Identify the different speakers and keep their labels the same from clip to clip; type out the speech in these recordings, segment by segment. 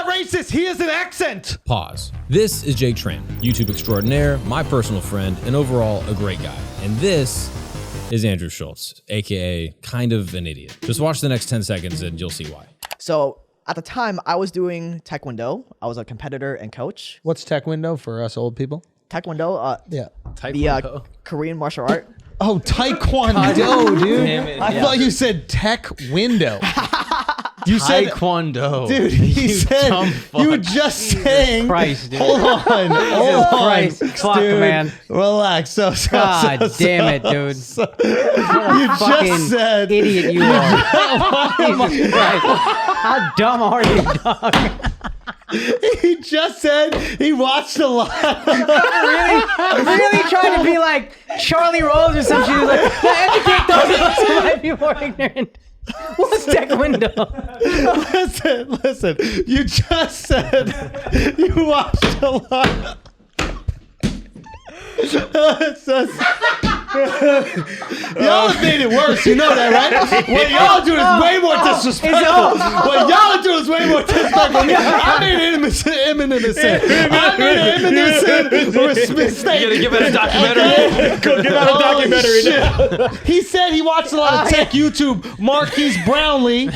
Speaker 1: racist. He is an accent.
Speaker 2: Pause. This is Jake Tran, YouTube extraordinaire, my personal friend, and overall a great guy. And this is Andrew Schulz, aka kind of an idiot. Just watch the next 10 seconds and you'll see why.
Speaker 3: So at the time, I was doing Taekwondo. I was a competitor and coach.
Speaker 1: What's Taekwondo for us old people?
Speaker 3: Taekwondo,
Speaker 1: Yeah.
Speaker 3: the Korean martial art.
Speaker 1: Oh, Taekwondo, dude. I thought you said tech window. You said
Speaker 4: Taekwondo.
Speaker 1: Dude, he said you were just saying.
Speaker 5: Christ, dude.
Speaker 1: Hold on. Hold on.
Speaker 5: Christ. Fuck,
Speaker 1: dude.
Speaker 5: Man.
Speaker 1: Relax.
Speaker 5: God damn it, dude.
Speaker 1: You just said.
Speaker 5: Idiot you are. Jesus Christ. How dumb are you, dog?
Speaker 1: He just said he watched a lot.
Speaker 5: really trying to be like Charlie Rose or some shit. He's like, educate those of us who might be more ignorant. What's Taekwondo?
Speaker 1: Listen. You just said you watched a lot. Y'all have made it worse. You know that, right? What y'all doing is way more disrespectful. What y'all are doing is way more disrespectful. I made an imminent mistake. I made an imminent mistake.
Speaker 4: You gotta give it a documentary.
Speaker 1: Go give out a documentary now. He said he watched a lot of tech YouTube, Marquise Brownlee,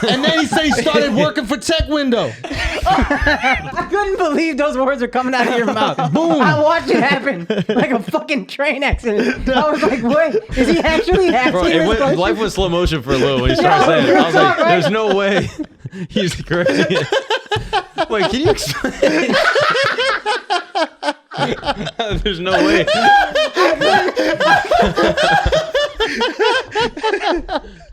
Speaker 1: and then he said he started working for Taekwondo.
Speaker 5: I couldn't believe those words were coming out of your mouth.
Speaker 1: Boom.
Speaker 5: I watched it happen like a fucking train accident. I was like, wait, is he actually asking
Speaker 4: Bro, life was slow motion for a little when he started saying it. I was like, there's no way he's correcting it. Wait, can you explain? There's no way.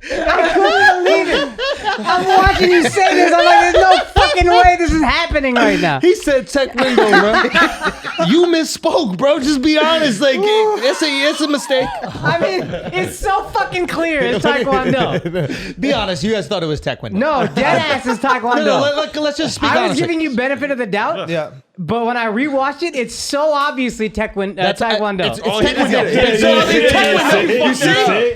Speaker 5: I couldn't believe it. I'm watching you say this. I'm like, there's no fucking way this is happening right now.
Speaker 1: He said Taekwondo, bro. You misspoke, bro. Just be honest. Like, it's a mistake.
Speaker 5: I mean, it's so fucking clear. It's Taekwondo.
Speaker 1: Be honest. You guys thought it was Taekwondo.
Speaker 5: No, dead ass is Taekwondo.
Speaker 1: No, let's just speak
Speaker 5: I was
Speaker 1: honestly.
Speaker 5: giving you benefit of the doubt.
Speaker 1: Yeah.
Speaker 5: But when I rewatched it, it's so obviously Taekwondo.
Speaker 1: It's
Speaker 5: Taekwondo.
Speaker 1: Taekwondo.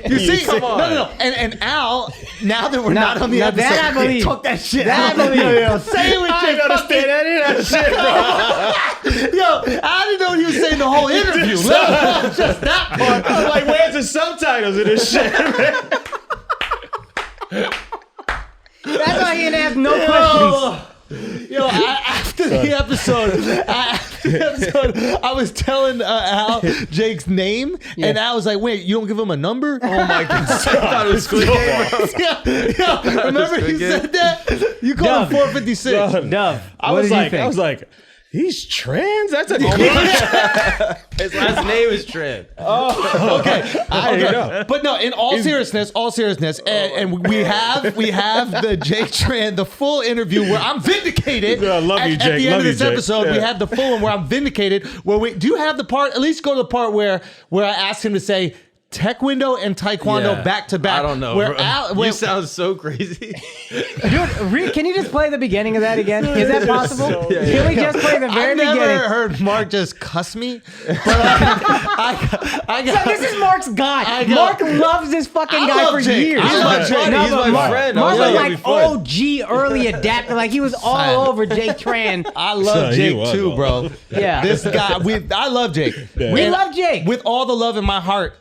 Speaker 1: You see?
Speaker 4: Come on.
Speaker 1: No. And Al, now that we're not on the episode,
Speaker 5: that I believe.
Speaker 1: talk that shit.
Speaker 5: That I believe.
Speaker 1: Yo, say it with your fucking... Yo, I didn't know he was saying the whole interview. Not just that part.
Speaker 6: I was like, where's the subtitles of this shit?
Speaker 5: That's why he didn't ask no questions.
Speaker 1: Yo, after the episode, I was telling Al Jake's name, and Al was like, "Wait, you don't give him a number?"
Speaker 4: Oh my god! I thought it was Squid Game, bro.
Speaker 1: Yeah. Remember he said that? You called him 456.
Speaker 5: Dove.
Speaker 6: I was like, he's trans? That's a
Speaker 4: His last name is Tran.
Speaker 1: Okay.
Speaker 6: I didn't know.
Speaker 1: But no, in all seriousness, and we have the Jake Tran, the full interview where I'm vindicated.
Speaker 6: I love you,
Speaker 1: At
Speaker 6: Jake.
Speaker 1: the end
Speaker 6: Love
Speaker 1: of
Speaker 6: you,
Speaker 1: this
Speaker 6: Jake.
Speaker 1: episode, we
Speaker 6: Yeah.
Speaker 1: have the full one where I'm vindicated. Do you have the part? At least go to the part where I asked him to say Taekwondo and Taekwondo back to back.
Speaker 4: I don't know.
Speaker 1: Where
Speaker 4: Bro.
Speaker 1: Al,
Speaker 4: You sound so crazy.
Speaker 5: Dude, can you just play the beginning of that again? Is that possible? Can we just play the very
Speaker 1: I've never
Speaker 5: beginning?
Speaker 1: heard Mark just cuss me. But I got.
Speaker 5: So this is Mark's guy.
Speaker 1: got-
Speaker 5: Mark loves this fucking
Speaker 1: I
Speaker 5: guy
Speaker 1: love
Speaker 5: for
Speaker 1: Jake.
Speaker 5: years.
Speaker 1: I love Jake.
Speaker 5: No,
Speaker 4: He's
Speaker 5: but
Speaker 4: my
Speaker 5: Mark,
Speaker 4: friend.
Speaker 5: Mark
Speaker 4: I
Speaker 5: was
Speaker 4: was
Speaker 5: like
Speaker 4: like, fun.
Speaker 5: OG early adapter. Like he was all over Jake Tran.
Speaker 1: I love
Speaker 6: He
Speaker 1: Jake
Speaker 6: was,
Speaker 1: too, bro.
Speaker 5: Yeah.
Speaker 1: This guy, I love Jake.
Speaker 5: We
Speaker 1: And
Speaker 5: love Jake.
Speaker 1: with all the love in my heart.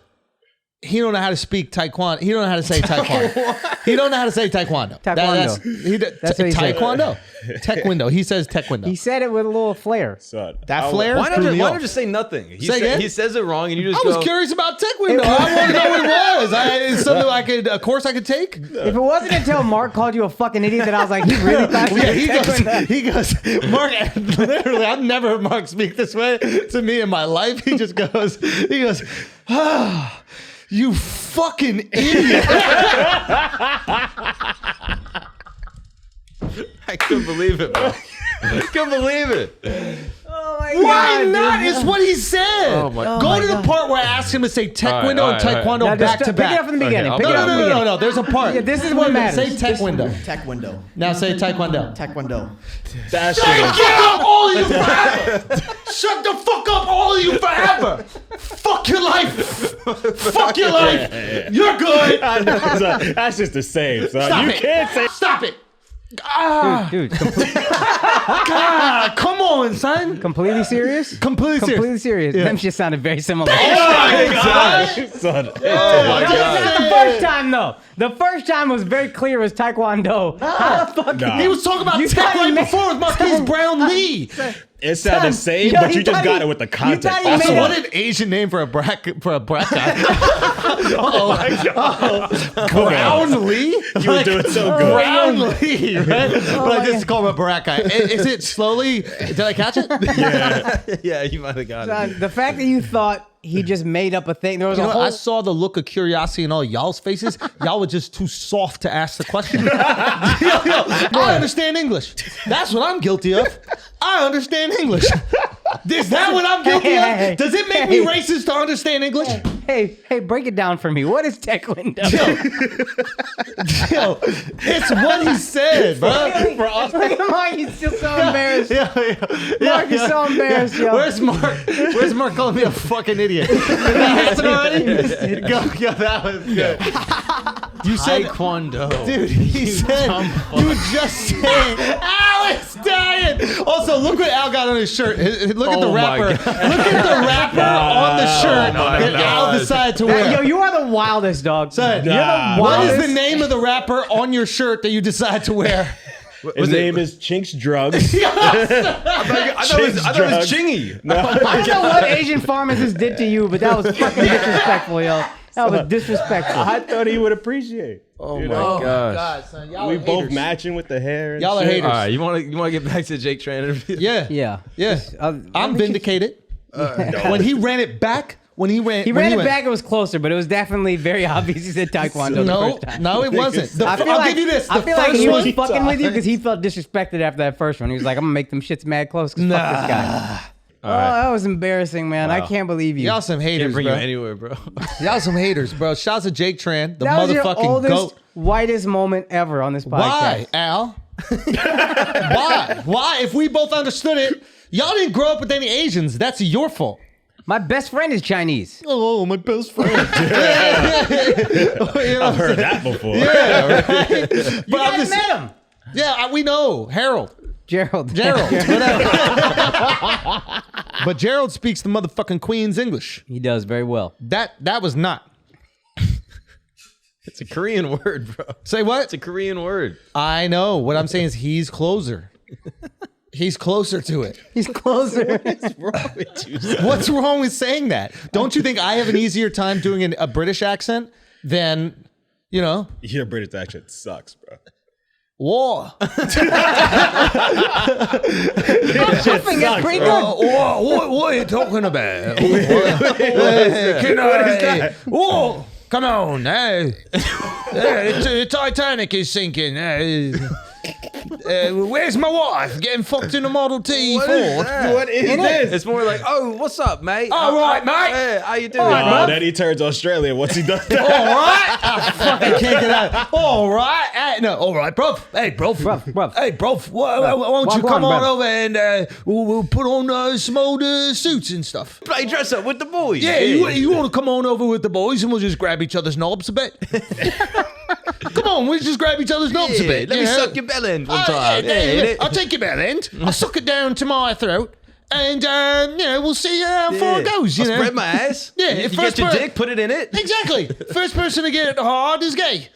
Speaker 1: He don't know how to speak Taekwondo. He don't know how to say Taekwondo. He don't know how to say Taekwondo.
Speaker 5: Taekwondo.
Speaker 1: That's
Speaker 5: what he said.
Speaker 1: Taekwondo. Taekwondo. He says Taekwondo.
Speaker 5: He said it with a little flair.
Speaker 6: Son,
Speaker 1: That flair?
Speaker 4: Why
Speaker 1: threw me
Speaker 4: not
Speaker 1: off.
Speaker 4: just say nothing?
Speaker 1: Say again?
Speaker 4: He says it wrong, and you just
Speaker 1: I was curious about Taekwondo. I want to know what it was. It's something a course I could take.
Speaker 5: If it wasn't until Mark called you a fucking idiot that I was like, he really thought
Speaker 1: Yeah,
Speaker 5: he
Speaker 1: goes, Mark, literally, I've never heard Mark speak this way to me in my life. He goes, ah, you fucking idiot.
Speaker 4: I couldn't believe it, bro. I couldn't believe it.
Speaker 5: Oh my
Speaker 1: Why
Speaker 5: God,
Speaker 1: not?
Speaker 5: dude.
Speaker 1: It's what he said.
Speaker 4: Oh my-
Speaker 1: Go to the part where I asked him to say Taekwondo
Speaker 4: All right,
Speaker 1: and Taekwondo
Speaker 5: Now just
Speaker 1: back to
Speaker 5: pick it up
Speaker 1: back.
Speaker 5: from the beginning.
Speaker 4: Okay,
Speaker 5: Pick it up from the
Speaker 1: No.
Speaker 5: beginning.
Speaker 1: There's a part.
Speaker 5: Yeah, this is
Speaker 1: Wait
Speaker 5: what
Speaker 1: a minute,
Speaker 5: matters.
Speaker 1: Say Taekwondo.
Speaker 3: Taekwondo.
Speaker 1: Now say Taekwondo.
Speaker 3: Taekwondo.
Speaker 6: that
Speaker 1: Shut
Speaker 6: shit.
Speaker 1: up, all of you forever! Shut the fuck up, all of you forever! Fuck your life! Fuck your life! You're good!
Speaker 6: I know, son, that's just the same, son.
Speaker 1: Stop
Speaker 6: you
Speaker 1: it.
Speaker 6: can't say.
Speaker 1: Stop it! Ah!
Speaker 5: Dude,
Speaker 1: God, come on, son.
Speaker 5: Completely serious?
Speaker 1: Completely
Speaker 5: serious. Them shit sounded very similar.
Speaker 6: Oh my gosh. Son.
Speaker 1: Oh my
Speaker 5: No, it's
Speaker 1: God.
Speaker 5: not the first time though. The first time was very clear as Taekwondo. How the fuck?
Speaker 6: Nah.
Speaker 1: He was talking about
Speaker 5: You
Speaker 1: tech
Speaker 5: thought he
Speaker 1: right
Speaker 5: made-
Speaker 1: before with Marquise Brown Lee.
Speaker 6: It sounded the same,
Speaker 5: Yo,
Speaker 6: but
Speaker 5: he
Speaker 6: you just
Speaker 5: thought
Speaker 6: got
Speaker 5: he-
Speaker 6: it with the
Speaker 5: you
Speaker 6: context.
Speaker 5: thought he
Speaker 1: Also,
Speaker 5: made
Speaker 1: what
Speaker 5: up-
Speaker 1: an Asian name for a black guy.
Speaker 6: Oh my God.
Speaker 1: Brown Lee?
Speaker 6: You were doing so good.
Speaker 1: Brown Lee, right? But I
Speaker 5: my
Speaker 1: just call him a black guy. Is it slowly? Did I catch it?
Speaker 4: Yeah, you might have got it.
Speaker 5: Son, the fact that you thought he just made up a thing. There was
Speaker 1: You
Speaker 5: a
Speaker 1: know,
Speaker 5: whole.
Speaker 1: I saw the look of curiosity in all y'all's faces. Y'all were just too soft to ask the question. I understand English. That's what I'm guilty of. I understand English. Is that what I'm guilty
Speaker 5: Hey,
Speaker 1: of? Does it make me racist to understand English?
Speaker 5: Hey, break it down for me. What is Taekwondo?
Speaker 1: Yo, it's what he said, bro.
Speaker 5: Look at Mark. He's still so embarrassed. Mark is so embarrassed, yo.
Speaker 1: Where's Mark? Where's Mark calling me a fucking idiot? Did he answer already? Go, that was good. You said,
Speaker 4: Taekwondo.
Speaker 1: dude, he said, you just said, Al is dying. Also, look what Al got on his shirt. Look at the
Speaker 4: Oh my
Speaker 1: rapper. Look
Speaker 4: God.
Speaker 1: at the rapper on the shirt that Al decided to wear.
Speaker 5: Yo, you are the wildest, dog.
Speaker 1: Son,
Speaker 5: You're
Speaker 6: Nah.
Speaker 5: the
Speaker 1: what
Speaker 5: wildest.
Speaker 1: is the name of the rapper on your shirt that you decide to wear?
Speaker 6: His name is Chinks Drugs.
Speaker 4: I thought it was Chingy.
Speaker 5: I don't know what Asian pharmacist did to you, but that was fucking disrespectful, yo. That was disrespectful.
Speaker 6: I thought he would appreciate.
Speaker 4: Oh
Speaker 6: You
Speaker 4: my
Speaker 6: know?
Speaker 4: gosh.
Speaker 1: Son, y'all
Speaker 6: We
Speaker 1: are
Speaker 6: both
Speaker 1: haters.
Speaker 6: matching with the hair. And
Speaker 1: Y'all are
Speaker 6: shit.
Speaker 1: haters.
Speaker 4: All right, you want to get back to the Jake Tran interview?
Speaker 1: Yeah.
Speaker 5: Yeah.
Speaker 1: Yeah. I'm vindicated. When he ran it back,
Speaker 5: He ran it back. It was closer, but it was definitely very obvious. He said Taekwondo the
Speaker 1: No,
Speaker 5: first time.
Speaker 1: no, it wasn't. I'll give you this.
Speaker 5: I
Speaker 1: The
Speaker 5: feel like
Speaker 1: first
Speaker 5: he was
Speaker 1: one,
Speaker 5: fucking with you because he felt disrespected after that first one. He was like, "I'm gonna make them shits mad close." 'Cause fuck this guy. Oh, that was embarrassing, man. I can't believe you.
Speaker 1: y'all some haters,
Speaker 4: Can't bring you
Speaker 1: bro.
Speaker 4: anywher, bro.
Speaker 1: Y'all some haters, bro. Shouts to Jake Tran, the
Speaker 5: That was your
Speaker 1: motherfucking
Speaker 5: oldest,
Speaker 1: goat.
Speaker 5: whitest moment ever on this podcast.
Speaker 1: Why, Al? Why? Why? If we both understood it, y'all didn't grow up with any Asians. That's your fault.
Speaker 5: My best friend is Chinese.
Speaker 1: Oh, my best friend. You know what
Speaker 6: I've
Speaker 1: I'm
Speaker 6: heard
Speaker 1: saying?
Speaker 6: that before.
Speaker 1: Yeah, right? But
Speaker 5: You
Speaker 1: I'm
Speaker 5: guys
Speaker 1: just,
Speaker 5: met him.
Speaker 1: yeah, we know Harold.
Speaker 5: Gerald.
Speaker 1: Whatever. But Gerald speaks the motherfucking Queen's English.
Speaker 5: He does very well.
Speaker 1: That was not.
Speaker 4: It's a Korean word, bro.
Speaker 1: Say what?
Speaker 4: It's a Korean word.
Speaker 1: I know. What I'm saying is he's closer. He's closer to it.
Speaker 5: He's closer.
Speaker 1: What's wrong with saying that? Don't you think I have an easier time doing a British accent than, you know,
Speaker 6: Your British accent sucks, bro.
Speaker 1: war?
Speaker 5: I think that's pretty good.
Speaker 1: What are you talking about? Oh, come on. The Titanic is sinking. Where's my wife? Getting fucked in a Model T Ford.
Speaker 6: What is this?
Speaker 4: It's more like, oh, what's up, mate?
Speaker 1: All right, mate.
Speaker 4: Hey, how you doing,
Speaker 6: Oh,
Speaker 4: bro?
Speaker 6: then he turns Australian. What's he done?
Speaker 1: All right. I fucking can't get out. All right. No, all right, bruv. Hey, bruv.
Speaker 5: Bruv.
Speaker 1: Hey, bruv. Why don't you
Speaker 5: Go
Speaker 1: come
Speaker 5: on,
Speaker 1: on
Speaker 5: bruv.
Speaker 1: over and we'll put on some old suits and stuff.
Speaker 4: Play dress up with the boys.
Speaker 1: Yeah, you want to come on over with the boys and we'll just grab each other's knobs a bit? Come on, we'll just grab each other's knobs a bit.
Speaker 4: Let me
Speaker 1: you know?
Speaker 4: suck your bell end one time.
Speaker 1: I'll take your bell end. I'll suck it down to my throat. And, we'll see how far it goes, you
Speaker 4: I'll
Speaker 1: know?
Speaker 4: spread my ass.
Speaker 1: Yeah,
Speaker 4: you
Speaker 1: if
Speaker 4: get
Speaker 1: first
Speaker 4: your
Speaker 1: per-
Speaker 4: dick, put it in it.
Speaker 1: Exactly. First person to get hard is gay.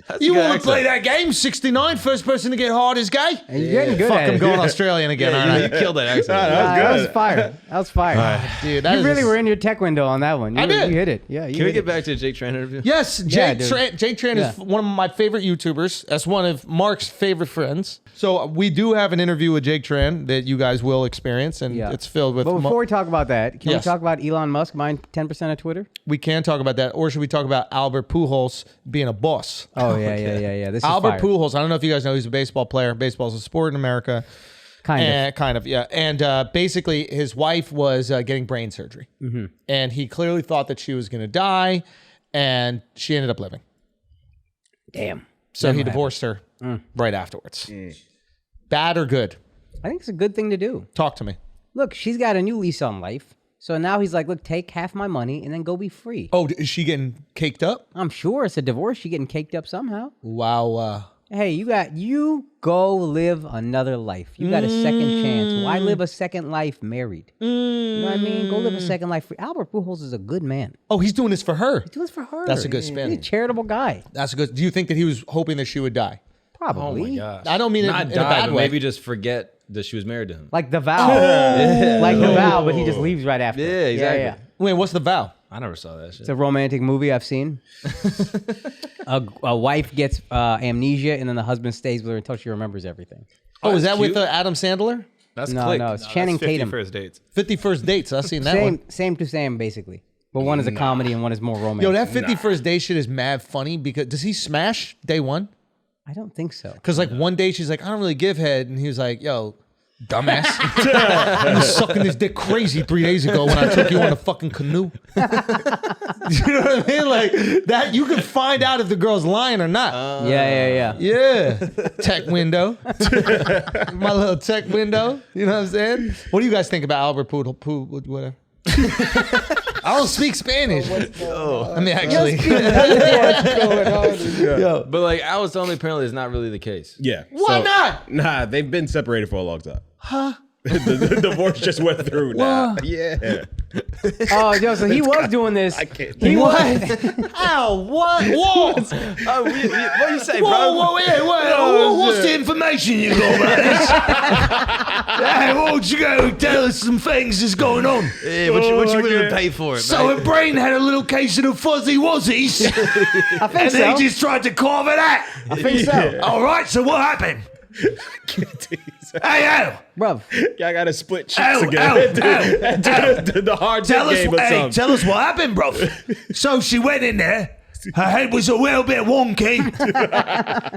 Speaker 4: That's
Speaker 1: You
Speaker 4: a good
Speaker 1: want to play
Speaker 4: accent.
Speaker 1: that game? 69, first person to get hard is gay?
Speaker 5: You're getting good
Speaker 1: Fuck,
Speaker 5: at
Speaker 1: I'm
Speaker 5: it.
Speaker 1: going Australian again,
Speaker 4: Yeah,
Speaker 1: aren't
Speaker 4: you killed that accent.
Speaker 5: That was fire. That was fire.
Speaker 1: Dude, that
Speaker 5: You
Speaker 1: is
Speaker 5: really
Speaker 1: a-
Speaker 5: were in your tech window on that one. You hit it. Yeah.
Speaker 4: Can we get back to the Jake Tran interview?
Speaker 1: Yes,
Speaker 5: Yeah,
Speaker 1: Jake
Speaker 5: dude.
Speaker 1: Tran. Jake Tran is
Speaker 5: Yeah.
Speaker 1: one of my favorite YouTubers. That's one of Mark's favorite friends. So we do have an interview with Jake Tran that you guys will experience, and
Speaker 5: Yeah.
Speaker 1: it's filled with...
Speaker 5: But before we talk about that, can
Speaker 1: Yes.
Speaker 5: we talk about Elon Musk buying 10% of Twitter?
Speaker 1: we can talk about that, or should we talk about Albert Pujols being a boss?
Speaker 5: Oh, yeah. This is
Speaker 1: Albert
Speaker 5: fire.
Speaker 1: Pujols, I don't know if you guys know, he's a baseball player. Baseball is a sport in America. Kind of, yeah. And basically, his wife was getting brain surgery.
Speaker 5: Mm-hmm.
Speaker 1: And he clearly thought that she was going to die, and she ended up living.
Speaker 5: Damn.
Speaker 1: So he divorced her right afterwards. Bad or good?
Speaker 5: I think it's a good thing to do.
Speaker 1: Talk to me.
Speaker 5: Look, she's got a new lease on life. So now he's like, look, take half my money and then go be free.
Speaker 1: Oh, is she getting caked up?
Speaker 5: I'm sure it's a divorce. She's getting caked up somehow.
Speaker 1: Wow.
Speaker 5: Hey, you go live another life. You got a second chance. Why live a second life married? You know what I mean? Go live a second life free. Albert Pujols is a good man.
Speaker 1: Oh, he's doing this for her.
Speaker 5: Do this for her.
Speaker 1: That's a good spin.
Speaker 5: He's a charitable guy.
Speaker 1: That's a good. Do you think that he was hoping that she would die?
Speaker 5: Probably.
Speaker 4: Oh my gosh.
Speaker 1: I don't mean
Speaker 4: not
Speaker 1: in a
Speaker 4: die,
Speaker 1: bad
Speaker 4: but
Speaker 1: way.
Speaker 4: maybe just forget that she was married to him.
Speaker 5: Like the vow. Like the vow, but he just leaves right after.
Speaker 4: Yeah, exactly.
Speaker 5: Yeah.
Speaker 1: Wait, what's the vow?
Speaker 4: I never saw that shit.
Speaker 5: It's a romantic movie I've seen. A wife gets amnesia, and then the husband stays with her until she remembers everything.
Speaker 1: Oh, is that
Speaker 4: cute.
Speaker 1: with Adam Sandler?
Speaker 4: That's
Speaker 5: No,
Speaker 4: click.
Speaker 5: no, it's Channing Tatum.
Speaker 6: First dates.
Speaker 1: 50 First Dates. I've seen that one.
Speaker 5: Same to same, basically. But one is a comedy and one is more romantic.
Speaker 1: Yo, that 50 First Date shit is mad funny because does he smash day one?
Speaker 5: I don't think so.
Speaker 1: Because like one day she's like, I don't really give head, and he was like, yo, dumbass, I was sucking this dick crazy 3 days ago when I took you on a fucking canoe. You know what I mean? Like that, you can find out if the girl's lying or not.
Speaker 5: Yeah.
Speaker 1: Yeah, tech window, my little tech window. You know what I'm saying? What do you guys think about Albert Poodle? Whatever. I don't speak Spanish. I mean, actually, yo,
Speaker 4: But like I was telling me, apparently it's not really the case.
Speaker 6: Yeah.
Speaker 1: Why not?
Speaker 6: Nah, they've been separated for a long time. Huh? the divorce just went through now. Yeah.
Speaker 5: Oh, yo, so he was doing this.
Speaker 6: I can't.
Speaker 5: He was.
Speaker 1: Ow, what? Whoa!
Speaker 4: What do you say,
Speaker 1: Whoa, what's the information you got about this? Hey, why don't you go tell us some things that's going on?
Speaker 4: Hey, what you willing to pay for it,
Speaker 1: So her brain had a little case of the fuzzy wuzzies,
Speaker 5: I think
Speaker 1: and
Speaker 5: so.
Speaker 1: they just tried to carve it out.
Speaker 5: I think so.
Speaker 1: All right, so what happened? Hey, Al!
Speaker 5: Bruv.
Speaker 6: Y'all got to split chicks
Speaker 1: Al,
Speaker 6: again. The hard
Speaker 1: Tell us,
Speaker 6: game or something.
Speaker 1: tell us what happened, bro. So she went in there. Her head was a little bit wonky,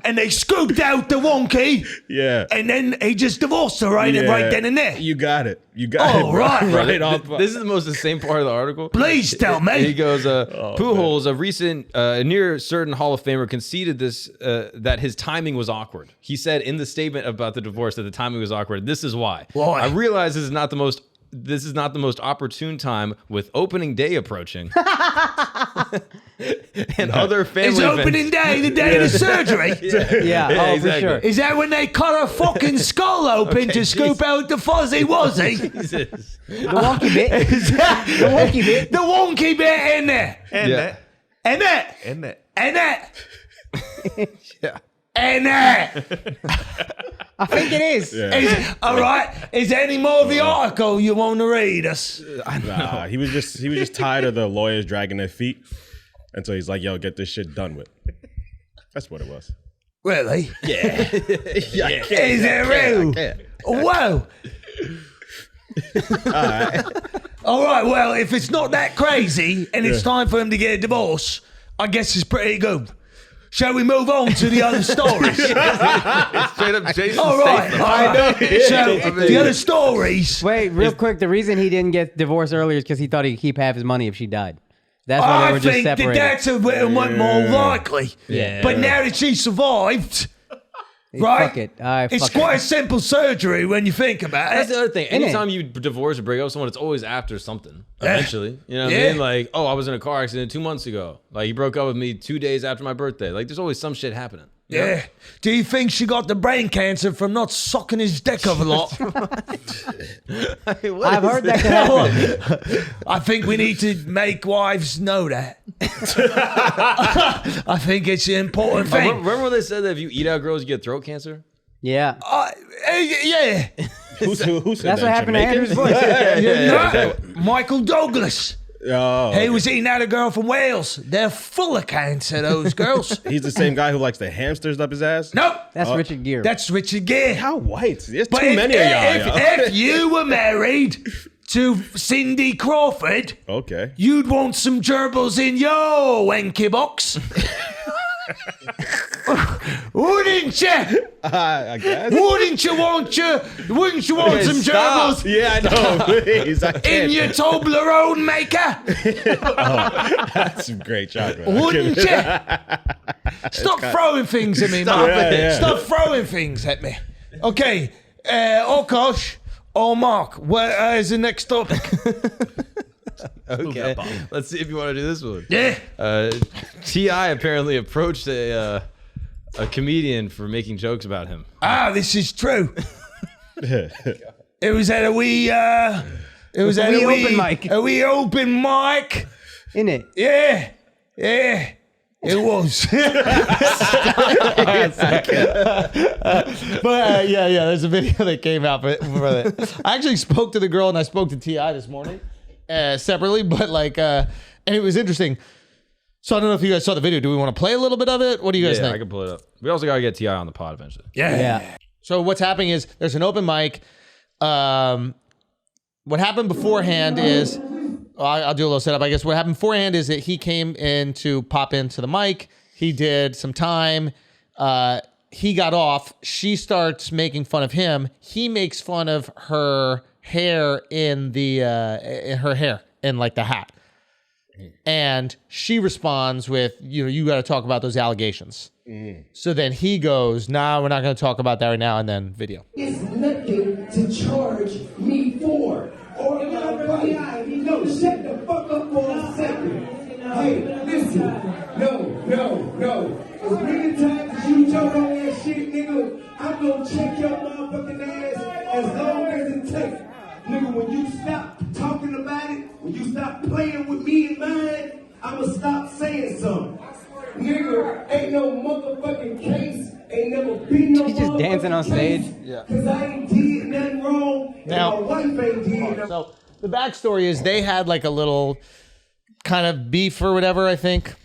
Speaker 1: and they scooped out the wonky,
Speaker 6: Yeah.
Speaker 1: and then he just divorced her right then and there.
Speaker 6: You got it. You got it.
Speaker 1: Oh,
Speaker 6: bro.
Speaker 1: right.
Speaker 6: Right off.
Speaker 4: This is the most the same part of the article.
Speaker 1: Please tell me.
Speaker 4: He goes, Pujols, a recent near certain Hall of Famer, conceded this that his timing was awkward. He said in the statement about the divorce that the timing was awkward. This is why.
Speaker 1: Why?
Speaker 4: I realize this is not the most opportune time with opening day approaching. And other family
Speaker 1: It's opening day, the day of the surgery.
Speaker 5: Yeah, oh, for sure.
Speaker 1: Is that when they cut her fucking skull open to scoop out the fuzzy wuzzy?
Speaker 4: Jesus.
Speaker 5: The wonky bit.
Speaker 1: Is that
Speaker 5: The wonky bit.
Speaker 1: the wonky bit in there?
Speaker 4: Yeah.
Speaker 1: And that?
Speaker 7: Isn't it?
Speaker 1: And that?
Speaker 4: Yeah.
Speaker 1: And that?
Speaker 5: I think it is.
Speaker 1: All right. Is there any more of the article you want to read us?
Speaker 6: Nah, he was just tired of the lawyers dragging their feet. And so he's like, yo, get this shit done with. That's what it was.
Speaker 1: Really?
Speaker 6: Yeah.
Speaker 1: Is it real? Whoa. All right. Well, if it's not that crazy and it's time for him to get a divorce, I guess it's pretty good. Shall we move on to the other stories?
Speaker 4: Straight up Jason
Speaker 1: All right.
Speaker 4: Statham.
Speaker 1: I know. So the other stories.
Speaker 5: Wait, real quick. The reason he didn't get divorced earlier is because he thought he'd keep half his money if she died. That's why they
Speaker 1: I
Speaker 5: were just
Speaker 1: think
Speaker 5: separated.
Speaker 1: that's a bit more likely.
Speaker 4: Yeah.
Speaker 1: But now that she survived, right?
Speaker 5: Fuck it. All right,
Speaker 1: It's
Speaker 5: fuck
Speaker 1: quite
Speaker 5: it.
Speaker 1: a simple surgery when you think about
Speaker 4: That's
Speaker 1: it.
Speaker 4: the other thing.
Speaker 5: Isn't it?
Speaker 4: Anytime you divorce or break up with someone, it's always after something. Eventually. You know what I
Speaker 1: Yeah.
Speaker 4: mean? Like, oh, I was in a car accident 2 months ago. Like, he broke up with me 2 days after my birthday. Like, there's always some shit happening. You know?
Speaker 1: Yeah. Do you think she got the brain cancer from not sucking his dick a lot?
Speaker 5: I've heard that can happen.
Speaker 1: I think we need to make wives know that. I think it's an important
Speaker 4: Like,
Speaker 1: thing.
Speaker 4: remember when they said that if you eat out girls, you get throat cancer?
Speaker 5: Yeah.
Speaker 1: Yeah.
Speaker 6: Who said
Speaker 5: That's
Speaker 6: that?
Speaker 5: what happened to
Speaker 6: Jamaicans?
Speaker 5: Andrew's voice.
Speaker 1: No, Michael Douglas.
Speaker 6: Oh,
Speaker 1: He was eating out a girl from Wales. They're full of cancer, those girls.
Speaker 6: he's the same guy who likes the hamsters up his ass?
Speaker 1: Nope.
Speaker 5: That's Richard Gere.
Speaker 1: That's Richard Gere.
Speaker 6: How white? There's
Speaker 1: But
Speaker 6: too many of y'all.
Speaker 1: if you were married to Cindy Crawford,
Speaker 6: Okay.
Speaker 1: you'd want some gerbils in your wanky box. Wouldn't you?
Speaker 6: I guess.
Speaker 1: Wouldn't you want some gerbils
Speaker 6: Yeah, I know. Please. I
Speaker 1: in
Speaker 6: can't.
Speaker 1: your Toblerone maker?
Speaker 6: That's some great chocolate.
Speaker 1: Wouldn't you? Stop throwing things at me, Mark.
Speaker 6: Yeah.
Speaker 1: Stop throwing things at me. Okay, Akaash or Mark, where is the next topic?
Speaker 4: Okay. Let's see if you want to do this one.
Speaker 1: Yeah.
Speaker 4: T.I. apparently approached a a comedian for making jokes about him.
Speaker 1: This is true. It was at a wee
Speaker 5: open mic.
Speaker 1: A wee open mic.
Speaker 5: In it.
Speaker 1: Yeah. It was. But yeah, there's a video that came out for it. I actually spoke to the girl and I spoke to T.I. this morning separately, but and it was interesting. So I don't know if you guys saw the video. Do we want to play a little bit of it? What do you guys think?
Speaker 4: I can pull it up. We also got to get T.I. on the pod eventually.
Speaker 5: Yeah.
Speaker 1: So what's happening is there's an open mic. What happened beforehand is, I'll do a little setup, I guess. What happened beforehand is that he came in to pop into the mic. He did some time. He got off. She starts making fun of him. He makes fun of her hair in like the hat. And she responds with, you got to talk about those allegations. So then he goes, nah, we're not going to talk about that right now. And then video.
Speaker 7: It's nothing to charge me for. Or everybody, no, shut the fuck up for a second. Hey, listen. No. As many times as you joke on that shit, nigga, I'm gonna check your motherfucking ass as long as it takes. Nigga, when you stop talking about it, when you stop playing with me and mine, I'ma stop saying something. Nigga, ain't no motherfucking case, ain't never been no.
Speaker 5: He's just dancing on stage.
Speaker 1: Yeah.
Speaker 7: Cause I ain't did nothing wrong, and
Speaker 1: Now-
Speaker 7: my wife ain't did nothing.
Speaker 1: So the backstory is they had like a little kind of beef or whatever, I think.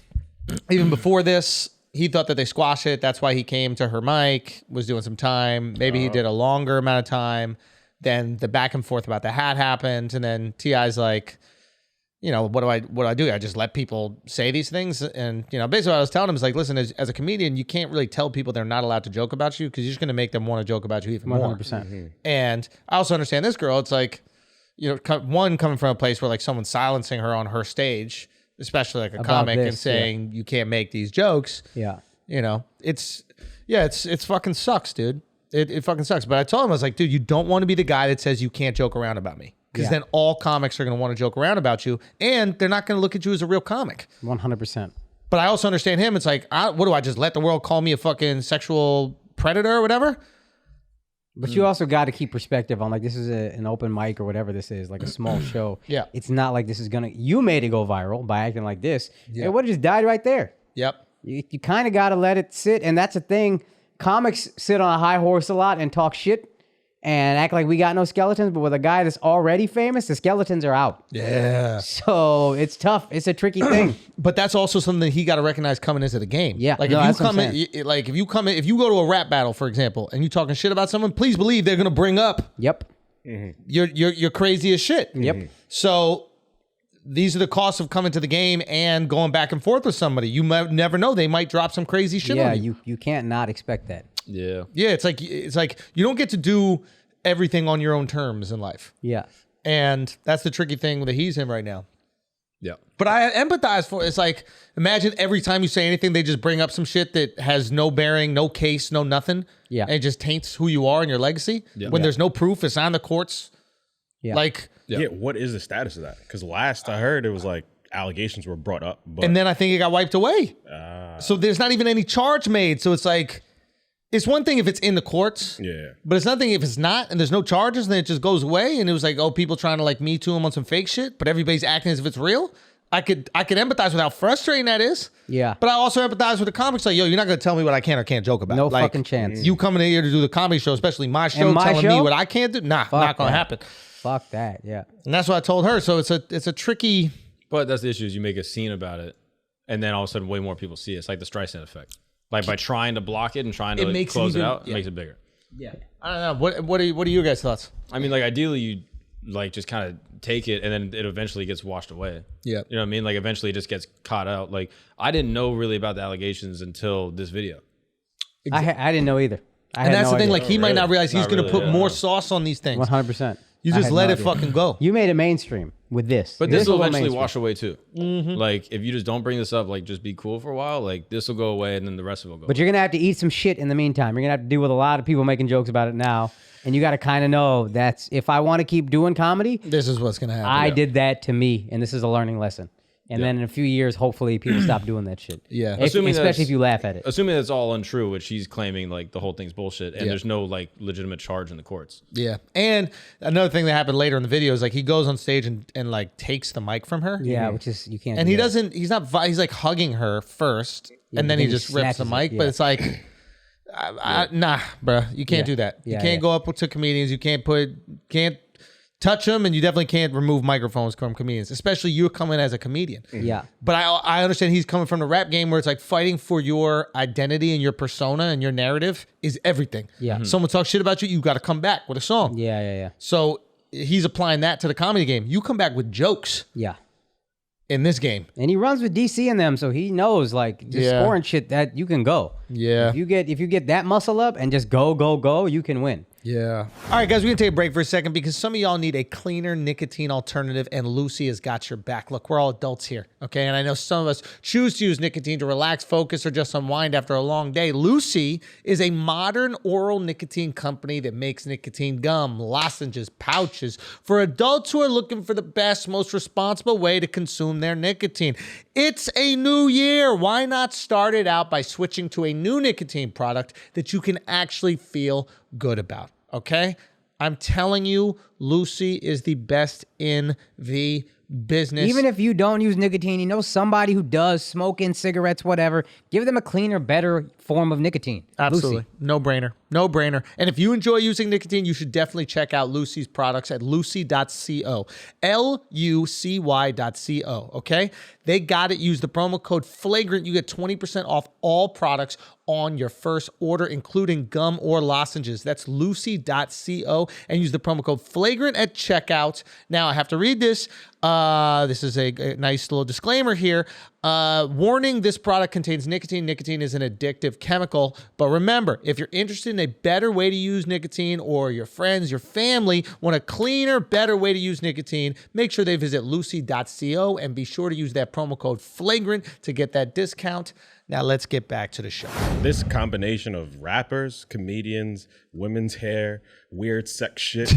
Speaker 1: Even before this, he thought that they squashed it. That's why he came to her mic, was doing some time. Maybe he did a longer amount of time. Then the back and forth about the hat happened. And then T.I.'s like, what do I do? I just let people say these things. And, basically what I was telling him is like, listen, as a comedian, you can't really tell people they're not allowed to joke about you because you're just going to make them want to joke about you even more.
Speaker 5: 100%.
Speaker 1: And I also understand this girl. It's like, one coming from a place where like someone's silencing her on her stage, especially like a comic, and saying you can't make these jokes.
Speaker 5: Yeah.
Speaker 1: It's fucking sucks, dude. It fucking sucks. But I told him, I was like, dude, you don't want to be the guy that says you can't joke around about me. Because then all comics are going to want to joke around about you, and they're not going to look at you as a real comic.
Speaker 5: 100%.
Speaker 1: But I also understand him. It's like, what do I just let the world call me a fucking sexual predator or whatever?
Speaker 5: But you also got to keep perspective on like this is an open mic or whatever this is, like a small show.
Speaker 1: Yeah.
Speaker 5: It's not like this is going to, you made it go viral by acting like this. Yeah. It would have just died right there.
Speaker 1: Yep.
Speaker 5: You kind of got to let it sit. And that's the thing. Comics sit on a high horse a lot and talk shit and act like we got no skeletons. But with a guy that's already famous, the skeletons are out.
Speaker 1: Yeah.
Speaker 5: So it's tough. It's a tricky thing.
Speaker 1: But that's also something that he got to recognize coming into the game.
Speaker 5: Yeah.
Speaker 1: Like
Speaker 5: No,
Speaker 1: if you
Speaker 5: that's what
Speaker 1: come
Speaker 5: I'm
Speaker 1: in, if you go to a rap battle, for example, and you talking shit about someone, please believe they're gonna bring up
Speaker 5: Yep.
Speaker 1: you're crazy as shit.
Speaker 5: Yep.
Speaker 1: So these are the costs of coming to the game and going back and forth with somebody. You might never know, they might drop some crazy shit
Speaker 5: Yeah,
Speaker 1: on you.
Speaker 5: you can't not expect that.
Speaker 4: Yeah.
Speaker 1: Yeah, it's like you don't get to do everything on your own terms in life.
Speaker 5: Yeah.
Speaker 1: And that's the tricky thing that he's in right now.
Speaker 4: Yeah.
Speaker 1: But I empathize for it's like, imagine every time you say anything, they just bring up some shit that has no bearing, no case, no nothing.
Speaker 5: Yeah.
Speaker 1: And it just taints who you are and your legacy.
Speaker 4: Yeah.
Speaker 1: When there's no proof, it's on the courts.
Speaker 5: Yeah.
Speaker 1: Like,
Speaker 4: Yeah.
Speaker 6: Yeah, what is the status of that? Because last I heard, it was like allegations were brought up, but
Speaker 1: and then I think it got wiped away. So there's not even any charge made. So it's like, it's one thing if it's in the courts.
Speaker 6: yeah,
Speaker 1: But it's nothing if it's not and there's no charges and then it just goes away. And it was like, oh, people trying to like Me Too him on some fake shit, but everybody's acting as if it's real. I could empathize with how frustrating that is.
Speaker 5: Yeah.
Speaker 1: But I also empathize with the comics. Like, yo, you're not going to tell me what I can or can't joke about.
Speaker 5: No
Speaker 1: like,
Speaker 5: fucking chance.
Speaker 1: You coming in here to do the comedy show, especially my show,
Speaker 5: And my
Speaker 1: telling me
Speaker 5: show?
Speaker 1: what I can't do? Nah, not going to
Speaker 5: that.
Speaker 1: happen.
Speaker 5: Fuck that. Yeah.
Speaker 1: And that's what I told her. So it's a tricky.
Speaker 4: But that's the issue is you make a scene about it, and then all of a sudden way more people see it. It's like the Streisand effect. Like by trying to block it and trying to
Speaker 1: It makes it
Speaker 4: close it
Speaker 1: even-
Speaker 4: out,
Speaker 1: yeah.
Speaker 4: it makes it bigger.
Speaker 1: Yeah. I don't know. What are your guys' thoughts?
Speaker 4: I mean, like ideally you like just kind of take it and then it eventually gets washed away.
Speaker 1: Yeah.
Speaker 4: You know what I mean? Like eventually it just gets caught out. Like I didn't know really about the allegations until this video.
Speaker 5: I didn't know either.
Speaker 1: And that's the thing. Like, he might not realize he's
Speaker 4: Not
Speaker 1: going to
Speaker 4: really,
Speaker 1: put
Speaker 4: yeah.
Speaker 1: more sauce on these things.
Speaker 5: 100%.
Speaker 1: You just let it fucking go.
Speaker 5: You made it mainstream with this.
Speaker 4: But this will
Speaker 5: go
Speaker 4: eventually
Speaker 5: mainstream.
Speaker 4: wash away too.
Speaker 1: Mm-hmm.
Speaker 4: Like if you just don't bring this up, like just be cool for a while, like this will go away and then the rest of it will go
Speaker 5: But you're going to have to eat some shit in the meantime. You're going to have to deal with a lot of people making jokes about it now. And you got to kind of know that's if I want to keep doing comedy,
Speaker 1: This is what's going to happen.
Speaker 5: I did that to me. And this is a learning lesson. And then in a few years, hopefully, people stop doing that shit.
Speaker 1: Yeah.
Speaker 5: Especially
Speaker 4: that's-
Speaker 5: if you laugh at it.
Speaker 4: Assuming that's all untrue, which he's claiming like the whole thing's bullshit, and
Speaker 1: Yeah.
Speaker 4: there's no like legitimate charge in the courts.
Speaker 1: Yeah. And another thing that happened later in the video is like he goes on stage and like takes the mic from her.
Speaker 5: Yeah, which is, you can't
Speaker 1: And
Speaker 5: do
Speaker 1: he
Speaker 5: that.
Speaker 1: doesn't, he's like hugging her first and then
Speaker 5: then
Speaker 1: he
Speaker 5: he
Speaker 1: just rips the
Speaker 5: snatches
Speaker 1: mic.
Speaker 5: it,
Speaker 1: But
Speaker 5: yeah.
Speaker 1: it's like, nah, bro, you can't do that. You
Speaker 5: Yeah,
Speaker 1: can't
Speaker 5: yeah.
Speaker 1: go up to comedians. You can't touch them, and you definitely can't remove microphones from comedians, especially you coming as a comedian.
Speaker 5: Yeah.
Speaker 1: But I understand he's coming from the rap game where it's like fighting for your identity and your persona and your narrative is everything.
Speaker 5: Yeah.
Speaker 1: Someone talks shit about you, you got to come back with a song.
Speaker 5: Yeah.
Speaker 1: So he's applying that to the comedy game. You come back with jokes
Speaker 5: Yeah.
Speaker 1: in this game.
Speaker 5: And he runs with DC in them, so he knows like just
Speaker 1: Yeah.
Speaker 5: scoring shit that you can go.
Speaker 1: Yeah.
Speaker 5: If you get that muscle up and just go, you can win.
Speaker 1: Yeah. All right, guys, we're going to take a break for a second because some of y'all need a cleaner nicotine alternative, and Lucy has got your back. Look, we're all adults here, okay? And I know some of us choose to use nicotine to relax, focus, or just unwind after a long day. Lucy is a modern oral nicotine company that makes nicotine gum, lozenges, pouches for adults who are looking for the best, most responsible way to consume their nicotine. It's a new year. Why not start it out by switching to a new nicotine product that you can actually feel good about? Okay? I'm telling you, Lucy is the best in the business.
Speaker 5: Even if you don't use nicotine, you know somebody who does, smoking, cigarettes, whatever, give them a cleaner, better form of nicotine.
Speaker 1: Absolutely.
Speaker 5: Lucy.
Speaker 1: No brainer. No brainer. And if you enjoy using nicotine, you should definitely check out Lucy's products at lucy.co. Lucy.co. Okay? They got it. Use the promo code Flagrant. You get 20% off all products on your first order, including gum or lozenges. That's lucy.co. And use the promo code Flagrant at checkout. Now, I have to read this. This is a nice little disclaimer here. Warning, this product contains nicotine. Nicotine is an addictive chemical. But remember, if you're interested in a better way to use nicotine, or your friends, your family want a cleaner, better way to use nicotine, make sure they visit lucy.co and be sure to use that promo code Flagrant to get that discount. Now let's get back to the show.
Speaker 6: This combination of rappers, comedians, women's hair, weird sex shit,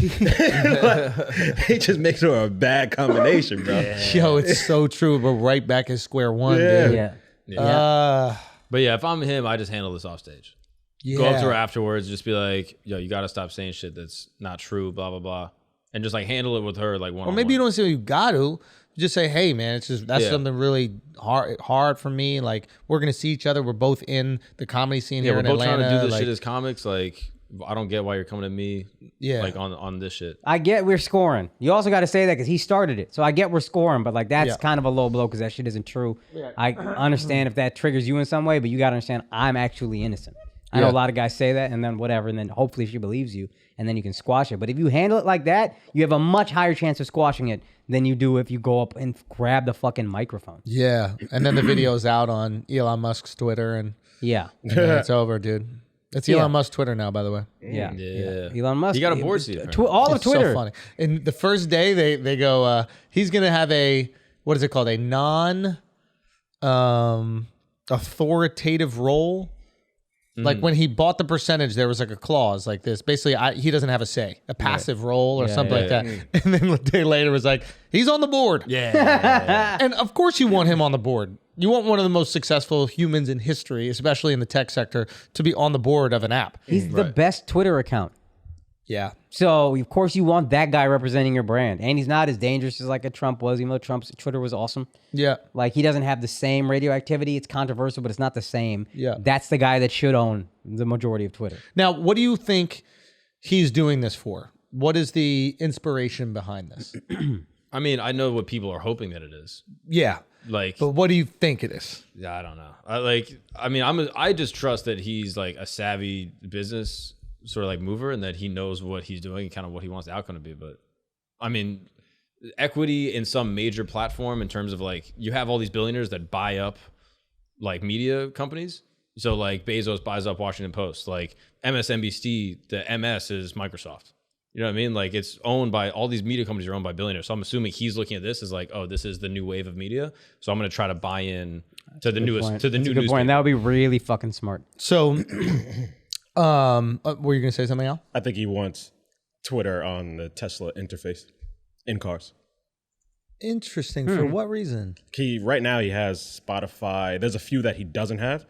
Speaker 6: it just makes it a bad combination, bro.
Speaker 1: Yo, it's so true. We're right back at square one,
Speaker 6: Yeah.
Speaker 1: dude.
Speaker 5: Yeah.
Speaker 4: But yeah, if I'm him, I just handle this off stage.
Speaker 1: Yeah.
Speaker 4: Go up to her afterwards, just be like, yo, you got to stop saying shit that's not true, blah, blah, blah. And just like handle it with her like one
Speaker 1: Or maybe you don't say you got to. Just say, hey, man, it's just that's
Speaker 4: Yeah.
Speaker 1: something really hard for me. Like, we're gonna see each other. We're both in the comedy scene
Speaker 4: Yeah,
Speaker 1: here
Speaker 4: we're
Speaker 1: in
Speaker 4: both
Speaker 1: Atlanta.
Speaker 4: trying to do this
Speaker 1: like,
Speaker 4: shit as comics. Like, I don't get why you're coming to me
Speaker 1: Yeah.
Speaker 4: like on this shit.
Speaker 5: I get we're scoring. You also got to say that because he started it. So I get we're scoring, but like that's
Speaker 1: Yeah.
Speaker 5: kind of a low blow because that shit isn't true. I understand if that triggers you in some way, but you got to understand I'm actually innocent. I know
Speaker 1: Yeah.
Speaker 5: a lot of guys say that and then whatever, and then hopefully she believes you and then you can squash it. But if you handle it like that, you have a much higher chance of squashing it than you do if you go up and grab the fucking microphone.
Speaker 1: Yeah, and then the video's out on Elon Musk's Twitter, and
Speaker 5: Yeah.
Speaker 1: then it's over, dude. It's
Speaker 5: Yeah.
Speaker 1: Elon Musk's Twitter now, by the way.
Speaker 5: Yeah.
Speaker 4: Yeah.
Speaker 5: Elon Musk.
Speaker 4: He got a board seat.
Speaker 5: All of
Speaker 1: It's
Speaker 5: Twitter.
Speaker 1: so funny. And the first day they go, he's gonna have a what is it called? A non authoritative role. Like when he bought the percentage, there was like a clause like this. Basically, he doesn't have a say, a passive role or something like that. And then a day later was like, he's on the board.
Speaker 4: Yeah.
Speaker 1: And of course you want him on the board. You want one of the most successful humans in history, especially in the tech sector, to be on the board of an app.
Speaker 5: He's the best Twitter account.
Speaker 1: Yeah.
Speaker 5: So, of course, you want that guy representing your brand. And he's not as dangerous as like a Trump was, even though Trump's Twitter was awesome.
Speaker 1: Yeah.
Speaker 5: Like, he doesn't have the same radioactivity. It's controversial, but it's not the same.
Speaker 1: Yeah.
Speaker 5: That's the guy that should own the majority of Twitter.
Speaker 1: Now, what do you think he's doing this for? What is the inspiration behind this?
Speaker 4: I mean, I know what people are hoping that it is.
Speaker 1: Yeah.
Speaker 4: Like,
Speaker 1: But what do you think it is?
Speaker 4: yeah, I don't know. I just trust that he's like a savvy business sort of like mover and that he knows what he's doing and kind of what he wants the outcome to be. But I mean, equity in some major platform in terms of like, you have all these billionaires that buy up like media companies. So like Bezos buys up Washington Post, like MSNBC, the MS is Microsoft. You know what I mean? Like it's owned by all these media companies are owned by billionaires. So I'm assuming he's looking at this as like, oh, this is the new wave of media. So I'm going to try to buy in to the newest, to the
Speaker 5: That's
Speaker 4: new
Speaker 5: a good point.
Speaker 4: newspaper.
Speaker 5: That would be really fucking smart.
Speaker 1: So, were you going to say something else?
Speaker 6: I think he wants Twitter on the Tesla interface in cars.
Speaker 1: Interesting. For what reason?
Speaker 6: Right now he has Spotify. There's a few that he doesn't have,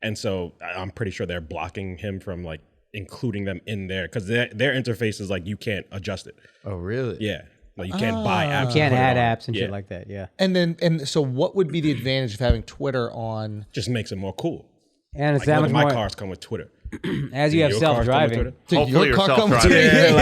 Speaker 6: and so I'm pretty sure they're blocking him from like including them in there because their interface is like you can't adjust it.
Speaker 4: Oh, really?
Speaker 6: Yeah, like you can't buy apps.
Speaker 5: You can't
Speaker 6: put it
Speaker 5: add
Speaker 6: on.
Speaker 5: apps and shit like that. Yeah.
Speaker 1: And so what would be the advantage of having Twitter on?
Speaker 6: Just makes it more cool.
Speaker 5: And it's
Speaker 6: Like,
Speaker 5: that
Speaker 6: look,
Speaker 5: much
Speaker 6: my
Speaker 5: more.
Speaker 6: cars come with Twitter.
Speaker 5: As you have
Speaker 6: Your cars come with
Speaker 5: self-driving.
Speaker 6: Twitter?
Speaker 1: Your
Speaker 8: Hopefully you're
Speaker 1: car comes
Speaker 8: self-driving.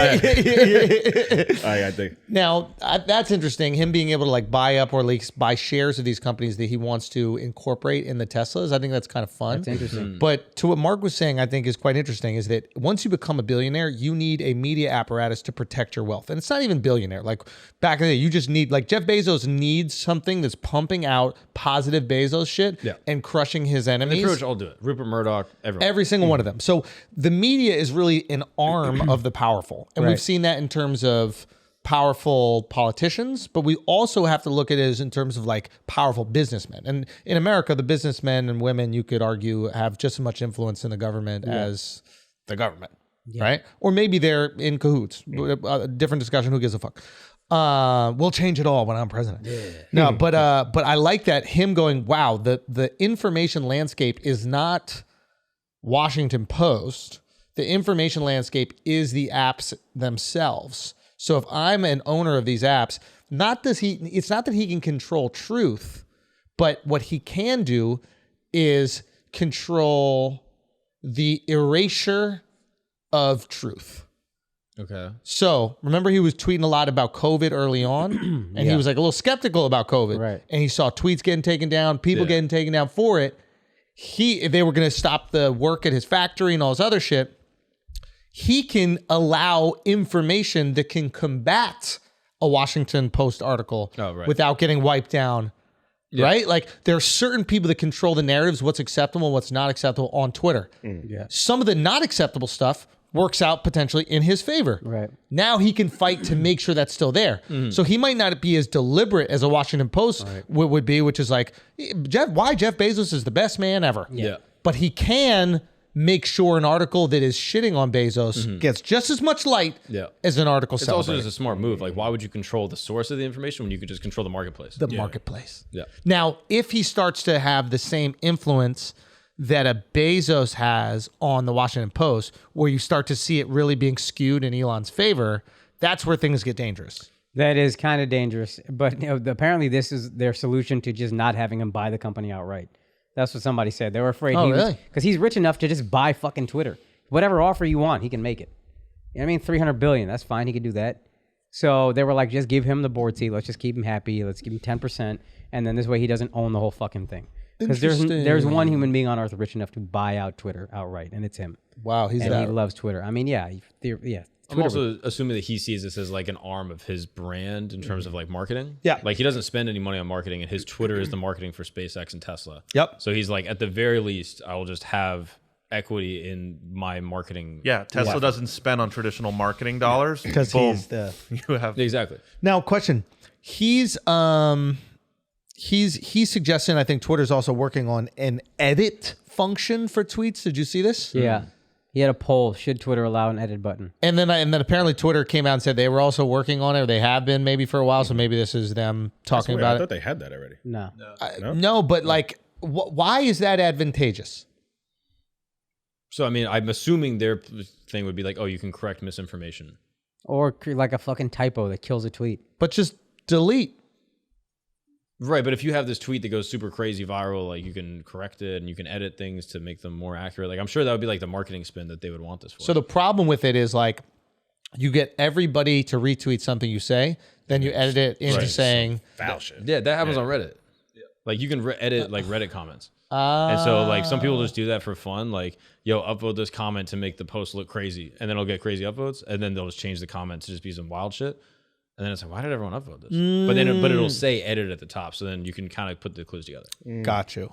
Speaker 6: I think.
Speaker 1: Now, that's interesting. Him being able to like buy up or at least buy shares of these companies that he wants to incorporate in the Teslas. I think that's kind of fun.
Speaker 5: That's interesting.
Speaker 1: But to what Mark was saying, I think is quite interesting is that once you become a billionaire, you need a media apparatus to protect your wealth. And it's not even billionaire. Like back in the day, you just need, like Jeff Bezos needs something that's pumping out positive Bezos shit and crushing his
Speaker 4: They
Speaker 1: enemies.
Speaker 4: pretty much all do it. Rupert Murdoch, everyone.
Speaker 1: Every single one of them. So the media is really an arm of the powerful. And we've seen that in terms of powerful politicians, but we also have to look at it as in terms of like powerful businessmen. And in America, the businessmen and women, you could argue, have just as much influence in the government as the government, right? Or maybe they're in cahoots. Different discussion. Who gives a fuck? We'll change it all when I'm president. No, but I like that him going, wow, the information landscape is not Washington Post. The information landscape is the apps themselves. So if I'm an owner of these apps, it's not that he can control truth, but what he can do is control the erasure of truth.
Speaker 4: Okay.
Speaker 1: So remember he was tweeting a lot about COVID early on, and he was like a little skeptical about COVID.
Speaker 5: Right.
Speaker 1: And he saw tweets getting taken down, people getting taken down for it. If they were going to stop the work at his factory and all this other shit, he can allow information that can combat a Washington Post article without getting wiped down. Right? Like there are certain people that control the narratives, what's acceptable and what's not acceptable on Twitter. Some of the not acceptable stuff works out potentially in his favor.
Speaker 5: Right.
Speaker 1: Now he can fight to make sure that's still there. So he might not be as deliberate as a Washington Post would be, which is like, why Jeff Bezos is the best man ever.
Speaker 4: Yeah.
Speaker 1: But he can make sure an article that is shitting on Bezos gets just as much light as an article
Speaker 4: It's also
Speaker 1: celebrating.
Speaker 4: just a smart move. Like, why would you control the source of the information when you could just control the marketplace?
Speaker 1: The marketplace.
Speaker 4: Yeah.
Speaker 1: Now, if he starts to have the same influence that a Bezos has on the Washington Post, where you start to see it really being skewed in Elon's favor, that's where things get dangerous.
Speaker 5: That is kind of dangerous. But apparently this is their solution to just not having him buy the company outright. That's what somebody said. They were afraid because he's rich enough to just buy fucking Twitter. Whatever offer you want, he can make it. You know what I mean? $300 billion, that's fine. He can do that. So they were like, just give him the board seat. Let's just keep him happy. Let's give him 10%. And then this way he doesn't own the whole fucking thing. Because there's one human being on earth rich enough to buy out Twitter outright, and it's him.
Speaker 1: Wow, he
Speaker 5: loves Twitter. I mean, Twitter
Speaker 4: I'm also assuming that he sees this as like an arm of his brand in terms of like marketing.
Speaker 1: Yeah.
Speaker 4: Like he doesn't spend any money on marketing, and his Twitter is the marketing for SpaceX and Tesla.
Speaker 1: Yep.
Speaker 4: So he's like, at the very least, I will just have equity in my marketing.
Speaker 8: Yeah, Tesla doesn't spend on traditional marketing dollars
Speaker 1: because he's the
Speaker 8: you have
Speaker 4: Exactly.
Speaker 1: Now, question. He's suggesting, I think Twitter's also working on an edit function for tweets. Did you see this?
Speaker 5: Yeah. He had a poll, should Twitter allow an edit button?
Speaker 1: And then apparently Twitter came out and said they were also working on it, or they have been maybe for a while. So maybe this is them talking
Speaker 6: I
Speaker 1: about
Speaker 6: thought
Speaker 1: it.
Speaker 6: they had that already.
Speaker 5: No.
Speaker 1: No, but like, why is that advantageous?
Speaker 4: So, I mean, I'm assuming their thing would be like, oh, you can correct misinformation.
Speaker 5: Or like a fucking typo that kills a tweet.
Speaker 1: But just delete.
Speaker 4: Right, but if you have this tweet that goes super crazy viral, like you can correct it and you can edit things to make them more accurate. Like I'm sure that would be like the marketing spin that they would want this for.
Speaker 1: So the problem with it is like, you get everybody to retweet something you say, then you edit it into saying
Speaker 6: Foul shit.
Speaker 4: Yeah, that happens on Reddit. Like you can edit like Reddit comments. And so like some people just do that for fun. Like, yo, upvote this comment to make the post look crazy. And then it'll get crazy upvotes. And then they'll just change the comment to just be some wild shit. And then it's like, why did everyone upvote this? But then but it'll say edit at the top. So then you can kind of put the clues together.
Speaker 1: got you.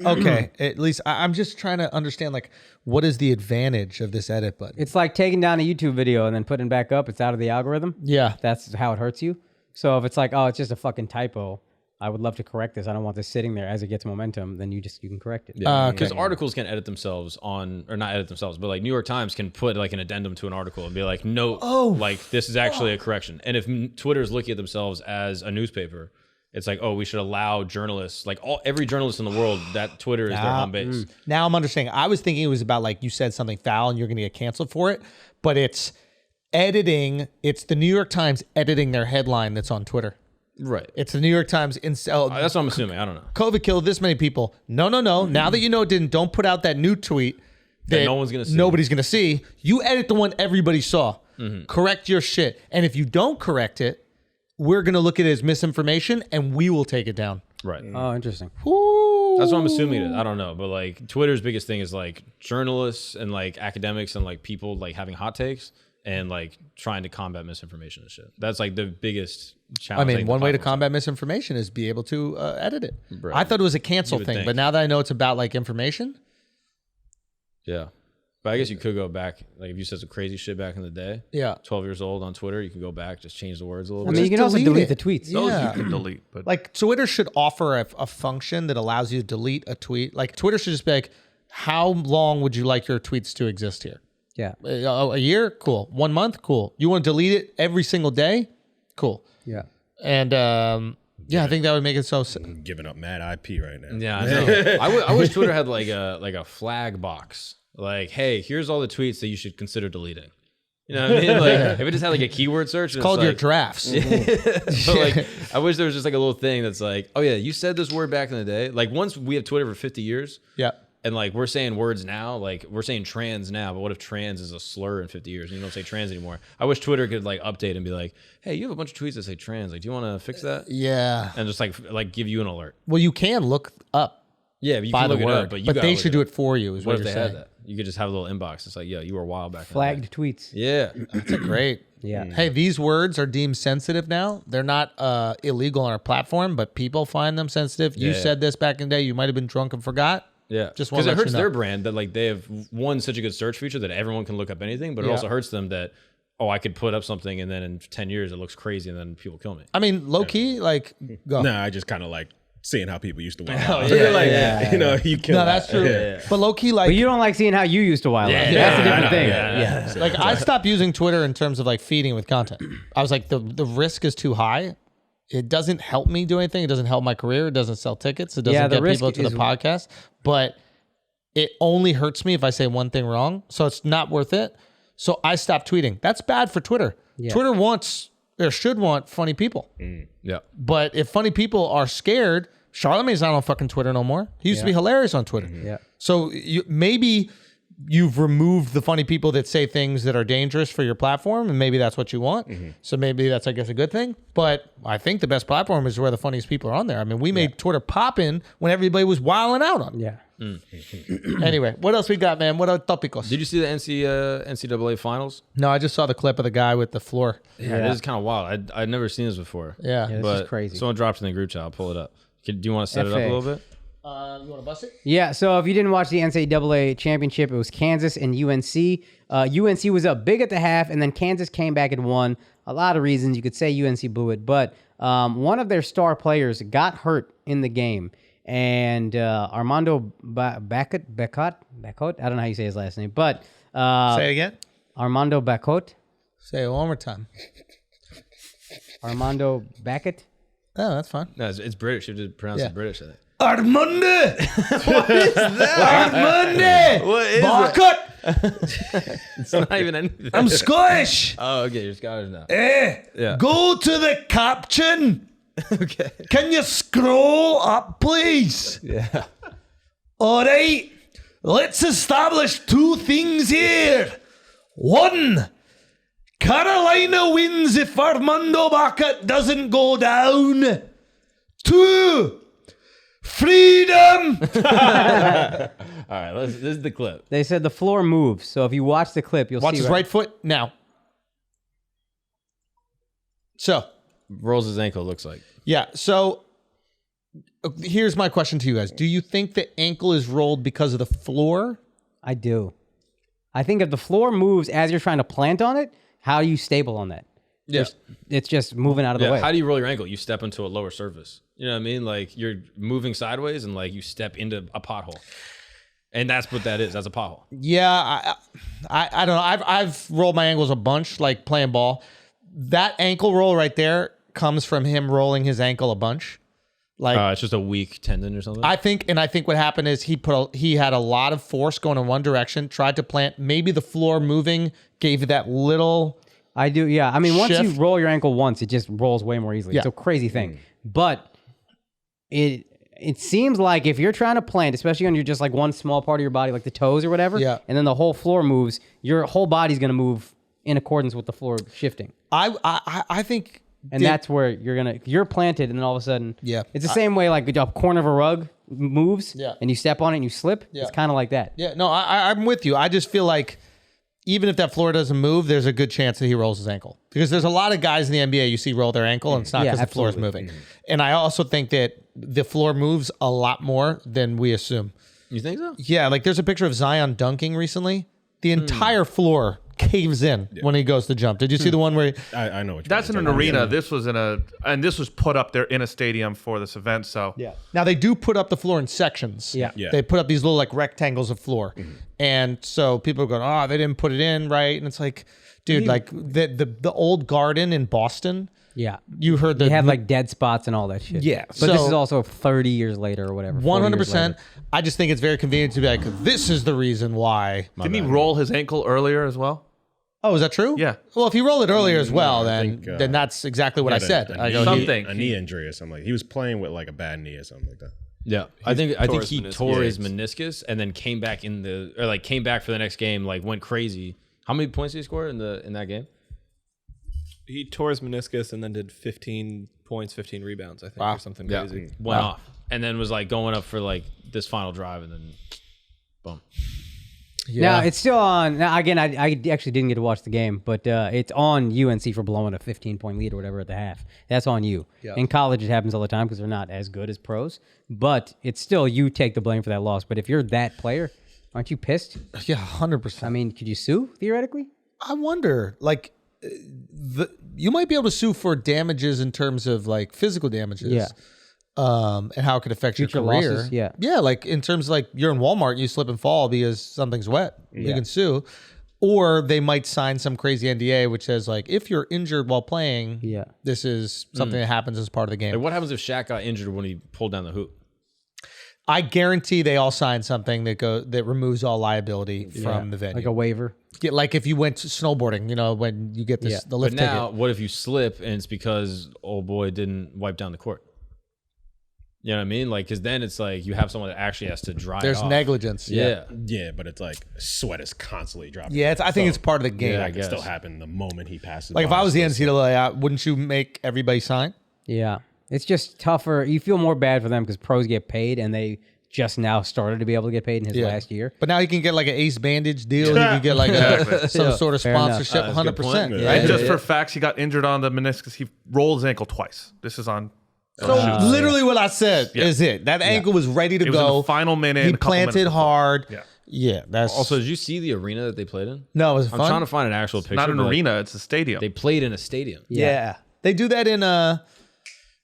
Speaker 1: Okay, at least I'm just trying to understand like, what is the advantage of this edit button?
Speaker 5: It's like taking down a YouTube video and then putting it back up. It's out of the algorithm.
Speaker 1: Yeah.
Speaker 5: That's how it hurts you. So if it's like, oh, it's just a fucking typo, I would love to correct this. I don't want this sitting there as it gets momentum. Then you can correct it.
Speaker 4: Yeah, because articles can edit themselves or not edit themselves, but like New York Times can put like an addendum to an article and be like, no, like this is actually a correction. And if Twitter is looking at themselves as a newspaper, it's like, oh, we should allow journalists, like every journalist in the world, that Twitter is their home base.
Speaker 1: Now I'm understanding. I was thinking it was about like you said something foul and you're going to get canceled for it, but it's editing. It's the New York Times editing their headline that's on Twitter.
Speaker 4: Right.
Speaker 1: It's the New York Times.
Speaker 4: That's what I'm assuming. I don't know.
Speaker 1: COVID killed this many people. No. Now that you know it didn't, don't put out that new tweet that
Speaker 4: no one's going to see.
Speaker 1: Nobody's going to see. You edit the one everybody saw. Correct your shit. And if you don't correct it, we're going to look at it as misinformation and we will take it down.
Speaker 4: Right.
Speaker 5: Oh, interesting.
Speaker 4: That's what I'm assuming it is. I don't know. But like Twitter's biggest thing is like journalists and like academics and like people like having hot takes and like trying to combat misinformation and shit. That's like the biggest challenge.
Speaker 1: I mean, one way to combat misinformation is be able to edit it.
Speaker 4: Right.
Speaker 1: I thought it was a cancel thing, but now that I know it's about like information.
Speaker 4: Yeah. But I guess you could go back, like if you said some crazy shit back in the day.
Speaker 1: Yeah.
Speaker 4: 12 years old on Twitter, you can go back, just change the words a little
Speaker 5: I
Speaker 4: bit.
Speaker 5: mean, you can also delete the tweets.
Speaker 8: Those
Speaker 1: Yeah.
Speaker 8: you can delete, but
Speaker 1: Like Twitter should offer a function that allows you to delete a tweet. Like Twitter should just be like, how long would you like your tweets to exist here?
Speaker 5: Yeah.
Speaker 1: A year? Cool. 1 month? Cool. You want to delete it every single day? Cool.
Speaker 5: Yeah.
Speaker 1: And I think that would make it so.
Speaker 6: I'm giving up mad IP right now.
Speaker 4: Yeah, I know. I wish Twitter had like a flag box. Like, hey, here's all the tweets that you should consider deleting. You know what I mean? Like, if it just had like a keyword search,
Speaker 1: It's called your drafts.
Speaker 4: But like, I wish there was just like a little thing that's like, oh yeah, you said this word back in the day. Like once we have Twitter for 50 years.
Speaker 1: Yeah.
Speaker 4: And like we're saying words now, like we're saying trans now, but what if trans is a slur in 50 years and you don't say trans anymore? I wish Twitter could like update and be like, hey, you have a bunch of tweets that say trans. Like, do you want to fix that?
Speaker 1: Yeah.
Speaker 4: And just like give you an alert.
Speaker 1: Well, you can look up
Speaker 4: Yeah, but you
Speaker 1: by
Speaker 4: can
Speaker 1: the
Speaker 4: look it
Speaker 1: word,
Speaker 4: up, but
Speaker 1: but they should do it for you. Is
Speaker 4: What
Speaker 1: what
Speaker 4: if
Speaker 1: you're
Speaker 4: they
Speaker 1: saying.
Speaker 4: had that? You could just have a little inbox. It's like, yeah, you were wild back then.
Speaker 5: Flagged tweets.
Speaker 4: Yeah.
Speaker 1: That's a great.
Speaker 5: Yeah.
Speaker 1: Hey, these words are deemed sensitive now. They're not illegal on our platform, but people find them sensitive. You
Speaker 4: Yeah.
Speaker 1: said this back in the day. You might have been drunk and forgot.
Speaker 4: Yeah,
Speaker 1: Just wanna
Speaker 4: because it
Speaker 1: let
Speaker 4: hurts
Speaker 1: you know.
Speaker 4: their brand that like they have one such a good search feature that everyone can look up anything, but it
Speaker 1: Yeah.
Speaker 4: also hurts them that I could put up something and then in 10 years it looks crazy and then people kill me.
Speaker 1: I mean, low key, like, go.
Speaker 6: Nah, I just kind of like seeing how people used to wild
Speaker 4: Oh,
Speaker 6: out.
Speaker 4: yeah,
Speaker 6: Like,
Speaker 4: yeah,
Speaker 6: you know, you kill
Speaker 1: No, that's true. But low key, like,
Speaker 5: But you don't like seeing how you used to wild out. That's a different thing.
Speaker 1: yeah. Like I stopped using Twitter in terms of like feeding with content. I was like, the risk is too high. It doesn't help me do anything. It doesn't help my career. It doesn't sell tickets. It doesn't
Speaker 5: Yeah, the
Speaker 1: get
Speaker 5: risk
Speaker 1: people to the
Speaker 5: is-
Speaker 1: podcast. But it only hurts me if I say one thing wrong. So it's not worth it. So I stopped tweeting. That's bad for Twitter.
Speaker 5: Yeah.
Speaker 1: Twitter wants or should want funny people.
Speaker 4: Yeah.
Speaker 1: But if funny people are scared, Charlamagne's not on fucking Twitter no more. He used to be hilarious on Twitter.
Speaker 5: Yeah.
Speaker 1: So maybe you've removed the funny people that say things that are dangerous for your platform, and maybe that's what you want. So maybe that's, I guess, a good thing. But I think the best platform is where the funniest people are on there. I mean, we made Twitter poppin' when everybody was wilding out on it.
Speaker 5: Yeah.
Speaker 1: Anyway, what else we got, man? What other topicos?
Speaker 4: Did you see the NCAA finals?
Speaker 1: No, I just saw the clip of the guy with the floor.
Speaker 4: Yeah, this is kind of wild. I'd never seen this before.
Speaker 1: Yeah.
Speaker 5: Yeah, this
Speaker 4: but
Speaker 5: is crazy.
Speaker 4: Someone dropped it in the group chat. I'll pull it up. Do you want to set it up a
Speaker 5: FA.
Speaker 4: little bit?
Speaker 1: You want to bust it?
Speaker 5: Yeah, so if you didn't watch the NCAA championship, it was Kansas and UNC. UNC was up big at the half, and then Kansas came back and won. A lot of reasons. You could say UNC blew it, but one of their star players got hurt in the game. And Armando Bacot, I don't know how you say his last name, but
Speaker 1: Say it again.
Speaker 5: Armando Bacot,
Speaker 1: Say it one more time.
Speaker 5: Armando Bacot.
Speaker 1: Oh, that's fine.
Speaker 4: No, it's British. You have to pronounce
Speaker 1: Yeah.
Speaker 4: it British, I think.
Speaker 1: Armando! What is that? Armando!
Speaker 4: What is
Speaker 1: Bacot!
Speaker 4: It's not even anything.
Speaker 1: I'm Scottish!
Speaker 4: Oh, okay. You're Scottish now.
Speaker 1: Yeah. Go to the caption!
Speaker 4: Okay.
Speaker 1: Can you scroll up, please?
Speaker 4: Yeah.
Speaker 1: All right. Let's establish two things here. One, Carolina wins if Armando Bacot doesn't go down. Two, freedom.
Speaker 4: All right. This is the clip.
Speaker 5: They said the floor moves, so if you watch the clip, you'll
Speaker 1: Watch
Speaker 5: see.
Speaker 1: his right foot now. So,
Speaker 4: Rolls his ankle, looks like.
Speaker 1: yeah. So, here's my question to you guys. Do you think the ankle is rolled because of the floor?
Speaker 5: I do. I think if the floor moves as you're trying to plant on it, how are you stable on that?
Speaker 4: Yeah.
Speaker 5: It's just moving out of the way.
Speaker 4: How do you roll your ankle? You step into a lower surface. You know what I mean? Like you're moving sideways and like you step into a pothole. And that's what that is. That's a pothole.
Speaker 1: Yeah, I don't know. I've rolled my ankles a bunch, like playing ball. That ankle roll right there comes from him rolling his ankle a bunch. Like
Speaker 4: It's just a weak tendon or something.
Speaker 1: I think what happened is he had a lot of force going in one direction, tried to plant. Maybe the floor moving gave you that little.
Speaker 5: I do, yeah. I mean, once you
Speaker 1: shift.
Speaker 5: roll your ankle once, it just rolls way more easily.
Speaker 1: Yeah.
Speaker 5: It's a crazy thing. But it seems like if you're trying to plant, especially on your just like one small part of your body, like the toes or whatever, and then the whole floor moves, your whole body's going to move in accordance with the floor shifting.
Speaker 1: I think,
Speaker 5: and that's where you're planted, and then all of a sudden, it's the same way like a corner of a rug moves, and you step on it and you slip. It's kind of like that.
Speaker 1: Yeah, no, I'm with you. I just feel like even if that floor doesn't move, there's a good chance that he rolls his ankle. Because there's a lot of guys in the NBA you see roll their ankle, and it's not because the floor is moving. And I also think that the floor moves a lot more than we assume.
Speaker 4: You think so?
Speaker 1: Yeah, like there's a picture of Zion dunking recently. The entire floor caves in when he goes to jump. Did you see the one where
Speaker 6: I know what you're
Speaker 8: That's in an arena. This was and this was put up there in a stadium for this event. So
Speaker 1: now they do put up the floor in sections.
Speaker 5: Yeah.
Speaker 1: They put up these little like rectangles of floor. And so people are going, oh, they didn't put it in right. And it's like, dude, like the old Garden in Boston.
Speaker 5: Yeah.
Speaker 1: You heard
Speaker 5: They have like dead spots and all that shit.
Speaker 1: Yeah.
Speaker 5: But this is also 30 years later or whatever.
Speaker 1: 100%. I just think it's very convenient to be like, this is the reason why.
Speaker 8: Didn't he roll his ankle earlier as well?
Speaker 1: Oh, is that true?
Speaker 8: Yeah.
Speaker 1: Well, if he rolled it earlier as well,
Speaker 6: I
Speaker 1: then
Speaker 6: think,
Speaker 1: then that's exactly what I said. I go,
Speaker 8: something.
Speaker 6: A knee injury or something. Like he was playing with like a bad knee or something like that.
Speaker 4: Yeah, I think he tore his
Speaker 6: Yeah,
Speaker 4: meniscus and then came back came back for the next game, like went crazy. How many points did he score in that game?
Speaker 9: He tore his meniscus and then did 15 points, 15 rebounds, I think, or something crazy.
Speaker 4: Went off and then was like going up for like this final drive and then boom.
Speaker 5: Now it's still on. Now again, I actually didn't get to watch the game, but it's on UNC for blowing a 15-point lead or whatever at the half. That's on you. In college, it happens all the time because they're not as good as pros. But it's still you take the blame for that loss. But if you're that player, aren't you pissed?
Speaker 1: Yeah, 100%.
Speaker 5: I mean, could you sue theoretically?
Speaker 1: I wonder, like, you might be able to sue for damages in terms of like physical damages. Yeah. And how it could affect
Speaker 5: Future
Speaker 1: your career.
Speaker 5: losses, yeah.
Speaker 1: Yeah, like in terms of like you're in Walmart and you slip and fall because something's wet. You can sue. Or they might sign some crazy NDA which says like if you're injured while playing, this is something that happens as part of the game.
Speaker 4: Like what happens if Shaq got injured when he pulled down the hoop?
Speaker 1: I guarantee they all sign something that removes all liability from the venue.
Speaker 5: Like a waiver.
Speaker 1: Yeah, like if you went to snowboarding, you know, when you get this the lift
Speaker 4: But now,
Speaker 1: ticket.
Speaker 4: what if you slip and it's because old boy didn't wipe down the court? You know what I mean? Like, because then it's like you have someone that actually has to dry.
Speaker 1: There's
Speaker 4: it off.
Speaker 1: negligence.
Speaker 4: Yeah.
Speaker 6: Yeah, but it's like sweat is constantly dropping.
Speaker 1: Yeah, I think it's part of the game.
Speaker 6: That can still happen the moment he passes.
Speaker 1: Like if
Speaker 6: by,
Speaker 1: I was the
Speaker 6: still
Speaker 1: NCAA, wouldn't you make everybody sign?
Speaker 5: Yeah. It's just tougher. You feel more bad for them because pros get paid and they just now started to be able to get paid in his last year.
Speaker 1: But now he can get like an Ace Bandage deal. He can get like some sort of
Speaker 5: Fair enough.
Speaker 1: sponsorship, 100%.
Speaker 8: And just for facts, he got injured on the meniscus. He rolled his ankle twice. This is on.
Speaker 1: So literally what I said is it. That ankle was ready to
Speaker 8: It was
Speaker 1: go.
Speaker 8: in the final minute.
Speaker 1: He
Speaker 8: a couple minutes
Speaker 1: planted
Speaker 8: before.
Speaker 1: hard.
Speaker 8: Yeah.
Speaker 1: Yeah, that's
Speaker 4: Also, did you see the arena that they played in?
Speaker 1: no, it was
Speaker 4: I'm
Speaker 1: fun.
Speaker 4: trying to find an actual picture.
Speaker 8: Not an
Speaker 4: but, like,
Speaker 8: arena. It's a stadium.
Speaker 4: They played in a stadium.
Speaker 1: Yeah, they do that in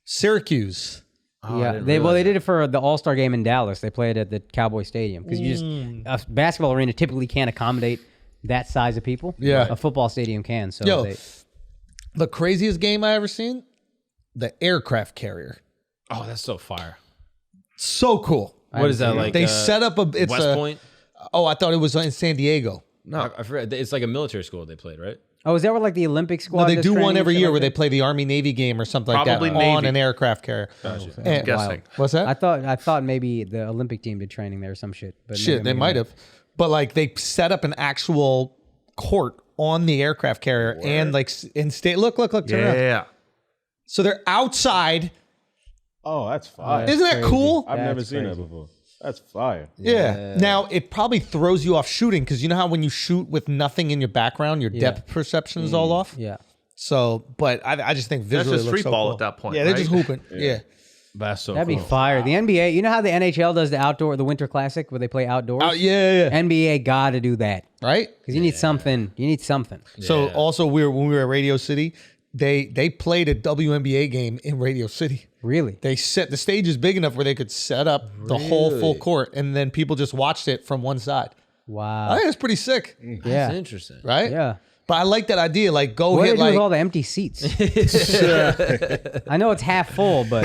Speaker 1: Syracuse.
Speaker 5: They did it for the All-Star game in Dallas. They played at the Cowboy Stadium because you just a basketball arena typically can't accommodate that size of people.
Speaker 1: Yeah.
Speaker 5: A football stadium can. So
Speaker 1: Yo, the craziest game I ever seen, the aircraft carrier.
Speaker 4: Oh, that's so fire.
Speaker 1: So cool.
Speaker 4: What is that like?
Speaker 1: They set up it's
Speaker 4: West Point?
Speaker 1: Oh, I thought it was in San Diego.
Speaker 4: No, I forgot. It's like a military school they played, right?
Speaker 5: Oh, is that where like the Olympic squad?
Speaker 1: No, they
Speaker 5: does
Speaker 1: do one
Speaker 5: training
Speaker 1: every
Speaker 5: and
Speaker 1: year
Speaker 5: shit
Speaker 1: where they
Speaker 5: like
Speaker 1: play the Army Navy game or something
Speaker 8: Probably
Speaker 1: like that on
Speaker 8: Navy.
Speaker 1: an aircraft carrier. And-
Speaker 8: guessing.
Speaker 1: What's that?
Speaker 5: I thought maybe the Olympic team did training there or some shit. But
Speaker 1: Shit, they might have. But like they set up an actual court on the aircraft carrier and like in state. Look, turn around.
Speaker 8: Yeah.
Speaker 1: So they're outside.
Speaker 6: Oh, that's fire.
Speaker 1: Isn't that cool?
Speaker 6: I've never
Speaker 5: That's
Speaker 6: seen
Speaker 5: crazy.
Speaker 6: that before. That's fire.
Speaker 1: Yeah. Now it probably throws you off shooting because you know how when you shoot with nothing in your background, your depth perception is all off.
Speaker 5: Yeah.
Speaker 1: So, but I just think
Speaker 8: That's
Speaker 1: visually
Speaker 8: just
Speaker 1: it looks
Speaker 8: street
Speaker 1: so
Speaker 8: ball
Speaker 1: cool.
Speaker 8: at that point.
Speaker 1: Yeah, they're
Speaker 8: right?
Speaker 1: just hooping. Yeah.
Speaker 4: That's so
Speaker 5: That'd
Speaker 4: cool.
Speaker 5: be fire. The NBA, you know how the NHL does the Winter Classic where they play outdoors?
Speaker 1: Oh yeah.
Speaker 5: NBA got to do that
Speaker 1: Right.
Speaker 5: because you need something. You need something.
Speaker 1: So also when we were at Radio City, they played a WNBA game in Radio City.
Speaker 5: Really?
Speaker 1: They set the stage is big enough where they could set up the whole full court, and then people just watched it from one side.
Speaker 5: Wow.
Speaker 1: I think it's pretty sick,
Speaker 5: Yeah.
Speaker 4: That's interesting.
Speaker 1: right?
Speaker 5: Yeah.
Speaker 1: But I like that idea. Like, go
Speaker 5: What do
Speaker 1: hit
Speaker 5: you do
Speaker 1: like
Speaker 5: with all the empty seats? I know it's half full, but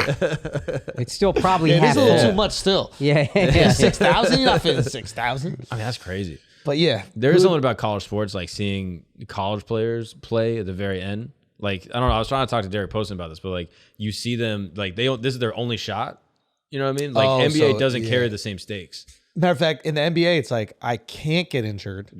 Speaker 5: it's still probably
Speaker 1: it
Speaker 5: half
Speaker 1: is a little
Speaker 5: full.
Speaker 1: too much still.
Speaker 5: Yeah.
Speaker 1: Yeah, 6,000. You're not fitting 6,000.
Speaker 4: I mean, that's crazy.
Speaker 1: But yeah,
Speaker 4: There is something about college sports, like seeing college players play at the very end. Like, I don't know. I was trying to talk to Derek Poston about this, but like, you see them, like, this is their only shot. You know what I mean? Like, NBA doesn't carry the same stakes.
Speaker 1: matter of fact, in the NBA, it's like I can't get injured.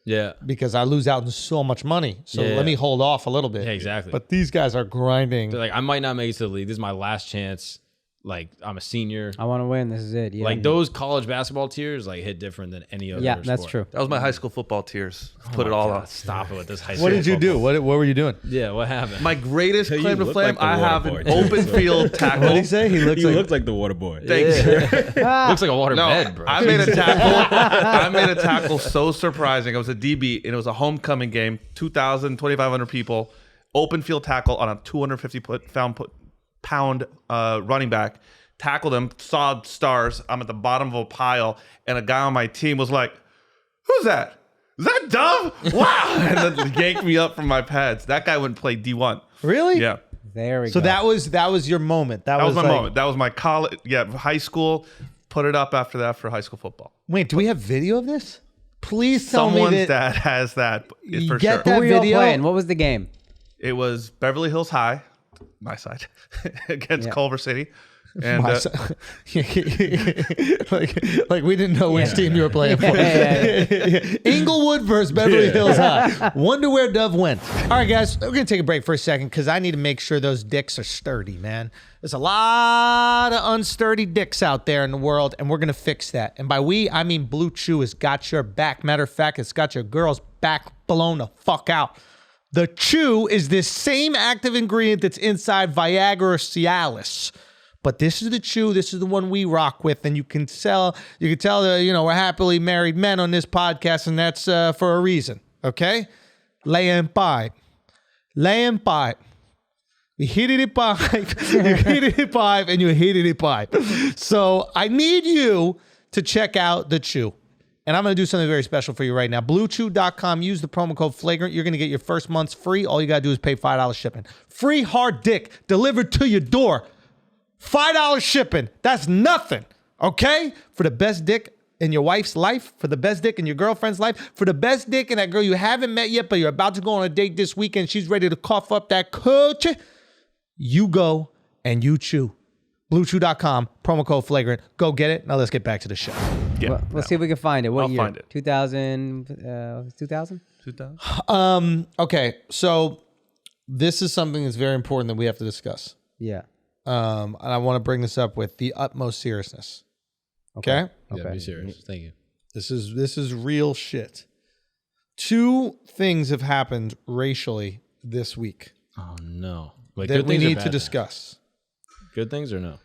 Speaker 4: Yeah.
Speaker 1: Because I lose out on so much money. So
Speaker 4: Yeah.
Speaker 1: let me hold off a little bit.
Speaker 4: Yeah, exactly.
Speaker 1: But these guys are grinding.
Speaker 4: They're like, I might not make it to the league. This is my last chance. Like, I'm a senior.
Speaker 5: I want to win. This is it. Yeah.
Speaker 4: Like, those college basketball tiers, like, hit different than any other
Speaker 5: Yeah, that's
Speaker 4: sport.
Speaker 5: true.
Speaker 8: That was my high school football tears.
Speaker 4: Oh
Speaker 8: Put it
Speaker 4: my
Speaker 8: all
Speaker 4: God,
Speaker 8: on.
Speaker 4: Stop it with this high school
Speaker 1: What did you do?
Speaker 4: football.
Speaker 1: What were you doing?
Speaker 4: Yeah, what happened?
Speaker 8: My greatest
Speaker 6: You
Speaker 8: claim to
Speaker 6: look
Speaker 8: fame,
Speaker 6: like the
Speaker 8: I
Speaker 6: water
Speaker 8: have
Speaker 6: boy,
Speaker 8: an
Speaker 6: too,
Speaker 8: open
Speaker 6: so.
Speaker 8: field tackle.
Speaker 1: What did he say? He looks
Speaker 6: You
Speaker 1: like
Speaker 6: look like the water boy.
Speaker 8: Thanks.
Speaker 4: Looks like a water
Speaker 8: No,
Speaker 4: bed, bro.
Speaker 8: I made a tackle. I made a tackle so surprising. I was a DB, and it was a homecoming game. 2,000, 2,500 people. Open field tackle on a 250-pound running back. Tackled him. Saw stars. I'm at the bottom of a pile, and a guy on my team was like, "Who's that? Is that Dove? Wow!" And then yanked me up from my pads. That guy wouldn't play D1.
Speaker 1: Really?
Speaker 8: Yeah.
Speaker 5: There we
Speaker 1: So
Speaker 5: go.
Speaker 1: that was your moment.
Speaker 8: That was my
Speaker 1: like-
Speaker 8: moment. That was my college. Yeah, high school. Put it up after that for high school football.
Speaker 1: Wait, do we have video of this? Please tell
Speaker 8: Someone's
Speaker 1: me that.
Speaker 8: dad has that
Speaker 1: You
Speaker 8: for
Speaker 1: get
Speaker 8: sure.
Speaker 1: that
Speaker 5: Who were y'all
Speaker 1: video?
Speaker 5: playing? What was the game?
Speaker 8: It was Beverly Hills High, my side, against Culver City. And
Speaker 1: My son- like we didn't know which team you were playing for. Inglewood versus Beverly Hills High. Wonder where Dove went. All right, guys, we're gonna take a break for a second because I need to make sure those dicks are sturdy, man. There's a lot of unsturdy dicks out there in the world, and we're gonna fix that. And by we, I mean Blue Chew has got your back. Matter of fact, it's got your girl's back blown the fuck out. The Chew is this same active ingredient that's inside Viagra or Cialis. But this is the Chew. This is the one we rock with, and you can tell that we're happily married men on this podcast, and that's for a reason. Okay, lay in pipe. You hit it in pipe. You hit it in pipe, and you hit it in pipe. So I need you to check out the Chew. And I'm going to do something very special for you right now. BlueChew.com. Use the promo code Flagrant. You're going to get your first month's free. All you got to do is pay $5 shipping. Free hard dick delivered to your door. $5 shipping. That's nothing. Okay? For the best dick in your wife's life, for the best dick in your girlfriend's life, for the best dick in that girl you haven't met yet, but you're about to go on a date this weekend. She's ready to cough up that coach. You go and you chew. BlueChew.com. Promo code Flagrant. Go get it. Now let's get back to the show.
Speaker 8: yeah,
Speaker 5: Well, let's see if we can find it. What
Speaker 8: I'll
Speaker 5: year?
Speaker 8: find it.
Speaker 5: 2000? 2000?
Speaker 8: 2000.
Speaker 1: Okay, so this is something that's very important that we have to discuss.
Speaker 5: Yeah.
Speaker 1: And I want to bring this up with the utmost seriousness. Okay?
Speaker 4: Yeah, be serious. Thank you.
Speaker 1: This is real shit. 2 things have happened racially this week
Speaker 4: Oh, no. Wait,
Speaker 1: that
Speaker 4: good
Speaker 1: we
Speaker 4: things or
Speaker 1: need
Speaker 4: bad
Speaker 1: to
Speaker 4: things?
Speaker 1: discuss.
Speaker 4: Good things or no?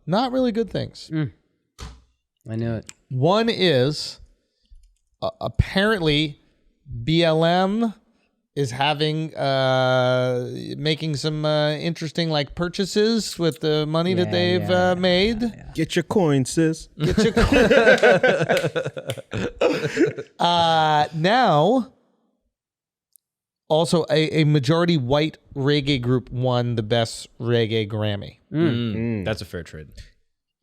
Speaker 1: Not really good things.
Speaker 5: I knew it.
Speaker 1: One is apparently BLM is having making some interesting like purchases with the money that they've made.
Speaker 6: Get your coin, sis.
Speaker 1: Now, also a majority white reggae group won the best reggae Grammy.
Speaker 4: That's a fair trade.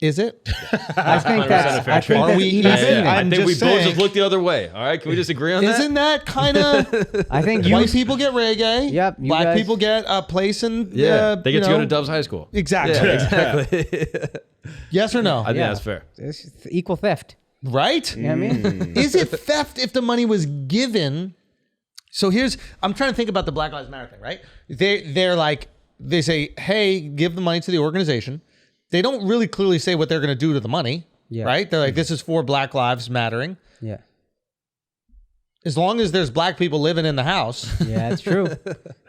Speaker 1: Is it?
Speaker 5: I think that's. I think
Speaker 1: Are
Speaker 5: that's
Speaker 1: we
Speaker 5: even.
Speaker 1: even?
Speaker 4: I
Speaker 1: I'm
Speaker 4: think we
Speaker 1: just
Speaker 4: both
Speaker 1: saying.
Speaker 4: just looked the other way. All right, can we just agree on that?
Speaker 1: Isn't that kind of
Speaker 5: I think you.
Speaker 1: white people get reggae?
Speaker 5: Yep, you
Speaker 1: Black
Speaker 5: guys-
Speaker 1: people get a place in.
Speaker 4: Yeah, they get to go to
Speaker 1: know,
Speaker 4: Dove's High School.
Speaker 1: Exactly.
Speaker 4: Exactly.
Speaker 1: Yes or no?
Speaker 4: I think that's fair.
Speaker 5: It's equal theft.
Speaker 1: Right?
Speaker 5: You know what I mean?
Speaker 1: Is it theft if the money was given? So I'm trying to think about the Black Lives Matter thing, right? They're like, they say, hey, give the money to the organization. They don't really clearly say what they're going to do to the money, right? They're like, this is for Black Lives Mattering.
Speaker 5: Yeah.
Speaker 1: As long as there's black people living in the house,
Speaker 5: Yeah, that's true.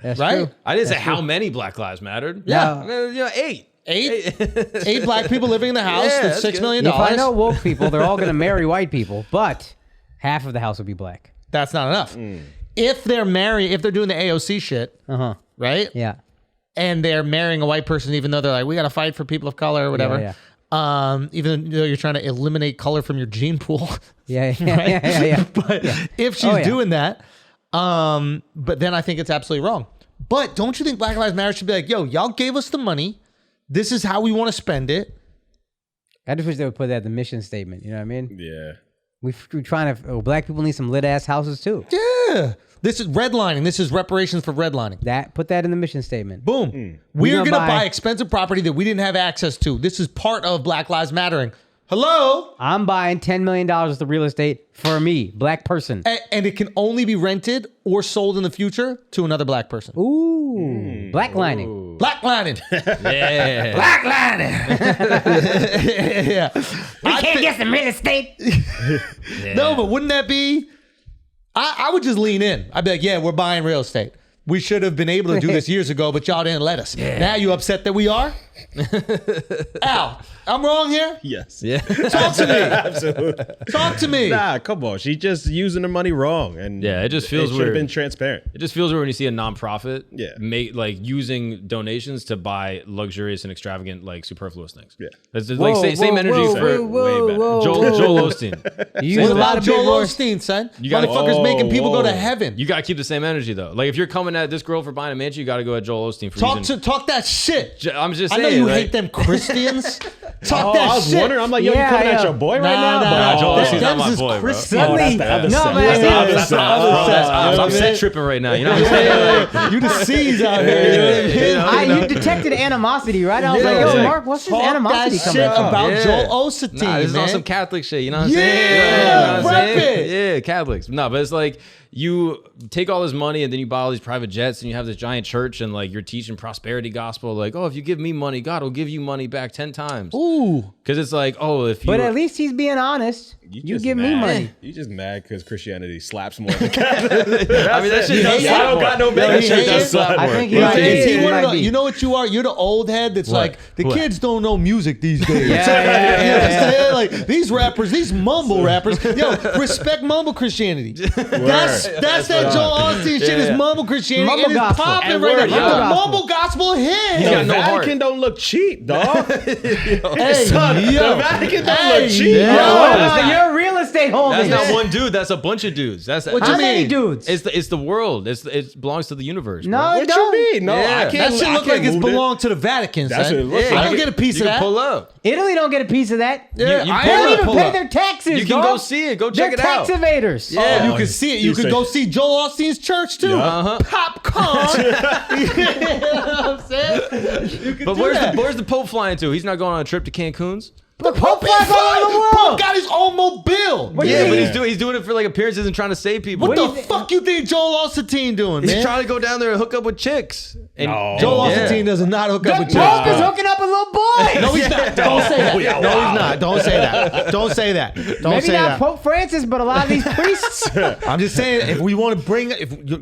Speaker 5: That's
Speaker 1: right?
Speaker 5: true.
Speaker 4: I didn't say how many Black Lives mattered.
Speaker 1: Yeah.
Speaker 4: Eight.
Speaker 1: Eight black people living in the house.
Speaker 4: Yeah,
Speaker 1: That's
Speaker 4: that's
Speaker 1: $6 million.
Speaker 5: If I know woke people, they're all going to marry white people, but half of the house will be black.
Speaker 1: That's not enough. if they're doing the AOC shit, right?
Speaker 5: Yeah.
Speaker 1: And they're marrying a white person, even though they're like, we got to fight for people of color or whatever.
Speaker 5: Yeah.
Speaker 1: Even though you're trying to eliminate color from your gene pool.
Speaker 5: Yeah.
Speaker 1: But if she's doing that, but then I think it's absolutely wrong. But don't you think Black Lives Matter should be like, yo, y'all gave us the money. This is how we want to spend it.
Speaker 5: I just wish they would put that in the mission statement. You know what I mean?
Speaker 6: Yeah.
Speaker 5: We're trying to. Black people need some lit ass houses too.
Speaker 1: Yeah. This is redlining. This is reparations for redlining.
Speaker 5: Put that in the mission statement.
Speaker 1: Boom. We're going to buy expensive property that we didn't have access to. This is part of Black Lives Mattering. Hello?
Speaker 5: I'm buying $10 million worth of real estate for me, black person.
Speaker 1: And it can only be rented or sold in the future to another black person.
Speaker 5: Ooh. Black lining.
Speaker 1: Black lining.
Speaker 4: Yeah.
Speaker 1: Black lining. Yeah.
Speaker 5: We can't get some real estate.
Speaker 1: No, but wouldn't that be... I would just lean in. I'd be like, yeah, we're buying real estate. We should have been able to do this years ago, but y'all didn't let us. Yeah. Now you upset that we are? Al, I'm wrong here?
Speaker 6: Yes.
Speaker 4: Yeah.
Speaker 1: Talk to me.
Speaker 6: Absolutely.
Speaker 1: Talk to me.
Speaker 6: Nah, come on. She's just using the money wrong. And
Speaker 4: Yeah, it just feels
Speaker 6: should
Speaker 4: weird.
Speaker 6: have been transparent.
Speaker 4: It just feels weird when you see a nonprofit using donations to buy luxurious and extravagant, like superfluous things.
Speaker 6: Yeah.
Speaker 4: It's like same energy for
Speaker 6: way better.
Speaker 4: Joel Osteen.
Speaker 5: You use a lot of big
Speaker 1: Joel
Speaker 5: words.
Speaker 1: Osteen, son.
Speaker 4: You gotta-
Speaker 1: Motherfuckers making people go to heaven.
Speaker 4: You gotta keep the same energy though. Like if you're coming at this girl for buying a mansion, you gotta go at Joel Osteen for
Speaker 1: Talk that shit.
Speaker 4: I'm just
Speaker 1: I
Speaker 4: saying.
Speaker 1: know you
Speaker 4: like,
Speaker 1: hate them Christians. Talk that
Speaker 6: I was
Speaker 1: shit.
Speaker 6: wondering. I'm like, yo, you
Speaker 5: Yeah,
Speaker 6: coming at
Speaker 5: yeah.
Speaker 6: your boy right
Speaker 1: Nah,
Speaker 6: now?
Speaker 4: Joel
Speaker 6: But-
Speaker 4: Osteen's not my
Speaker 1: Them's is
Speaker 4: boy, bro.
Speaker 1: Christian.
Speaker 6: Oh, that's the other
Speaker 5: No,
Speaker 6: side.
Speaker 5: man,
Speaker 6: That's the
Speaker 5: yeah,
Speaker 6: other
Speaker 1: that's the
Speaker 6: side.
Speaker 1: other side.
Speaker 4: I'm set tripping right now. You know what I'm saying? Like,
Speaker 1: You the C's out here.
Speaker 5: You detected animosity, right? I was like, yo,
Speaker 4: exactly.
Speaker 5: Mark, what's this
Speaker 1: Talk
Speaker 5: animosity
Speaker 1: that
Speaker 5: coming
Speaker 1: shit
Speaker 5: from?
Speaker 1: about
Speaker 4: Yeah.
Speaker 1: Joel Osteen,
Speaker 4: Nah, this is
Speaker 1: man.
Speaker 4: on some Catholic shit. You know what I'm
Speaker 1: Yeah,
Speaker 4: saying? You know what I'm
Speaker 1: rep
Speaker 4: saying?
Speaker 1: it.
Speaker 4: Yeah, Catholics. No, but it's like you take all this money and then you buy all these private jets and you have this giant church and like you're teaching prosperity gospel. Like, oh, if you give me money, God will give you money back 10 times.
Speaker 1: Ooh.
Speaker 4: Because it's like, oh, if you.
Speaker 5: But at least he's being honest. You
Speaker 6: just
Speaker 5: give me
Speaker 6: mad.
Speaker 5: money.
Speaker 6: You just mad because Christianity slaps more than Catholic.
Speaker 4: I mean, that shit does
Speaker 1: I
Speaker 4: slap
Speaker 6: don't
Speaker 4: more.
Speaker 6: got no
Speaker 4: That
Speaker 6: baby
Speaker 4: shit
Speaker 1: haters.
Speaker 4: does slap
Speaker 5: I
Speaker 4: more.
Speaker 5: think
Speaker 1: Yeah,
Speaker 5: he
Speaker 1: see,
Speaker 5: might be.
Speaker 1: you know what you are? You're the old head that's like, the
Speaker 4: What?
Speaker 1: kids don't know music these days.
Speaker 5: Yeah.
Speaker 1: You know what I'm saying? Like, these rappers, these mumble rappers, yo, respect mumble Christianity. That's that Joel Osteen shit is mumble Christianity.
Speaker 5: Mumble
Speaker 1: and it's
Speaker 5: gospel.
Speaker 1: popping
Speaker 6: And
Speaker 1: right
Speaker 6: word,
Speaker 1: now.
Speaker 6: yo.
Speaker 1: The mumble gospel hit.
Speaker 4: He's got
Speaker 6: The
Speaker 4: no heart.
Speaker 6: Vatican don't look cheap, dog.
Speaker 1: Hey,
Speaker 6: Son, the
Speaker 1: yo.
Speaker 6: Vatican don't
Speaker 1: Hey,
Speaker 6: look cheap.
Speaker 1: yo.
Speaker 6: bro.
Speaker 5: You're real estate holdings.
Speaker 4: That's not one dude. That's a bunch of dudes. That's
Speaker 1: What
Speaker 5: How
Speaker 1: you
Speaker 5: many
Speaker 1: mean?
Speaker 5: dudes?
Speaker 4: It's the world. It belongs to the universe. bro.
Speaker 5: No,
Speaker 6: What
Speaker 5: it don't.
Speaker 6: you mean? No,
Speaker 4: Yeah.
Speaker 6: I
Speaker 1: That
Speaker 6: can't.
Speaker 1: shit
Speaker 6: I
Speaker 1: look
Speaker 6: can't
Speaker 1: like it's
Speaker 6: move it.
Speaker 1: belonged to the Vatican,
Speaker 6: That's
Speaker 1: son.
Speaker 6: what it looks
Speaker 1: I
Speaker 6: like.
Speaker 1: don't get a piece
Speaker 4: You
Speaker 1: of
Speaker 4: can
Speaker 1: that.
Speaker 4: pull up.
Speaker 5: Italy don't get a piece of that.
Speaker 1: Yeah,
Speaker 4: you
Speaker 1: I
Speaker 5: They
Speaker 1: ain't
Speaker 5: don't
Speaker 1: gonna
Speaker 5: even
Speaker 1: pull
Speaker 5: pay
Speaker 1: up.
Speaker 5: their taxes.
Speaker 4: You can
Speaker 5: dog.
Speaker 4: go see it. Go check
Speaker 5: They're
Speaker 4: it out.
Speaker 5: tax evaders.
Speaker 4: Yeah.
Speaker 1: You can see it. You could go see Joel Osteen's church too.
Speaker 4: Uh-huh.
Speaker 1: Popcorn. You know what I'm saying? You could
Speaker 4: But
Speaker 1: do that.
Speaker 4: where's the Pope flying to? He's not going on a trip to Cancun's.
Speaker 1: The Pope
Speaker 5: flies all over the world.
Speaker 1: Pope got his own mobile.
Speaker 5: What do you
Speaker 4: Yeah,
Speaker 5: mean?
Speaker 4: but he's doing it for like appearances and trying to save people.
Speaker 1: What the fuck you think Joel Osteen doing,
Speaker 4: He's
Speaker 1: man?
Speaker 4: trying to go down there and hook up with chicks. And
Speaker 6: No.
Speaker 1: Joel
Speaker 4: Yeah.
Speaker 1: Osteen does not hook
Speaker 5: The
Speaker 1: up with
Speaker 5: Pope is
Speaker 1: chicks.
Speaker 5: hooking up with little boys.
Speaker 1: No, he's not. Don't say that. No, he's not. Don't say that. Don't say that. Don't
Speaker 5: Maybe
Speaker 1: say
Speaker 5: not
Speaker 1: that.
Speaker 5: Pope Francis, but a lot of these priests.
Speaker 1: I'm just saying, if we want to bring,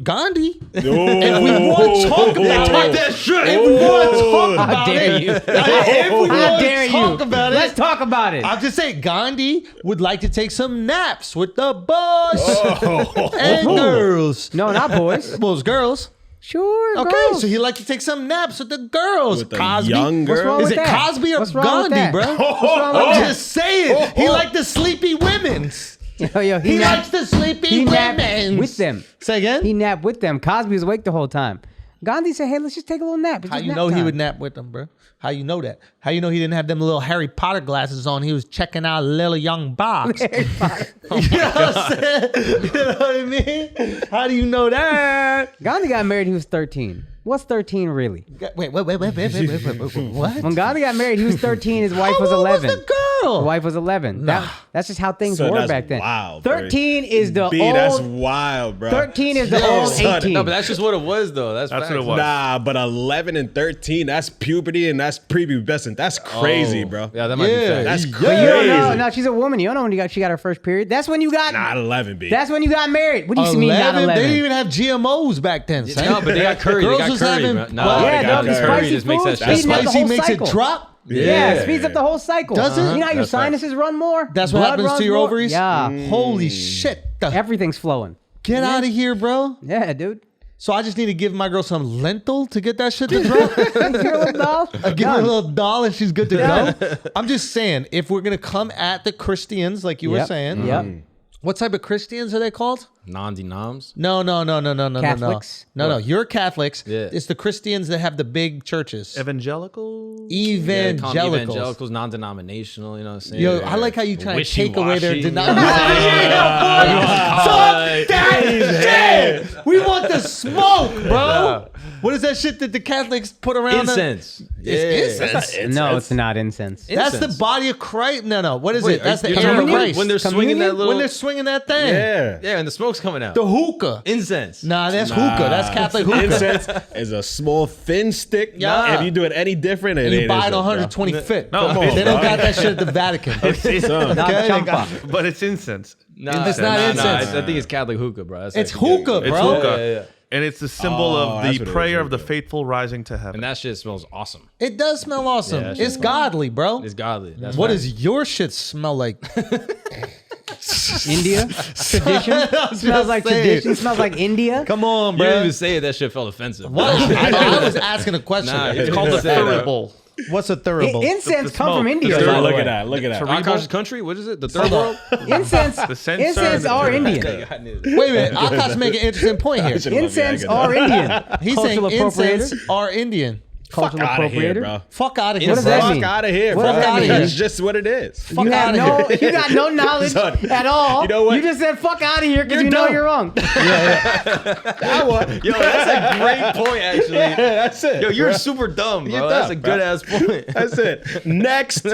Speaker 1: Gandhi,
Speaker 6: Oh.
Speaker 1: if we want to talk about
Speaker 4: that shit.
Speaker 1: if we want to talk
Speaker 5: How
Speaker 1: about
Speaker 5: dare
Speaker 1: it,
Speaker 5: you?
Speaker 1: if we
Speaker 5: How
Speaker 1: want
Speaker 5: dare
Speaker 1: to
Speaker 5: you?
Speaker 1: talk about
Speaker 5: Let's
Speaker 1: it,
Speaker 5: talk about it.
Speaker 1: I'm just saying, Gandhi would like to take some naps with the boys
Speaker 6: Oh.
Speaker 1: and girls.
Speaker 5: No, not boys.
Speaker 1: Well, it's girls.
Speaker 5: Sure.
Speaker 1: Okay,
Speaker 5: girls.
Speaker 1: so he like to take some naps with the girls.
Speaker 6: With the
Speaker 1: Cosby.
Speaker 6: young
Speaker 5: What's wrong
Speaker 1: Is
Speaker 5: with
Speaker 1: it
Speaker 5: that?
Speaker 1: Cosby or
Speaker 5: What's wrong with
Speaker 1: Gandhi,
Speaker 5: that?
Speaker 1: bro?
Speaker 5: What's wrong with
Speaker 1: I'm
Speaker 5: that?
Speaker 1: just saying. He like the sleepy women's.
Speaker 5: Yo,
Speaker 1: He
Speaker 5: napped-
Speaker 1: likes the sleepy
Speaker 5: he napped
Speaker 1: women's.
Speaker 5: with them.
Speaker 1: Say again?
Speaker 5: He napped with them. Cosby was awake the whole time. Gandhi said, "Hey, let's just take a little nap." It's
Speaker 1: How
Speaker 5: just
Speaker 1: you
Speaker 5: nap
Speaker 1: know he
Speaker 5: time.
Speaker 1: would nap with them, bro? How you know that? How you know he didn't have them little Harry Potter glasses on? He was checking out little young box. You know what I'm saying? You know what I mean? How do you know that?
Speaker 5: Gandhi got married. He was 13. What's 13 really?
Speaker 1: Wait, what?
Speaker 5: When Gandhi got married, he was 13. His wife was
Speaker 1: How old
Speaker 5: 11.
Speaker 1: was the girl?
Speaker 5: His wife was 11. That's just how things
Speaker 6: Son,
Speaker 5: were
Speaker 6: that's
Speaker 5: back then.
Speaker 6: wild, bro.
Speaker 5: 13 is the
Speaker 6: B, that's
Speaker 5: old.
Speaker 6: wild, bro.
Speaker 5: 13 is the old
Speaker 6: son,
Speaker 5: 18.
Speaker 4: No, but that's just what it was, though. That's
Speaker 8: That's
Speaker 4: facts.
Speaker 8: what it was.
Speaker 6: Nah, but 11 and 13, that's puberty and that's prepubescent. That's crazy,
Speaker 4: Oh.
Speaker 6: bro.
Speaker 4: Yeah, that might be
Speaker 1: Yeah.
Speaker 4: facts.
Speaker 6: That's
Speaker 1: But
Speaker 5: But
Speaker 6: crazy.
Speaker 5: you don't know. No, she's a woman. You don't know when she got her first period. That's when you got.
Speaker 6: Not 11, B.
Speaker 5: That's when you got married. What do you mean not 11?
Speaker 1: They didn't even have GMOs back then. son.
Speaker 4: No, but they got curry. They
Speaker 1: Girls
Speaker 4: got
Speaker 1: was
Speaker 4: curry.
Speaker 1: having-
Speaker 4: bro. No,
Speaker 6: Oh,
Speaker 5: yeah,
Speaker 6: they got
Speaker 5: no, the
Speaker 6: curry.
Speaker 5: spicy
Speaker 4: just makes
Speaker 5: food
Speaker 4: that shit.
Speaker 5: speeds up the
Speaker 1: Spicy
Speaker 5: whole
Speaker 1: makes
Speaker 5: cycle.
Speaker 1: it drop.
Speaker 5: Yeah, it speeds up the whole cycle.
Speaker 1: Does it?
Speaker 5: You know how your
Speaker 8: That's right.
Speaker 5: sinuses run more?
Speaker 1: That's what
Speaker 5: Blood
Speaker 1: happens
Speaker 5: runs
Speaker 1: to your
Speaker 5: more?
Speaker 1: ovaries?
Speaker 5: Yeah.
Speaker 1: Holy shit.
Speaker 5: Everything's flowing.
Speaker 1: Get out of here, bro.
Speaker 5: Yeah, dude.
Speaker 1: So I just need to give my girl some lentil to get that shit to drop.
Speaker 5: Give her a little doll.
Speaker 1: I give her a little doll and she's good to go. I'm just saying, if we're gonna come at the Christians, like you were saying, what type of Christians are they called?
Speaker 4: Non-denoms?
Speaker 1: No.
Speaker 5: Catholics?
Speaker 1: No. You're Catholics.
Speaker 4: Yeah.
Speaker 1: It's the Christians that have the big churches.
Speaker 8: Evangelical?
Speaker 1: Evangelicals.
Speaker 4: Evangelicals, non-denominational, you know what I'm saying?
Speaker 1: Yo, I like how you try to take away their
Speaker 4: Wishy-washy.
Speaker 1: denomination. We want the smoke, bro. What is that shit that the Catholics put around them?
Speaker 4: Incense.
Speaker 1: It's incense.
Speaker 5: No, it's not incense.
Speaker 1: That's the body of Christ. No. What is it? That's the
Speaker 4: You're
Speaker 1: arm of
Speaker 4: talking about
Speaker 1: Christ.
Speaker 4: when they're swinging that little...
Speaker 1: When they're swinging that thing.
Speaker 6: Yeah.
Speaker 4: and the smoke's coming out.
Speaker 1: The hookah.
Speaker 4: Incense.
Speaker 1: Nah, that's hookah. That's Catholic hookah.
Speaker 6: Incense is a small thin stick.
Speaker 1: Yeah.
Speaker 6: If you do it any different, it
Speaker 1: And you
Speaker 6: ain't
Speaker 1: buy it
Speaker 6: incense,
Speaker 1: 125th.
Speaker 8: No,
Speaker 6: Come on,
Speaker 1: They don't
Speaker 6: bro.
Speaker 1: got that shit at the Vatican.
Speaker 5: Not champa.
Speaker 8: but it's incense.
Speaker 1: It's not incense.
Speaker 4: I think it's Catholic hookah, bro. That's
Speaker 1: It's
Speaker 4: actually
Speaker 1: hookah,
Speaker 8: It's
Speaker 1: bro.
Speaker 8: hookah.
Speaker 4: Yeah.
Speaker 8: And it's the symbol of
Speaker 6: that's
Speaker 8: the
Speaker 6: what it
Speaker 8: prayer
Speaker 6: is,
Speaker 8: of the
Speaker 6: okay.
Speaker 8: faithful rising to heaven.
Speaker 4: And that shit smells awesome.
Speaker 1: It does smell awesome.
Speaker 4: Yeah, that
Speaker 1: It's
Speaker 4: shit's
Speaker 1: godly, bro.
Speaker 4: It's godly. That's
Speaker 1: What
Speaker 4: right.
Speaker 1: does your shit smell like?
Speaker 5: India? Tradition? Smells like tradition? Smells like India?
Speaker 1: Come on,
Speaker 4: You didn't
Speaker 1: bro.
Speaker 4: even say it. That shit felt offensive.
Speaker 1: What? I was asking a question.
Speaker 4: Nah,
Speaker 8: It's called the thurible.
Speaker 1: What's a thurible?
Speaker 5: Incense
Speaker 8: The
Speaker 5: come from
Speaker 8: smoke.
Speaker 5: India.
Speaker 8: The
Speaker 5: by the
Speaker 6: Look
Speaker 5: way.
Speaker 6: at that. Look at that.
Speaker 4: Akash's country? What is it? The third world?
Speaker 5: Incense,
Speaker 8: censer
Speaker 5: incense
Speaker 8: and
Speaker 5: are
Speaker 8: the-
Speaker 5: Indian.
Speaker 1: Wait a minute. Akash making an interesting point here.
Speaker 5: Incense are Indian.
Speaker 1: He's saying
Speaker 5: Cultural
Speaker 1: incense
Speaker 5: appropriator.
Speaker 1: are Indian.
Speaker 5: Cultural
Speaker 6: Out of here,
Speaker 5: appropriator.
Speaker 6: bro.
Speaker 1: Fuck out of here.
Speaker 5: What does that
Speaker 1: bro.
Speaker 5: mean?
Speaker 6: Fuck out of here,
Speaker 5: What
Speaker 6: bro.
Speaker 5: does that mean?
Speaker 6: It's just what it is.
Speaker 1: Fuck
Speaker 5: You have
Speaker 1: outta here.
Speaker 5: you got no knowledge
Speaker 6: Son,
Speaker 5: at all.
Speaker 6: you know what?
Speaker 5: You just said fuck out of here because
Speaker 6: You're
Speaker 5: you know
Speaker 6: dumb.
Speaker 5: you're wrong.
Speaker 6: That one.
Speaker 4: Yo, that's a great point, actually.
Speaker 6: Yeah, that's it.
Speaker 4: Yo, you're
Speaker 6: bro.
Speaker 4: super dumb, bro.
Speaker 6: You're
Speaker 4: That's a
Speaker 6: dumb, bro.
Speaker 4: good ass point.
Speaker 6: That's it. Next.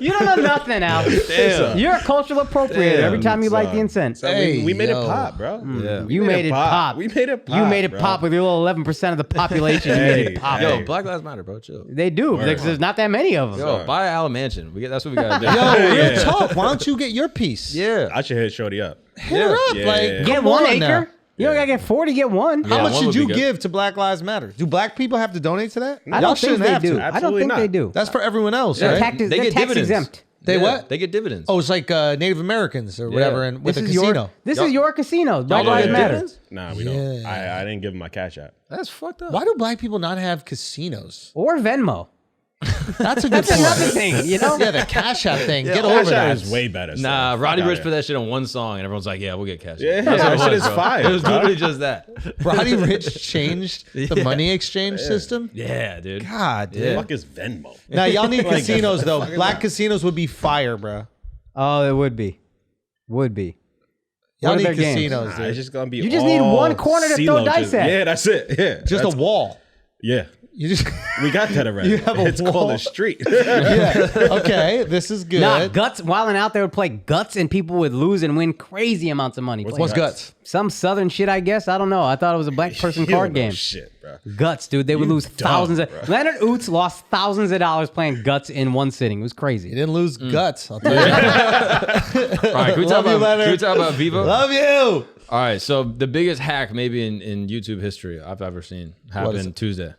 Speaker 5: You don't know nothing, Al.
Speaker 4: Damn.
Speaker 5: You're a cultural appropriator every time you light the incense.
Speaker 1: Hey,
Speaker 6: we made
Speaker 1: yo.
Speaker 6: it pop, bro.
Speaker 4: Yeah.
Speaker 5: You made it pop.
Speaker 6: We made it pop.
Speaker 5: You made it
Speaker 6: bro.
Speaker 5: pop with your little 11% of the population. You made it
Speaker 6: Hey,
Speaker 5: pop.
Speaker 6: hey.
Speaker 4: Yo, Black Lives Matter, bro. Chill.
Speaker 5: They do because there's not that many of them.
Speaker 4: Yo, buy an Allen mansion. That's what we gotta do.
Speaker 1: Yo, real
Speaker 6: Yeah.
Speaker 1: talk. Why don't you get your piece?
Speaker 4: Yeah.
Speaker 6: I should hit Shorty up.
Speaker 1: Hit her up.
Speaker 6: Yeah.
Speaker 1: Like,
Speaker 5: Get
Speaker 1: come
Speaker 5: 1
Speaker 1: on
Speaker 5: acre.
Speaker 1: now.
Speaker 5: You don't gotta get 40. Get one.
Speaker 1: How
Speaker 4: Yeah,
Speaker 1: much
Speaker 4: one
Speaker 1: should
Speaker 4: would be
Speaker 1: you
Speaker 4: good.
Speaker 1: give to Black Lives Matter? Do black people have to donate to that?
Speaker 5: I
Speaker 1: Y'all
Speaker 5: don't think
Speaker 1: shouldn't
Speaker 5: they
Speaker 1: have
Speaker 5: do.
Speaker 1: to.
Speaker 5: I don't
Speaker 6: Absolutely
Speaker 5: think
Speaker 6: not.
Speaker 5: they do.
Speaker 1: That's for everyone else,
Speaker 5: They're
Speaker 1: right?
Speaker 5: tax,
Speaker 4: They
Speaker 5: they're
Speaker 4: get
Speaker 5: tax
Speaker 4: dividends.
Speaker 5: exempt.
Speaker 1: They what?
Speaker 4: They get dividends.
Speaker 1: Oh, it's like Native Americans or whatever, and with
Speaker 5: This
Speaker 1: a
Speaker 5: is
Speaker 1: casino.
Speaker 5: your this is your casino. Black
Speaker 4: don't
Speaker 5: Lives
Speaker 4: get
Speaker 5: Matter.
Speaker 4: dividends?
Speaker 6: Nah, we don't. I didn't give him my cash app.
Speaker 4: That's fucked up.
Speaker 1: Why do black people not have casinos?
Speaker 5: Or Venmo.
Speaker 1: That's a good
Speaker 5: That's another
Speaker 1: point.
Speaker 5: thing, you know?
Speaker 1: Yeah, the Cash App thing. Get
Speaker 6: Cash
Speaker 1: over
Speaker 6: App
Speaker 1: that.
Speaker 6: is way better. son.
Speaker 4: Nah,
Speaker 6: Fuck
Speaker 4: Roddy
Speaker 6: outta
Speaker 4: Ricch
Speaker 6: here.
Speaker 4: put that shit on one song, and everyone's like, "Yeah, we'll get cash."
Speaker 6: Yeah,
Speaker 4: That's what
Speaker 6: that
Speaker 4: it
Speaker 6: shit
Speaker 4: was,
Speaker 6: is
Speaker 4: bro.
Speaker 6: fire,
Speaker 4: It was
Speaker 6: bro.
Speaker 4: literally just that.
Speaker 1: Roddy Ricch changed the money exchange system.
Speaker 4: Yeah, dude.
Speaker 1: God, dude.
Speaker 4: Yeah.
Speaker 6: Fuck is Venmo?
Speaker 1: Now y'all need casinos though. Black casinos would be fire, bro.
Speaker 5: Oh, it would be. Would be.
Speaker 1: Y'all
Speaker 5: What are
Speaker 1: need
Speaker 5: their games?
Speaker 1: casinos,
Speaker 6: Nah,
Speaker 1: dude.
Speaker 6: it's just gonna be.
Speaker 5: You just need
Speaker 6: all
Speaker 5: one corner to
Speaker 6: sea
Speaker 5: throw
Speaker 6: loaches.
Speaker 5: dice at.
Speaker 6: Yeah, that's it. Yeah,
Speaker 1: Just
Speaker 6: that's,
Speaker 1: a wall.
Speaker 6: Yeah,
Speaker 1: You just
Speaker 6: we got that already.
Speaker 1: You have a
Speaker 6: it's
Speaker 1: wall.
Speaker 6: called a street.
Speaker 1: yeah. Okay, this is good.
Speaker 5: Nah, Guts, wilding out there would play Guts and people would lose and win crazy amounts of money.
Speaker 1: What's guts?
Speaker 5: Some southern shit, I guess. I don't know. I thought it was a black person
Speaker 6: You don't
Speaker 5: card
Speaker 6: know
Speaker 5: game.
Speaker 6: Shit, bro.
Speaker 5: Guts, dude. They would lose
Speaker 6: dumb,
Speaker 5: thousands of...
Speaker 6: bro.
Speaker 5: Leonard Oots lost thousands of dollars playing Guts in one sitting. It was
Speaker 1: You
Speaker 5: crazy.
Speaker 1: didn't lose guts. I'll tell you.
Speaker 4: All right, can we talk
Speaker 1: Love you,
Speaker 4: about
Speaker 1: Leonard.
Speaker 4: VEVO?
Speaker 1: Love you.
Speaker 4: All right, so the biggest hack maybe in YouTube history I've ever seen
Speaker 1: What is
Speaker 4: happened
Speaker 1: it?
Speaker 4: Tuesday.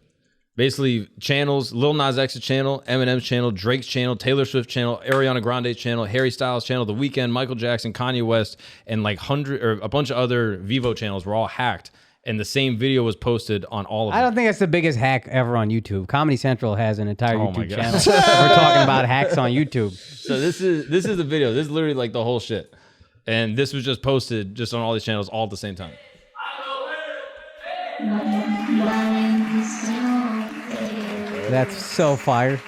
Speaker 4: Basically, channels: Lil Nas X's channel, Eminem's channel, Drake's channel, Taylor Swift's channel, Ariana Grande's channel, Harry Styles' channel, The Weeknd, Michael Jackson, Kanye West, and like a bunch of other VEVO channels were all hacked, and the same video was posted on all of them.
Speaker 5: I don't think it's the biggest hack ever on YouTube. Comedy Central has an entire
Speaker 4: Oh my
Speaker 5: YouTube
Speaker 4: God.
Speaker 5: channel. We're talking about hacks on YouTube.
Speaker 4: So this is the video. This is literally like the whole shit, and this was just posted just on all these channels all at the same time.
Speaker 5: That's so fire.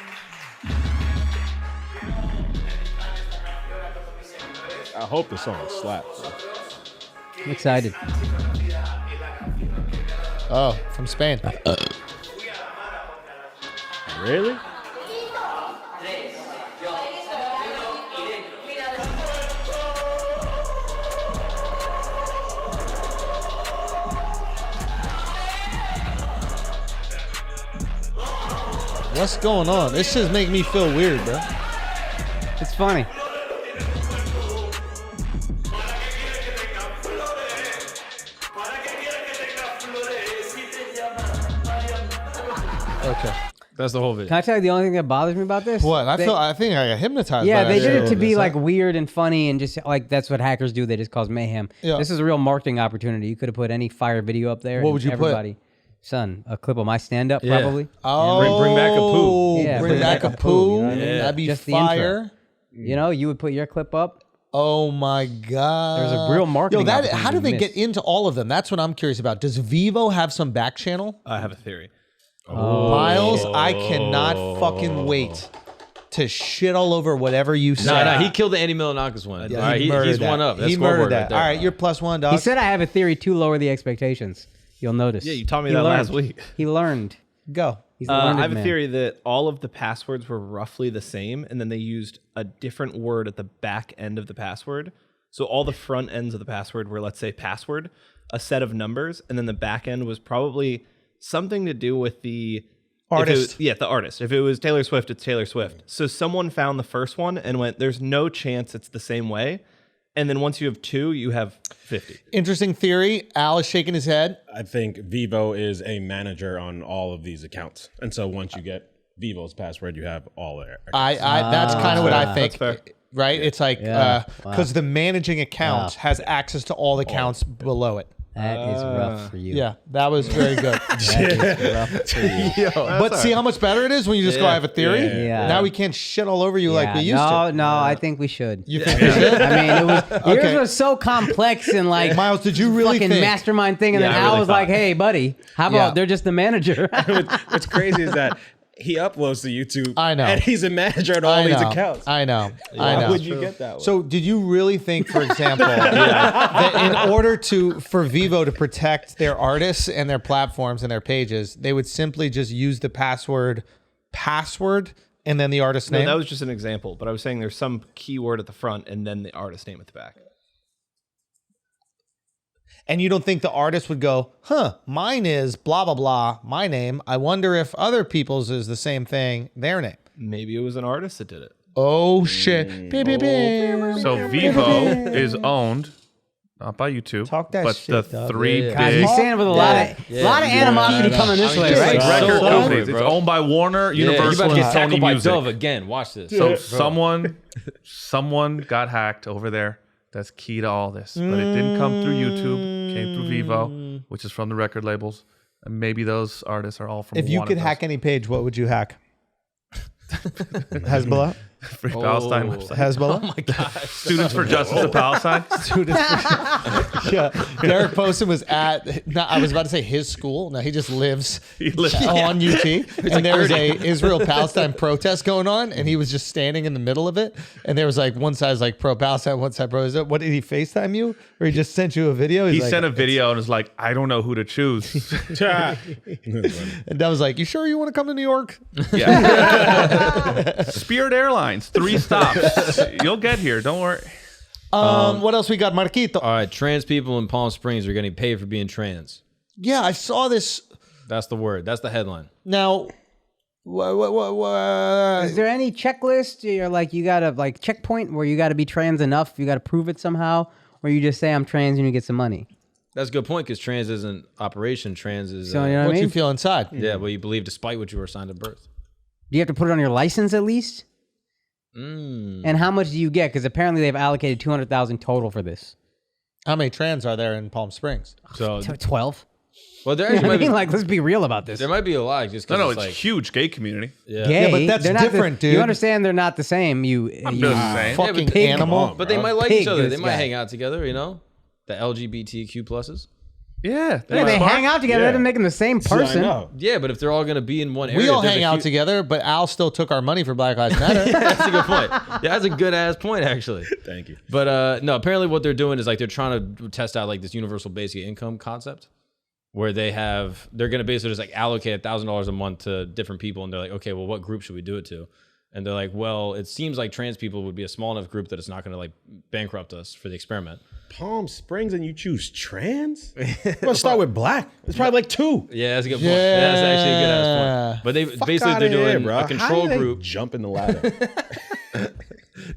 Speaker 6: I hope the song slaps. bro.
Speaker 5: I'm excited.
Speaker 1: Oh, from Spain.
Speaker 6: Really?
Speaker 1: What's going on? This just make me feel weird, bro.
Speaker 5: It's funny.
Speaker 1: Okay.
Speaker 4: That's the whole video.
Speaker 5: Can I tell you the only thing that bothers me about this?
Speaker 1: What? I think I got hypnotized.
Speaker 5: Yeah,
Speaker 1: by
Speaker 5: they
Speaker 1: that
Speaker 5: did it
Speaker 1: shit.
Speaker 5: to be
Speaker 1: Is
Speaker 5: like
Speaker 1: that-
Speaker 5: weird and funny and just like that's what hackers do. They just cause mayhem.
Speaker 1: Yeah.
Speaker 5: This is a real marketing opportunity. You could have put any fire video up there.
Speaker 1: What
Speaker 5: and
Speaker 1: would you put?
Speaker 5: everybody, Son, a clip of my stand-up
Speaker 4: Yeah.
Speaker 5: probably.
Speaker 1: Oh,
Speaker 4: Bring back a poo.
Speaker 5: Yeah,
Speaker 1: bring back a poo.
Speaker 5: you know what I mean?
Speaker 1: That'd be
Speaker 5: Just the intro.
Speaker 1: fire.
Speaker 5: You know, you would put your clip up.
Speaker 1: Oh my god!
Speaker 5: There's a real marketing
Speaker 1: Yo, how do they
Speaker 5: opportunity
Speaker 1: get into all of them? That's what I'm curious about. Does VEVO have some back channel?
Speaker 9: I have a theory.
Speaker 1: Miles, I cannot fucking wait to shit all over whatever you say.
Speaker 4: No, he killed the Andy Milonakis one.
Speaker 1: Yeah,
Speaker 4: All right,
Speaker 1: he murdered
Speaker 4: he's
Speaker 1: that.
Speaker 4: one up. That's
Speaker 1: He
Speaker 4: scoreboard
Speaker 1: murdered that.
Speaker 4: right there.
Speaker 1: All right, you're +1, dog.
Speaker 5: He said I have a theory to lower the expectations. You'll notice.
Speaker 9: Yeah, you taught me
Speaker 5: He
Speaker 9: that
Speaker 5: learned.
Speaker 9: last week.
Speaker 5: He learned.
Speaker 1: Go.
Speaker 5: He's a
Speaker 9: I
Speaker 5: learned
Speaker 9: have a
Speaker 5: man.
Speaker 9: theory that all of the passwords were roughly the same, and then they used a different word at the back end of the password. So all the front ends of the password were, let's say, password, a set of numbers, and then the back end was probably something to do with the
Speaker 1: Artist.
Speaker 9: The artist. If it was Taylor Swift, it's Taylor Swift. So someone found the first one and went, there's no chance it's the same way. And then once you have two, you have 50.
Speaker 1: Interesting theory. Al is shaking his head.
Speaker 6: I think VEVO is a manager on all of these accounts, and so once you get VEVO's password, you have all their accounts.
Speaker 1: That's kind of what I think.
Speaker 9: That's fair.
Speaker 1: Right? It's like because the managing account has access to all the accounts below it.
Speaker 5: That is rough for you.
Speaker 1: Yeah, that was very good.
Speaker 5: That is rough for you.
Speaker 1: But see how much better it is when you just go, I have a theory?
Speaker 5: Yeah.
Speaker 1: Now we can't shit all over you like we used to.
Speaker 5: No, I think we should.
Speaker 1: You think we should?
Speaker 5: I mean, it was yours was so complex and like
Speaker 1: Miles, did you really
Speaker 5: fucking
Speaker 1: think?
Speaker 5: mastermind thing, and then
Speaker 9: I
Speaker 5: Al
Speaker 9: really
Speaker 5: was like, "Hey, buddy, how about
Speaker 1: Yeah.
Speaker 5: they're just the manager?"
Speaker 6: What's crazy is that he uploads to YouTube.
Speaker 1: I know.
Speaker 6: And he's a manager on all these accounts.
Speaker 1: I know. I
Speaker 6: How
Speaker 1: know.
Speaker 6: would you get that one?
Speaker 1: So, did you really think, for example, that in order for VEVO to protect their artists and their platforms and their pages, they would simply just use the password, and then the artist's
Speaker 9: No,
Speaker 1: name?
Speaker 9: that was just an example, but I was saying there's some keyword at the front and then the artist name at the back.
Speaker 1: And you don't think the artist would go, mine is blah, blah, blah, my name. I wonder if other people's is the same thing, their name.
Speaker 9: Maybe it was an artist that did it.
Speaker 1: Oh, shit. Beep, beep, beep.
Speaker 8: So VEVO is owned not by YouTube,
Speaker 1: Talk that
Speaker 8: but
Speaker 1: shit,
Speaker 8: the
Speaker 1: dog.
Speaker 8: three
Speaker 5: God,
Speaker 8: big.
Speaker 5: he's saying it with a lot of animosity coming this way,
Speaker 4: just
Speaker 5: right?
Speaker 4: like
Speaker 8: Record
Speaker 4: so over
Speaker 8: companies.
Speaker 4: it,
Speaker 8: It's
Speaker 4: bro.
Speaker 8: owned by Warner,
Speaker 4: Yeah, you
Speaker 8: Universal,
Speaker 4: about to get
Speaker 8: and Sony
Speaker 4: tackled by
Speaker 8: Music.
Speaker 4: Dove again. Watch this.
Speaker 8: So someone got hacked over there. That's key to all this, but it didn't come through YouTube. Came through VEVO, which is from the record labels, and maybe those artists are all from.
Speaker 1: If you
Speaker 8: one
Speaker 1: could
Speaker 8: of
Speaker 1: hack any page, what would you hack? Hezbollah?
Speaker 8: those. Free Palestine website.
Speaker 1: Hezbollah?
Speaker 4: Oh my gosh.
Speaker 8: Students for Justice of Palestine.
Speaker 1: Yeah. Derek Poston was I was about to say his school. No, he just lives on UT. And there was a Israel-Palestine protest going on, and he was just standing in the middle of it. And there was like one side's like pro-Palestine, one side pro-Israel. What, did he FaceTime you? Or he just sent you a video?
Speaker 8: He
Speaker 1: He's
Speaker 8: sent a
Speaker 1: like,
Speaker 8: video and was like, "I don't know who to choose."
Speaker 1: and that was like, you sure you want to come to New York?
Speaker 8: Yeah. Spirit Airlines, 3 stops. You'll get here. Don't worry.
Speaker 1: What else we got, Marquito?
Speaker 4: All right, trans people in Palm Springs are getting paid for being trans.
Speaker 1: Yeah, I saw this.
Speaker 4: That's the word. That's the headline.
Speaker 1: Now,
Speaker 5: Is there any checklist or like you got to like checkpoint where you got to be trans enough, you got to prove it somehow, or you just say I'm trans and you get some money?
Speaker 4: That's a good point because trans isn't operation. Trans is
Speaker 5: So, you know what I
Speaker 1: what
Speaker 5: mean?
Speaker 1: you feel inside?
Speaker 4: yeah, what you believe despite what you were assigned at birth.
Speaker 5: Do you have to put it on your license at least? And how much do you get? Because apparently they've allocated $200,000 total for this.
Speaker 1: How many trans are there in Palm Springs?
Speaker 4: So
Speaker 5: 12.
Speaker 4: well, there
Speaker 5: You know
Speaker 4: actually
Speaker 5: what I
Speaker 4: might be
Speaker 5: mean? Like, let's be real about this.
Speaker 4: there might be a lot just
Speaker 8: No,
Speaker 4: because
Speaker 8: it's
Speaker 4: like
Speaker 8: huge gay community.
Speaker 4: yeah.
Speaker 5: Gay,
Speaker 1: but that's
Speaker 5: they're not
Speaker 1: different,
Speaker 5: the,
Speaker 1: dude.
Speaker 5: You understand they're not the same. You
Speaker 8: I'm doing the same.
Speaker 1: Fucking
Speaker 5: pig.
Speaker 1: animal.
Speaker 4: But they might like
Speaker 5: Pig,
Speaker 4: each other. They
Speaker 5: this
Speaker 4: might
Speaker 5: guy.
Speaker 4: hang out together. You know, the LGBTQ pluses.
Speaker 8: Yeah,
Speaker 5: Yeah, they hang out together. That doesn't make them the same person.
Speaker 4: Yeah, but if they're all going to be in one area,
Speaker 1: We all
Speaker 4: there's
Speaker 1: hang
Speaker 4: a
Speaker 1: out
Speaker 4: huge-
Speaker 1: together, but Al still took our money for Black Lives Matter.
Speaker 4: That's a good point. Yeah, that's a good ass point actually.
Speaker 6: Thank you.
Speaker 4: But no, apparently what they're doing is like they're trying to test out like this universal basic income concept, where they're going to basically just like allocate $1,000 a month to different people, and they're like, okay, well, what group should we do it to? And they're like, well, it seems like trans people would be a small enough group that it's not going to like bankrupt us for the experiment.
Speaker 6: Palm Springs and you choose trans? Let's start with black. It's probably like 2.
Speaker 4: Yeah, that's a good point. Yeah, that's actually a good ass point. But they
Speaker 6: Fuck
Speaker 4: basically
Speaker 6: outta
Speaker 4: they're
Speaker 6: here,
Speaker 4: doing
Speaker 6: bro.
Speaker 4: a control
Speaker 6: How do they
Speaker 4: group.
Speaker 6: jump in the ladder.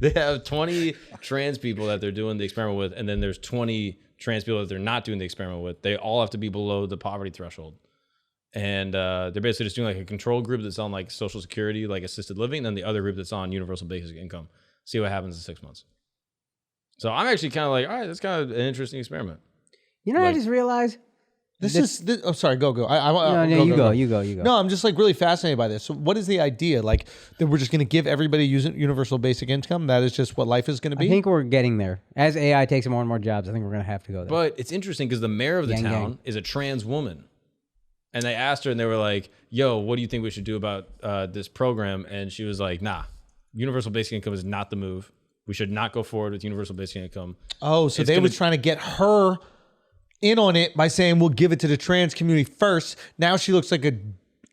Speaker 4: They have 20 trans people that they're doing the experiment with, and then there's 20 trans people that they're not doing the experiment with. They all have to be below the poverty threshold. And they're basically just doing like a control group that's on like Social Security, like assisted living, and then the other group that's on universal basic income. See what happens in 6 months. So I'm actually kind of like, all right, that's kind of an interesting experiment.
Speaker 5: You know what I just realized?
Speaker 1: Oh, sorry. Go.
Speaker 5: You go.
Speaker 1: No, I'm just like really fascinated by this. So what is the idea? Like that we're just going to give everybody universal basic income? That is just what life is going to be?
Speaker 5: I think we're getting there. As AI takes more and more jobs, I think we're going to have to go there.
Speaker 4: But it's interesting because the mayor of the town is a trans woman. And they asked her and they were like, yo, what do you think we should do about this program? And she was like, nah, universal basic income is not the move. We should not go forward with universal basic income.
Speaker 1: Oh, so they were trying to get her in on it by saying we'll give it to the trans community first. Now she looks like a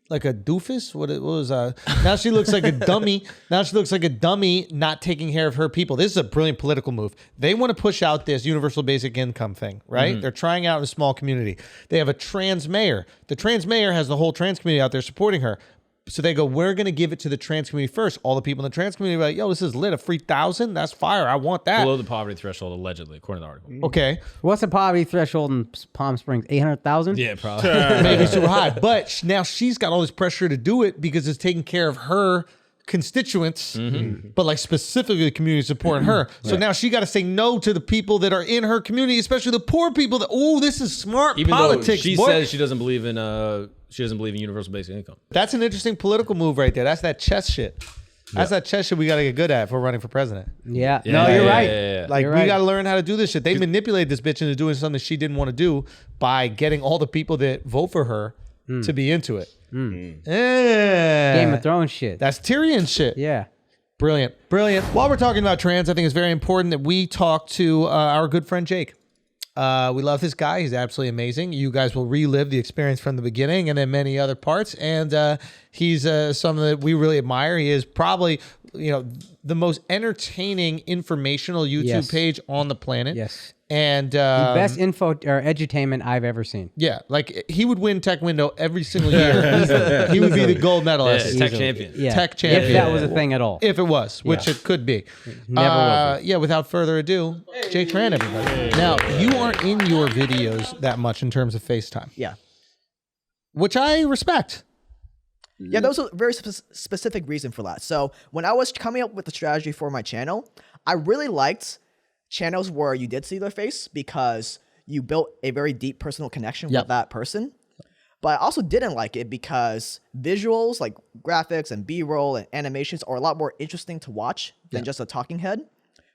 Speaker 1: doofus. What was now she looks like a dummy. Now she looks like a dummy not taking care of her people. This is a brilliant political move. They want to push out this universal basic income thing, right? Mm-hmm. They're trying out in a small community. They have a trans mayor. The trans mayor has the whole trans community out there supporting her. So they go, we're going to give it to the trans community first. All the people in the trans community are like, yo, this is lit. A free 1,000? That's fire. I want that.
Speaker 4: Below the poverty threshold, allegedly, according to the article.
Speaker 1: Okay.
Speaker 5: What's the poverty threshold in Palm Springs? 800,000?
Speaker 4: Yeah, probably.
Speaker 1: Maybe super high. But now she's got all this pressure to do it because it's taking care of her constituents, but like specifically the community supporting her. So now she got to say no to the people that are in her community, especially the poor people that, oh, this is smart
Speaker 4: Even
Speaker 1: politics.
Speaker 4: Though she says she doesn't believe in universal basic income.
Speaker 1: That's an interesting political move right there. That's that chess shit. That's that chess shit we got to get good at if we're running for president.
Speaker 5: Yeah. No, you're right.
Speaker 4: Yeah.
Speaker 1: Like, we got to learn how to do this shit. They manipulated this bitch into doing something she didn't want to do by getting all the people that vote for her to be into it.
Speaker 5: Game of Thrones shit.
Speaker 1: That's Tyrion shit.
Speaker 5: Yeah.
Speaker 1: Brilliant. While we're talking about trans, I think it's very important that we talk to our good friend Jake. We love this guy. He's absolutely amazing. You guys will relive the experience from the beginning and then many other parts. And he's someone that we really admire. He is probably, the most entertaining, informational YouTube page on the planet.
Speaker 5: Yes.
Speaker 1: And
Speaker 5: the best info or edutainment I've ever seen.
Speaker 1: Yeah, like he would win Tech Window every single year. He would be the gold medalist.
Speaker 4: Yeah, tech champion.
Speaker 5: Yeah.
Speaker 1: Tech champion.
Speaker 5: If that was a thing at all.
Speaker 1: If it was, which it could be.
Speaker 5: Never was.
Speaker 1: Yeah, without further ado, Jake Tran, everybody. Now, you aren't in your videos that much in terms of FaceTime.
Speaker 3: Yeah.
Speaker 1: Which I respect.
Speaker 3: Yeah, there was a very specific reason for that. So when I was coming up with the strategy for my channel, I really liked channels where you did see their face because you built a very deep personal connection with that person. But I also didn't like it because visuals like graphics and B-roll and animations are a lot more interesting to watch than just a talking head.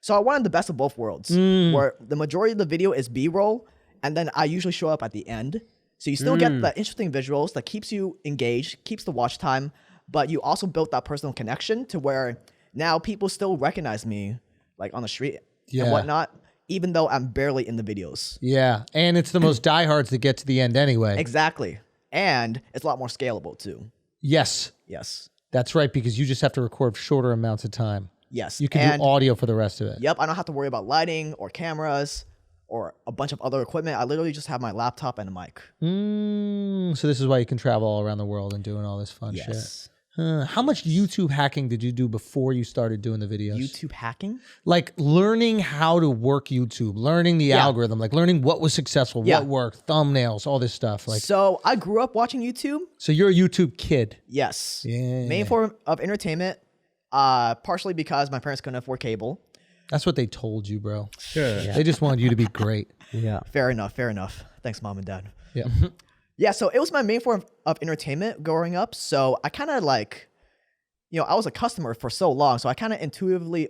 Speaker 3: So I wanted the best of both worlds, where the majority of the video is B-roll, and then I usually show up at the end. So you still get the interesting visuals that keeps you engaged, keeps the watch time, but you also built that personal connection to where now people still recognize me like on the street and whatnot, even though I'm barely in the videos.
Speaker 1: Yeah, and it's the most diehards that get to the end anyway.
Speaker 3: Exactly. And it's a lot more scalable too.
Speaker 1: Yes. That's right, because you just have to record shorter amounts of time.
Speaker 3: Yes.
Speaker 1: You can do audio for the rest of it.
Speaker 3: Yep, I don't have to worry about lighting or cameras or a bunch of other equipment. I literally just have my laptop and a mic.
Speaker 1: So this is why you can travel all around the world and doing all this fun shit. How much YouTube hacking did you do before you started doing the videos?
Speaker 3: YouTube hacking?
Speaker 1: Like learning how to work YouTube, learning the algorithm, like learning what was successful, what worked, thumbnails, all this stuff. Like,
Speaker 3: so I grew up watching YouTube.
Speaker 1: So you're a YouTube kid.
Speaker 3: Yes.
Speaker 1: Yeah.
Speaker 3: Main form of entertainment, partially because my parents couldn't afford cable.
Speaker 1: That's what they told you, bro. They just wanted you to be great.
Speaker 3: Fair enough. Thanks, Mom and Dad.
Speaker 1: Yeah.
Speaker 3: Yeah, so it was my main form of entertainment growing up. So I kind of like, I was a customer for so long. So I kind of intuitively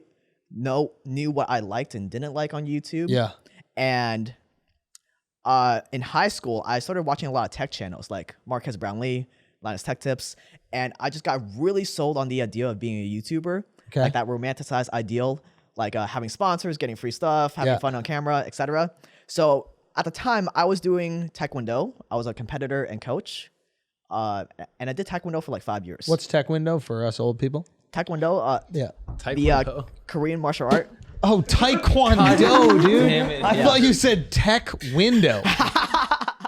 Speaker 3: knew what I liked and didn't like on YouTube.
Speaker 1: Yeah.
Speaker 3: And in high school, I started watching a lot of tech channels like Marquez Brownlee, Linus Tech Tips. And I just got really sold on the idea of being a YouTuber.
Speaker 1: Okay.
Speaker 3: Like that romanticized ideal, like having sponsors, getting free stuff, having fun on camera, etc. So at the time, I was doing Taekwondo. I was a competitor and coach. And I did Taekwondo for like 5 years.
Speaker 1: What's Taekwondo for us old people?
Speaker 3: Taekwondo,
Speaker 4: Taekwondo.
Speaker 3: the Korean martial art.
Speaker 1: Oh, Taekwondo, dude.
Speaker 4: Damn it.
Speaker 1: I thought you said tech window.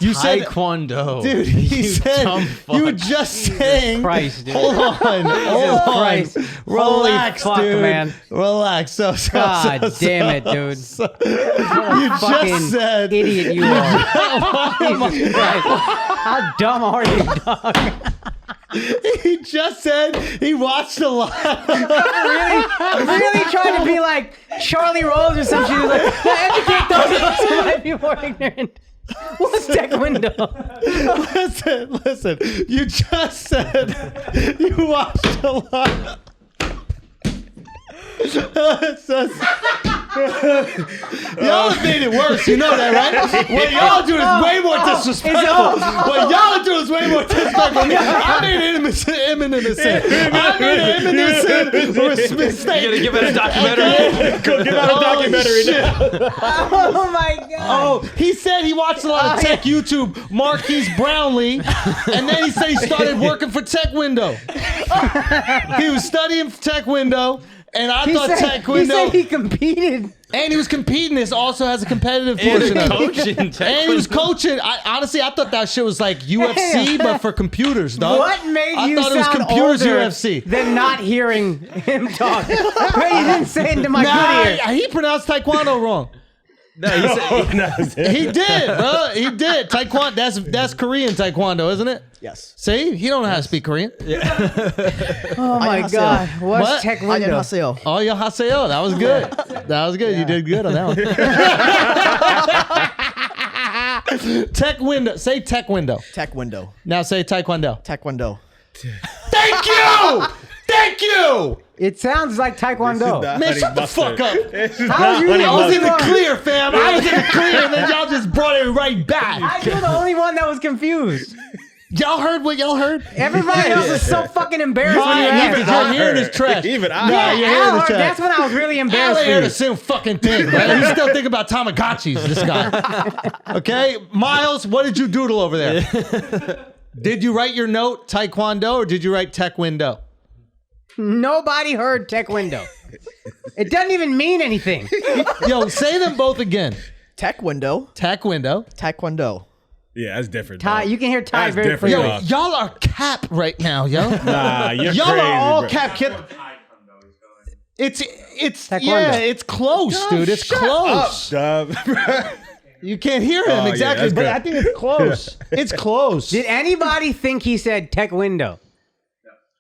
Speaker 1: You said
Speaker 4: Taekwondo.
Speaker 1: Dude, he said
Speaker 4: dumb
Speaker 1: you were
Speaker 4: fuck.
Speaker 1: just saying.
Speaker 5: Christ, dude.
Speaker 1: Hold on, hold on.
Speaker 5: Christ.
Speaker 1: Relax,
Speaker 5: Holy fuck,
Speaker 1: dude.
Speaker 5: man.
Speaker 1: Relax. So,
Speaker 5: God damn it, dude.
Speaker 1: you
Speaker 5: Fucking
Speaker 1: just said.
Speaker 5: idiot you are. Jesus Christ. How dumb are you, dog?
Speaker 1: He just said he watched a lot.
Speaker 5: Really trying to be like Charlie Rose or some shit. He's like, educate those of us who might be more ignorant. What's Taekwondo?
Speaker 1: Listen. You just said you watched a lot. Y'all have made it worse. You know that, right? What y'all do is way more disrespectful. What y'all do is way more disrespectful. I made an imminent sin. I made an imminent sin mistake.
Speaker 4: You gotta give it a documentary.
Speaker 6: Go give out a documentary now.
Speaker 5: Oh my god.
Speaker 1: Oh, he said he watched a lot of tech YouTube, Marquise Brownlee, and then he said he started working for Tech Window. He was studying Tech Window, and I thought Tech
Speaker 5: He
Speaker 1: Window.
Speaker 5: said he competed.
Speaker 1: And he was competing. This also has a competitive portion of it.
Speaker 4: Coaching.
Speaker 1: And he was coaching. Honestly, I thought that shit was like UFC, but for computers, dog.
Speaker 5: What made
Speaker 1: I
Speaker 5: you
Speaker 1: thought it was
Speaker 5: sound
Speaker 1: computers
Speaker 5: older
Speaker 1: UFC.
Speaker 5: than not hearing him talk? Wait, you didn't say it into my
Speaker 1: Nah,
Speaker 5: good ear.
Speaker 1: he pronounced Taekwondo wrong.
Speaker 4: No, he said,
Speaker 1: He did, bro. He did. Taekwondo. That's Korean Taekwondo, isn't it?
Speaker 3: Yes.
Speaker 1: See, he don't know how to speak Korean.
Speaker 5: Oh my god. What's
Speaker 1: What?
Speaker 5: Taekwondo?
Speaker 3: 안녕하세요.
Speaker 1: Oh, yo, haseo. That was good. That was good. You did good on that one. Tech window. Say tech window.
Speaker 3: Tech window.
Speaker 1: Now say Taekwondo.
Speaker 3: Taekwondo.
Speaker 1: Thank you. Thank you.
Speaker 5: It sounds like Taekwondo.
Speaker 1: Man, shut the fuck up.
Speaker 5: How you
Speaker 1: I was in the
Speaker 5: one?
Speaker 1: clear, fam. I was in the clear, and then y'all just brought it right back.
Speaker 5: You're the only one that was confused.
Speaker 1: Y'all heard what y'all heard?
Speaker 5: Everybody else is so fucking embarrassed when you
Speaker 1: Even
Speaker 5: ask.
Speaker 1: you're hearing this trash.
Speaker 6: Even I.
Speaker 1: Yeah, you're hearing
Speaker 5: Al,
Speaker 1: this trash.
Speaker 5: that's when I was really
Speaker 1: Al
Speaker 5: embarrassed
Speaker 1: ain't
Speaker 5: for
Speaker 1: heard
Speaker 5: you.
Speaker 1: the same fucking thing, man. He's still thinking about Tamagotchis, this guy. Okay? Miles, what did you doodle over there? Did you write your note Taekwondo or did you write Tech Window?
Speaker 5: Nobody heard Taekwondo. It doesn't even mean anything.
Speaker 1: Yo, say them both again.
Speaker 3: Tech window.
Speaker 1: Tech Window.
Speaker 3: Taekwondo.
Speaker 6: Yeah, that's different.
Speaker 5: Ty,
Speaker 6: dog.
Speaker 5: you can hear Ty
Speaker 6: That's
Speaker 5: very
Speaker 6: different,
Speaker 5: clearly.
Speaker 1: Yo,
Speaker 6: dog.
Speaker 1: y'all are cap right now, yo.
Speaker 6: Nah, you're
Speaker 1: Y'all
Speaker 6: crazy,
Speaker 1: are all
Speaker 6: bro.
Speaker 1: cap. It's
Speaker 5: Taekwondo.
Speaker 1: yeah, it's close, dude. It's close.
Speaker 6: Dub.
Speaker 1: You can't hear him
Speaker 6: Oh, yeah,
Speaker 1: exactly,
Speaker 6: that's
Speaker 1: but
Speaker 6: good.
Speaker 1: I think it's close. It's close.
Speaker 5: Did anybody think he said tech window?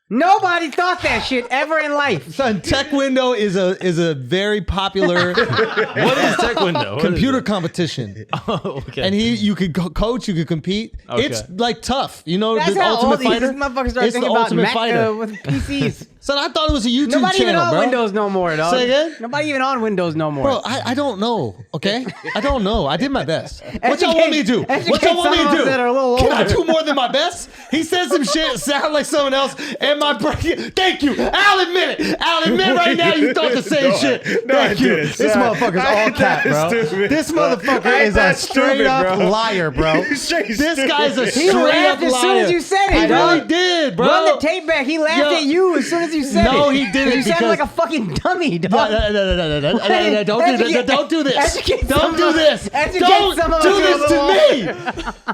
Speaker 5: Nobody thought that shit ever in life.
Speaker 1: Son, Tech Window is a very popular
Speaker 4: what is Taekwondo? What
Speaker 1: computer
Speaker 4: is
Speaker 1: competition.
Speaker 4: it? Oh, okay.
Speaker 1: And you could coach, you could compete.
Speaker 4: Okay.
Speaker 1: It's like tough, you know.
Speaker 5: That's
Speaker 1: the
Speaker 5: how
Speaker 1: Ultimate
Speaker 5: old these
Speaker 1: Fighter.
Speaker 5: motherfuckers start
Speaker 1: It's the
Speaker 5: thinking about
Speaker 1: Ultimate
Speaker 5: Mac
Speaker 1: Fighter.
Speaker 5: with PCs.
Speaker 1: Son, I thought it was a YouTube
Speaker 5: Nobody
Speaker 1: channel,
Speaker 5: even on
Speaker 1: bro.
Speaker 5: Windows no more, dog.
Speaker 1: Say again?
Speaker 5: Nobody even on Windows no more.
Speaker 1: Bro, I don't know. Okay, I don't know. I did my best. What y'all want me to do? What
Speaker 5: educate
Speaker 1: y'all want me
Speaker 5: some
Speaker 1: to
Speaker 5: of us
Speaker 1: do?
Speaker 5: that are a little
Speaker 1: Can I
Speaker 5: older.
Speaker 1: do more than my best? He said some shit sound like someone else, and my brain. Thank you. I'll admit it. I'll admit right now you thought the same
Speaker 6: No,
Speaker 1: shit.
Speaker 6: no, I
Speaker 1: Thank you.
Speaker 6: didn't.
Speaker 1: This
Speaker 6: Sorry.
Speaker 1: motherfucker's all cap, bro.
Speaker 6: Stupid.
Speaker 1: This motherfucker
Speaker 6: I ain't
Speaker 1: is a
Speaker 6: that
Speaker 1: straight
Speaker 6: stupid,
Speaker 1: up
Speaker 6: bro.
Speaker 1: liar, bro.
Speaker 6: Straight
Speaker 1: This guy's a
Speaker 6: stupid.
Speaker 5: He
Speaker 1: straight up
Speaker 5: laughed as
Speaker 1: liar.
Speaker 5: soon as you said it,
Speaker 1: I
Speaker 5: dog.
Speaker 1: really did, bro.
Speaker 5: Run the tape back. He laughed
Speaker 1: Yo.
Speaker 5: at you as soon as you said it.
Speaker 1: No, he didn't,
Speaker 5: You sounded
Speaker 1: because-
Speaker 5: like a fucking dummy, dog.
Speaker 1: No, don't do this. Don't do this.
Speaker 5: Educate
Speaker 1: Don't
Speaker 5: some
Speaker 1: do
Speaker 5: of us.
Speaker 1: this.
Speaker 5: Educate
Speaker 1: Don't
Speaker 5: some of us
Speaker 1: do
Speaker 5: who are a
Speaker 1: this to
Speaker 5: little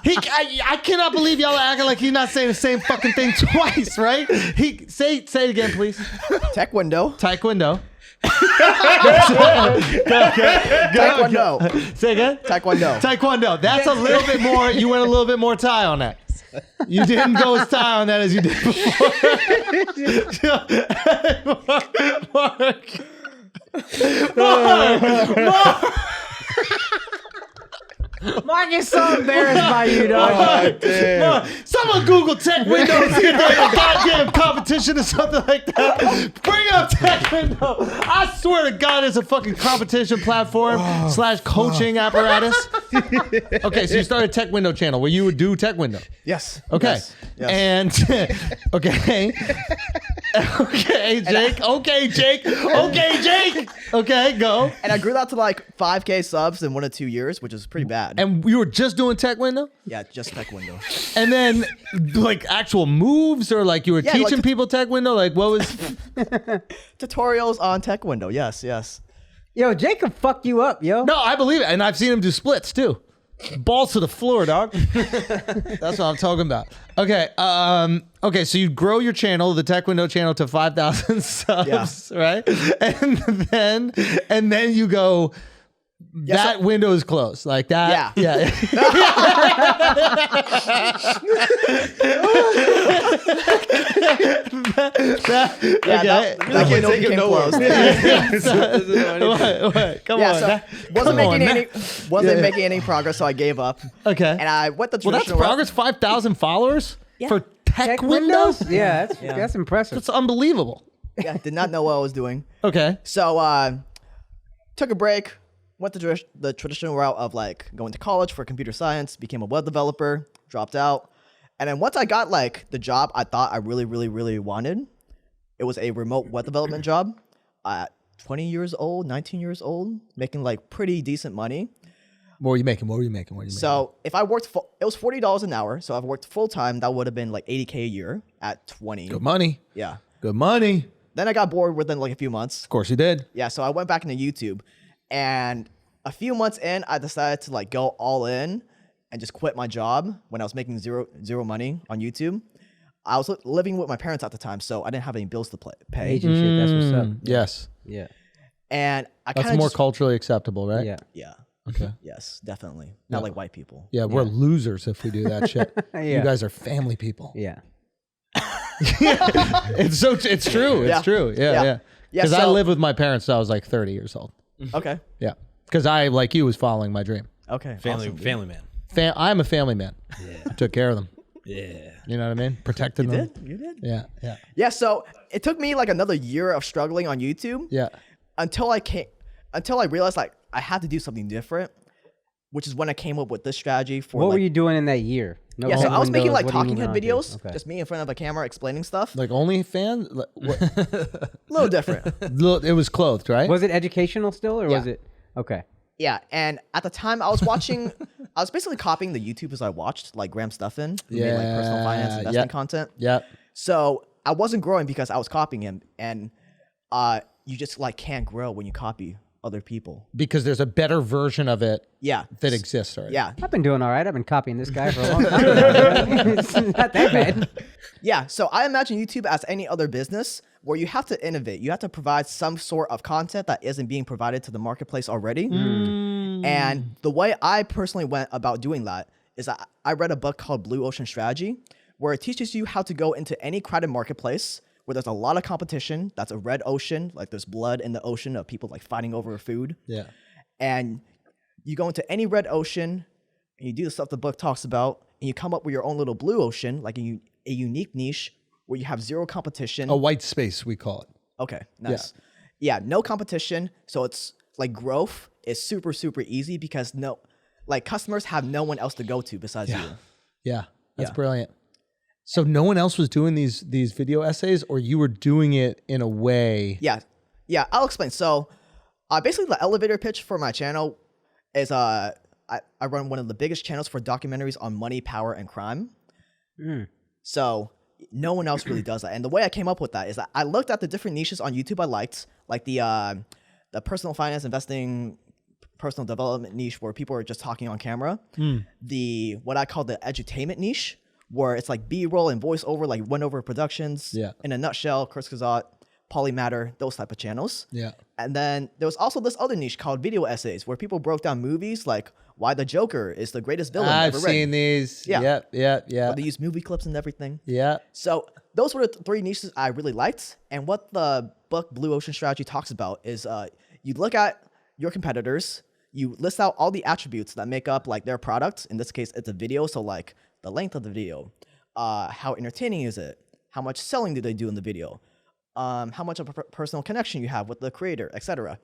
Speaker 1: me. I cannot believe y'all are acting like he's not saying the same fucking thing twice, right? He say it again, please.
Speaker 3: Tech window.
Speaker 1: Taekwondo.
Speaker 3: Taekwondo.
Speaker 1: Say again.
Speaker 3: Taekwondo.
Speaker 1: Taekwondo. That's a little bit more. You went a little bit more Thai on that. You didn't go as Thai on that as you did before. Mark.
Speaker 5: Mark is so embarrassed by you, dog.
Speaker 1: Mark, someone Google Tech Window and see if there's a goddamn competition or something like that. Bring up Tech Window. I swear to God, it's a fucking competition platform / coaching apparatus. Okay, so you started a Tech Window channel where you would do Tech Window.
Speaker 3: Yes.
Speaker 1: Okay.
Speaker 3: Yes. Yes.
Speaker 1: And okay. Okay, Jake. Okay, Jake. Okay, Jake. Okay, go.
Speaker 3: And I grew that to like 5K subs in 1 or 2 years, which is pretty bad.
Speaker 1: And you were just doing Tech Window?
Speaker 3: Yeah, just Tech window.
Speaker 1: And then like actual moves or like you were
Speaker 3: Yeah,
Speaker 1: teaching
Speaker 3: like-
Speaker 1: people Tech Window? Like what was
Speaker 3: Tutorials on Tech window. Yes, yes.
Speaker 5: Yo, Jacob fucked you up, yo.
Speaker 1: No, I believe it. And I've seen him do splits too. balls to the floor, dog. That's what I'm talking about. Okay. Okay. So you grow your channel, the Tech Window channel, to 5,000 subs, right? And then you go. That window is closed, like that. Yeah.
Speaker 3: That window became closed.
Speaker 1: Come on.
Speaker 3: Wasn't making any progress, so I gave up.
Speaker 1: Okay.
Speaker 3: And I went the
Speaker 1: Well, that's
Speaker 3: traditional route.
Speaker 1: progress. 5,000 followers for Tech Windows.
Speaker 5: Yeah, that's impressive.
Speaker 1: That's unbelievable.
Speaker 3: Yeah, did not know what I was doing.
Speaker 1: Okay.
Speaker 3: So took a break, went the traditional route of like going to college for computer science, became a web developer, dropped out. And then once I got like the job I thought I really, really, really wanted, it was a remote web development job at 20 years old, 19 years old, making like pretty decent money.
Speaker 1: What were you making?
Speaker 3: So if I worked, it was $40 an hour. So if I worked full time, that would have been like $80K a year at 20.
Speaker 1: Good money.
Speaker 3: Yeah.
Speaker 1: Good money.
Speaker 3: Then I got bored within like a few months.
Speaker 1: Of course you did.
Speaker 3: Yeah, so I went back into YouTube, and a few months in, I decided to like go all in and just quit my job when I was making zero money on YouTube. I was living with my parents at the time, so I didn't have any bills to pay.
Speaker 5: Agent shit, that's what's up.
Speaker 1: Yes.
Speaker 5: Yeah.
Speaker 3: And I
Speaker 1: That's
Speaker 3: kind of
Speaker 1: more culturally acceptable, right?
Speaker 5: Yeah.
Speaker 3: Yeah.
Speaker 1: Okay.
Speaker 3: Yes, definitely. Not like white people.
Speaker 1: Yeah, we're losers if we do that shit. You
Speaker 5: Yeah.
Speaker 1: guys are family people.
Speaker 5: Yeah.
Speaker 1: It's true. It's true. Yeah.
Speaker 3: Yeah,
Speaker 1: Because I
Speaker 3: so-
Speaker 1: lived with my parents till I was like 30 years old.
Speaker 3: Okay.
Speaker 1: Yeah. Because I, like you, was following my dream.
Speaker 3: Okay.
Speaker 4: Family
Speaker 3: awesome.
Speaker 4: man.
Speaker 1: I'm a family man. I took care of them.
Speaker 4: Yeah.
Speaker 1: You know what I mean? Protected them.
Speaker 3: You did?
Speaker 1: Yeah. Yeah.
Speaker 3: Yeah, so it took me like another year of struggling on YouTube.
Speaker 1: Yeah.
Speaker 3: Until I realized like I had to do something different, which is when I came up with this strategy for
Speaker 5: What
Speaker 3: like,
Speaker 5: were you doing in that year? No
Speaker 3: Yeah, so
Speaker 5: home
Speaker 3: I was making
Speaker 5: windows,
Speaker 3: like
Speaker 5: what are you
Speaker 3: talking head
Speaker 5: moving on to?
Speaker 3: videos,
Speaker 5: Okay.
Speaker 3: just me in front of a camera explaining stuff.
Speaker 1: Like OnlyFans?
Speaker 3: A little different.
Speaker 1: It was clothed, right?
Speaker 5: Was it educational still, or was
Speaker 3: Yeah.
Speaker 5: it? Okay.
Speaker 3: Yeah, and at the time I was watching, I was basically copying the YouTubers I watched, like Graham Stephan, who made like personal finance investing content.
Speaker 1: Yeah.
Speaker 3: So I wasn't growing because I was copying him, and you just like can't grow when you copy other people.
Speaker 1: Because there's a better version of it
Speaker 3: Yeah.
Speaker 1: that exists already.
Speaker 3: Yeah.
Speaker 5: I've been doing all right. I've been copying this guy for a long time. It's not that bad.
Speaker 3: Yeah, so I imagine YouTube as any other business where you have to innovate. You have to provide some sort of content that isn't being provided to the marketplace already. And the way I personally went about doing that is I read a book called Blue Ocean Strategy, where it teaches you how to go into any crowded marketplace where there's a lot of competition. That's a red ocean, like there's blood in the ocean of people like fighting over food.
Speaker 1: Yeah.
Speaker 3: And you go into any red ocean and you do the stuff the book talks about, and you come up with your own little blue ocean, like a unique niche where you have zero competition.
Speaker 1: A white space, we call it.
Speaker 3: Okay, nice. Yeah, no competition. So it's like growth is super, super easy because customers have no one else to go to besides you.
Speaker 1: Yeah. That's
Speaker 3: Yeah.
Speaker 1: brilliant. So no one else was doing these video essays, or you were doing it in a way.
Speaker 3: Yeah, I'll explain. So basically the elevator pitch for my channel is I run one of the biggest channels for documentaries on money, power, and crime. So no one else really does that. And the way I came up with that is that I looked at the different niches on YouTube I liked, like the personal finance investing, personal development niche where people are just talking on camera. The what I call the edutainment niche, where it's like B-roll and voiceover, like Wendover Productions.
Speaker 1: Yeah.
Speaker 3: In a nutshell, Chris Kazat, Polymatter, those type of channels.
Speaker 1: Yeah.
Speaker 3: And then there was also this other niche called video essays, where people broke down movies like why the Joker is the greatest villain
Speaker 1: I've
Speaker 3: ever
Speaker 1: seen
Speaker 3: written.
Speaker 1: these.
Speaker 3: Yeah.
Speaker 1: Yeah.
Speaker 3: Where they use movie clips and everything.
Speaker 1: Yeah.
Speaker 3: So those were the three niches I really liked. And what the book Blue Ocean Strategy talks about is you look at your competitors, you list out all the attributes that make up like their product. In this case, it's a video. So like the length of the video, how entertaining is it? How much selling do they do in the video? How much of a personal connection you have with the creator, etc.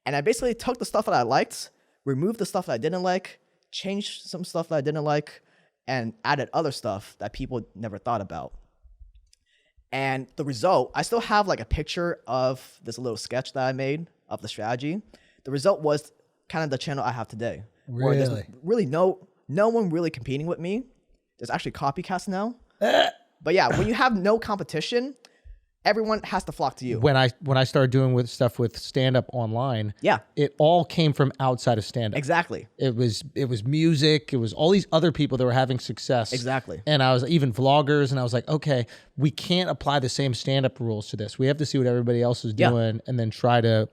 Speaker 3: And I basically took the stuff that I liked, removed the stuff that I didn't like, changed some stuff that I didn't like, and added other stuff that people never thought about. And the result, I still have like a picture of this little sketch that I made of the strategy. The result was kind of the channel I have today. Where there's really no one really competing with me. There's actually copycats now. But yeah, when you have no competition, everyone has to flock to you.
Speaker 1: When I started doing stuff with stand up online,
Speaker 3: Yeah.
Speaker 1: it all came from outside of stand up.
Speaker 3: Exactly.
Speaker 1: It was music. It was all these other people that were having success.
Speaker 3: Exactly.
Speaker 1: And I was even vloggers, and I was like, okay, we can't apply the same stand-up rules to this. We have to see what everybody else is doing, and then try to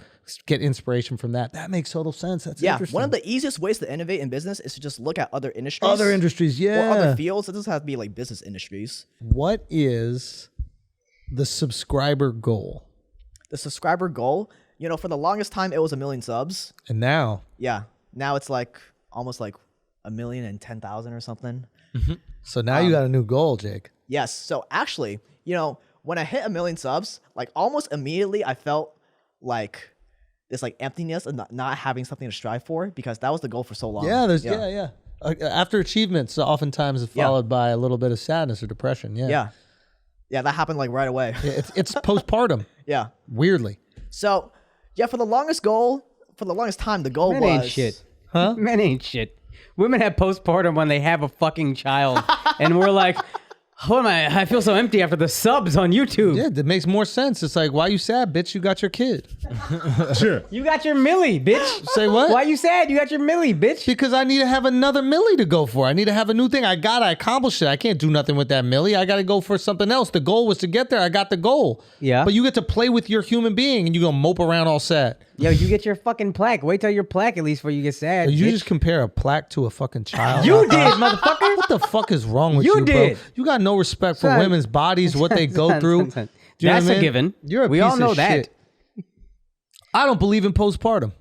Speaker 1: get inspiration from that. That makes total sense. That's interesting.
Speaker 3: One of the easiest ways to innovate in business is to just look at other industries.
Speaker 1: Other industries, yeah.
Speaker 3: Or other fields. It doesn't have to be like business industries.
Speaker 1: What is the subscriber goal?
Speaker 3: The subscriber goal, for the longest time, it was 1 million subs.
Speaker 1: And now?
Speaker 3: Yeah. Now it's like almost like 1,010,000 or something.
Speaker 1: So now you got a new goal, Jake.
Speaker 3: Yes. So actually, when I hit 1 million subs, like almost immediately I felt like this like emptiness and not having something to strive for, because that was the goal for so long.
Speaker 1: Yeah, after achievements, oftentimes is followed by a little bit of sadness or depression. Yeah.
Speaker 3: Yeah, that happened like right away.
Speaker 1: It's postpartum.
Speaker 3: Yeah.
Speaker 1: Weirdly.
Speaker 3: So, for the longest time, the goal
Speaker 5: Men
Speaker 3: was...
Speaker 5: ain't shit.
Speaker 1: Huh?
Speaker 5: Men ain't shit. Women have postpartum when they have a fucking child. And we're like, what am I feel so empty after the subs on YouTube.
Speaker 1: Yeah, that makes more sense. It's like, why you sad, bitch? You got your kid.
Speaker 6: Sure.
Speaker 5: You got your millie, bitch.
Speaker 1: Say what?
Speaker 5: Why you sad? You got your millie, bitch.
Speaker 1: Because I need to have another millie to go for. I need to have a new thing. I accomplish it. I can't do nothing with that millie. I got to go for something else. The goal was to get there. I got the goal.
Speaker 5: Yeah.
Speaker 1: But you get to play with your human being, and you go mope around all sad.
Speaker 5: Yo, you get your fucking plaque. Wait till your plaque at least before you get sad.
Speaker 1: You
Speaker 5: bitch.
Speaker 1: just compare a plaque to a fucking child.
Speaker 5: You did, motherfucker.
Speaker 1: What the fuck is wrong with you,
Speaker 5: You did.
Speaker 1: bro? You got no respect for
Speaker 5: Son.
Speaker 1: women's bodies, what they go through.
Speaker 5: Son.
Speaker 1: Do you know
Speaker 5: That's
Speaker 1: what I
Speaker 5: a
Speaker 1: mean?
Speaker 5: given.
Speaker 1: You're a
Speaker 5: We
Speaker 1: piece
Speaker 5: all know
Speaker 1: of
Speaker 5: that.
Speaker 1: shit. I don't believe in postpartum.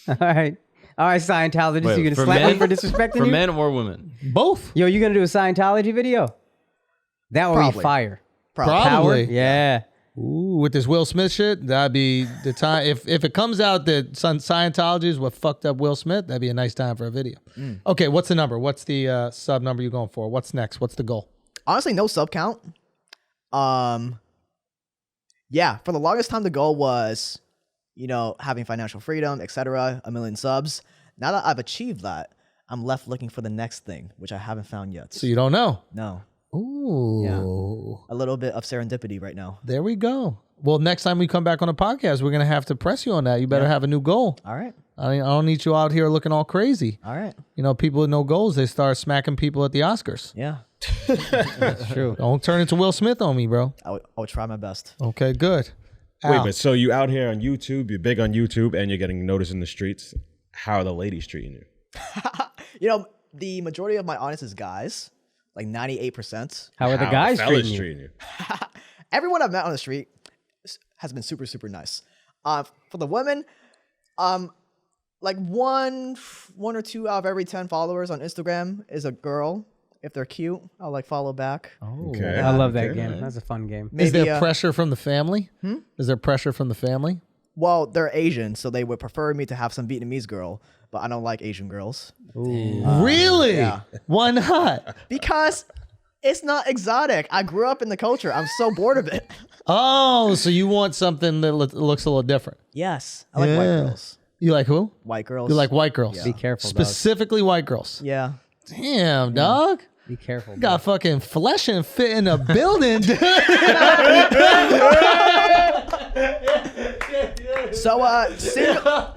Speaker 5: All right, Scientologists.
Speaker 4: Wait,
Speaker 5: You gonna
Speaker 4: for
Speaker 5: slap me
Speaker 4: men?
Speaker 5: for disrespecting
Speaker 4: For
Speaker 5: you?
Speaker 4: men or women?
Speaker 1: Both.
Speaker 5: Yo, you gonna do a Scientology video? That would be
Speaker 3: Probably.
Speaker 5: fire.
Speaker 1: Probably.
Speaker 5: Power? Yeah.
Speaker 1: Ooh, with this Will Smith shit, that'd be the time. If it comes out that Scientology is what fucked up Will Smith, that'd be a nice time for a video. Okay, what's the number? What's the sub number you're going for? What's next? What's the goal?
Speaker 3: Honestly, no sub count. Yeah, for the longest time, the goal was, having financial freedom, etc., 1 million subs. Now that I've achieved that, I'm left looking for the next thing, which I haven't found yet.
Speaker 1: So you don't know.
Speaker 3: No.
Speaker 1: Ooh.
Speaker 3: A little bit of serendipity right now.
Speaker 1: There we go. Well, next time we come back on the podcast, we're gonna have to press you on that. You better have a new goal.
Speaker 3: All right.
Speaker 1: I don't need you out here looking all crazy.
Speaker 3: All right.
Speaker 1: People with no goals, they start smacking people at the Oscars.
Speaker 3: Yeah.
Speaker 5: That's true.
Speaker 1: Don't turn into Will Smith on me, bro.
Speaker 3: I would try my best.
Speaker 1: Okay, good.
Speaker 6: Wait,
Speaker 1: Al.
Speaker 6: but so you out here on YouTube, you're big on YouTube, and you're getting noticed in the streets. How are the ladies treating you?
Speaker 3: The majority of my audience is guys, like 98%.
Speaker 5: How are the
Speaker 6: How
Speaker 5: guys
Speaker 6: fellas
Speaker 5: treating you?
Speaker 3: Everyone I've met on the street has been super, super nice. For the women, like one or two out of every 10 followers on Instagram is a girl. If they're cute, I'll like follow back.
Speaker 6: Okay.
Speaker 5: I love that
Speaker 6: Okay.
Speaker 5: game. That's a fun game.
Speaker 1: Is
Speaker 3: Maybe,
Speaker 1: there pressure from the family?
Speaker 3: Hmm?
Speaker 1: Is there pressure from the family?
Speaker 3: Well, they're Asian, so they would prefer me to have some Vietnamese girl, but I don't like Asian girls.
Speaker 1: Really?
Speaker 3: yeah.
Speaker 1: Why not?
Speaker 3: Because it's not exotic. I grew up in the culture. I'm so bored of it.
Speaker 1: Oh, so you want something that looks a little different.
Speaker 3: Yes. I like white
Speaker 1: Yeah.
Speaker 3: girls.
Speaker 1: You like who?
Speaker 3: White girls.
Speaker 1: You like white girls.
Speaker 5: Be careful, dog.
Speaker 1: Specifically white girls.
Speaker 3: Yeah.
Speaker 1: Damn, dog.
Speaker 5: Be careful.
Speaker 1: You got fucking flesh and fit in a building, dude.
Speaker 3: So, single.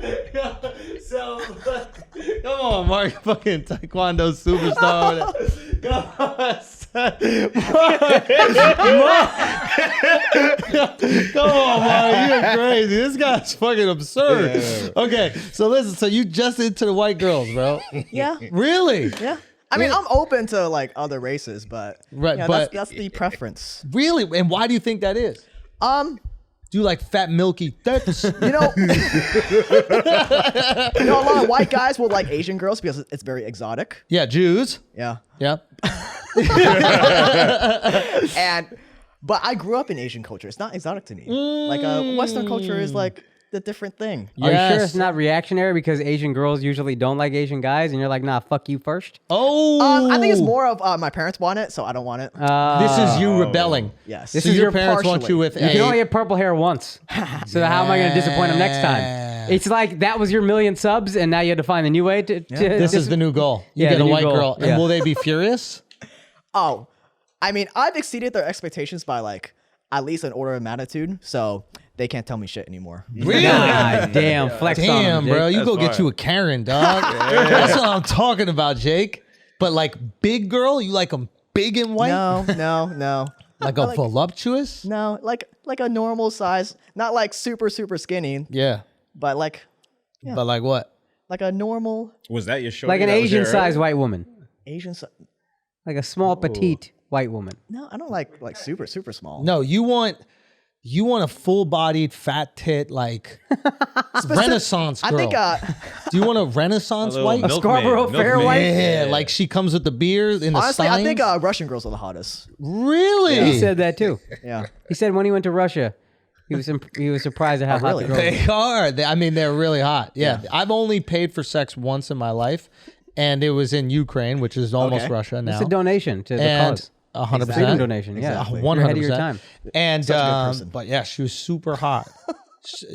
Speaker 1: Come on, Mark. Fucking Taekwondo superstar. Come on, Mark. You're crazy. This guy's fucking absurd.
Speaker 6: Yeah.
Speaker 1: Okay, so listen. So you just into the white girls, bro?
Speaker 3: Yeah.
Speaker 1: Really?
Speaker 3: Yeah. I mean, I'm open to like other races, but
Speaker 1: Right,
Speaker 3: yeah,
Speaker 1: but-
Speaker 3: that's the preference.
Speaker 1: Really? And why do you think that is? Do you like fat, milky tits?
Speaker 3: A lot of white guys will like Asian girls because it's very exotic.
Speaker 1: Yeah, Jews.
Speaker 3: Yeah.
Speaker 1: Yeah.
Speaker 3: But I grew up in Asian culture. It's not exotic to me. Like Western culture is like the different thing.
Speaker 5: Are you sure
Speaker 1: Yes.
Speaker 5: it's not reactionary because Asian girls usually don't like Asian guys, and you're like, nah, fuck you first?
Speaker 1: Oh.
Speaker 3: I think it's more of my parents want it, so I don't want it.
Speaker 1: This is you rebelling.
Speaker 3: Yes.
Speaker 5: This
Speaker 1: So
Speaker 5: is
Speaker 1: your
Speaker 5: your
Speaker 1: parents want you with
Speaker 5: You can only have purple hair once. So how am I going to disappoint them next time? It's like that was your 1 million subs, and now you had to find a new way to.
Speaker 1: This is the new goal. You
Speaker 5: Yeah,
Speaker 1: get
Speaker 5: the
Speaker 1: a
Speaker 5: new
Speaker 1: white
Speaker 5: goal.
Speaker 1: girl.
Speaker 5: Yeah.
Speaker 1: And will they be furious?
Speaker 3: Oh, I mean, I've exceeded their expectations by like at least an order of magnitude, so they can't tell me shit anymore.
Speaker 1: Really?
Speaker 5: God damn, flex on
Speaker 1: Damn,
Speaker 5: him,
Speaker 1: bro.
Speaker 5: Jake.
Speaker 1: You go get you a Karen, dog. That's what I'm talking about, Jake. But like big girl, you like them big and white?
Speaker 3: No.
Speaker 1: Like a voluptuous?
Speaker 3: No, like a normal size, not like super skinny,
Speaker 1: Yeah.
Speaker 3: but like
Speaker 1: But like what?
Speaker 3: like a normal
Speaker 6: Was that your show?
Speaker 5: Like an Asian-sized white woman.
Speaker 3: Asian size.
Speaker 5: Like a small, petite white woman.
Speaker 3: No, I don't like super small.
Speaker 1: No, you want a full-bodied, fat tit, like Renaissance girl.
Speaker 3: I think
Speaker 1: Do you want a Renaissance white?
Speaker 5: A Scarborough Fair white?
Speaker 1: Yeah, like she comes with the beard in the
Speaker 3: honestly,
Speaker 1: signs.
Speaker 3: I think Russian girls are the hottest.
Speaker 1: Really?
Speaker 5: He said that too.
Speaker 3: Yeah.
Speaker 5: He said when he went to Russia, he was surprised at how hot
Speaker 3: really?
Speaker 5: the girls were.
Speaker 1: They are. I mean, they're really hot. Yeah. I've only paid for sex once in my life, and it was in Ukraine, which is almost Russia now.
Speaker 5: It's a donation to the
Speaker 1: and
Speaker 5: cause.
Speaker 1: 100%.
Speaker 5: Freedom donation, yeah.
Speaker 3: Exactly.
Speaker 1: 100%.
Speaker 5: You're ahead of your time.
Speaker 1: And
Speaker 3: person.
Speaker 1: but yeah, she was super hot.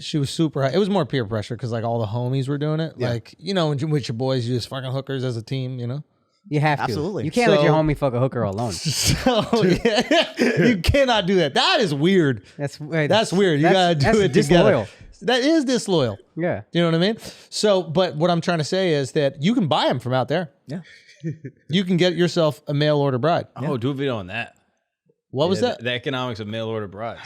Speaker 1: She was super hot. It was more peer pressure because like all the homies were doing it.
Speaker 3: Yeah.
Speaker 1: Like, you know, with your boys, you just fucking hookers as a team, you know?
Speaker 5: You have to.
Speaker 3: Absolutely.
Speaker 5: You can't let your
Speaker 1: So-
Speaker 5: homie fuck a hooker alone.
Speaker 1: So yeah, you cannot do that. That is weird. That's weird. You gotta do it
Speaker 5: disloyal.
Speaker 1: together. That is disloyal.
Speaker 5: Yeah.
Speaker 1: You know what I mean? So, but what I'm trying to say is that you can buy them from out there.
Speaker 3: Yeah.
Speaker 1: You can get yourself a mail order bride.
Speaker 4: Oh, do a video on that.
Speaker 1: What was that?
Speaker 4: The economics of mail order brides.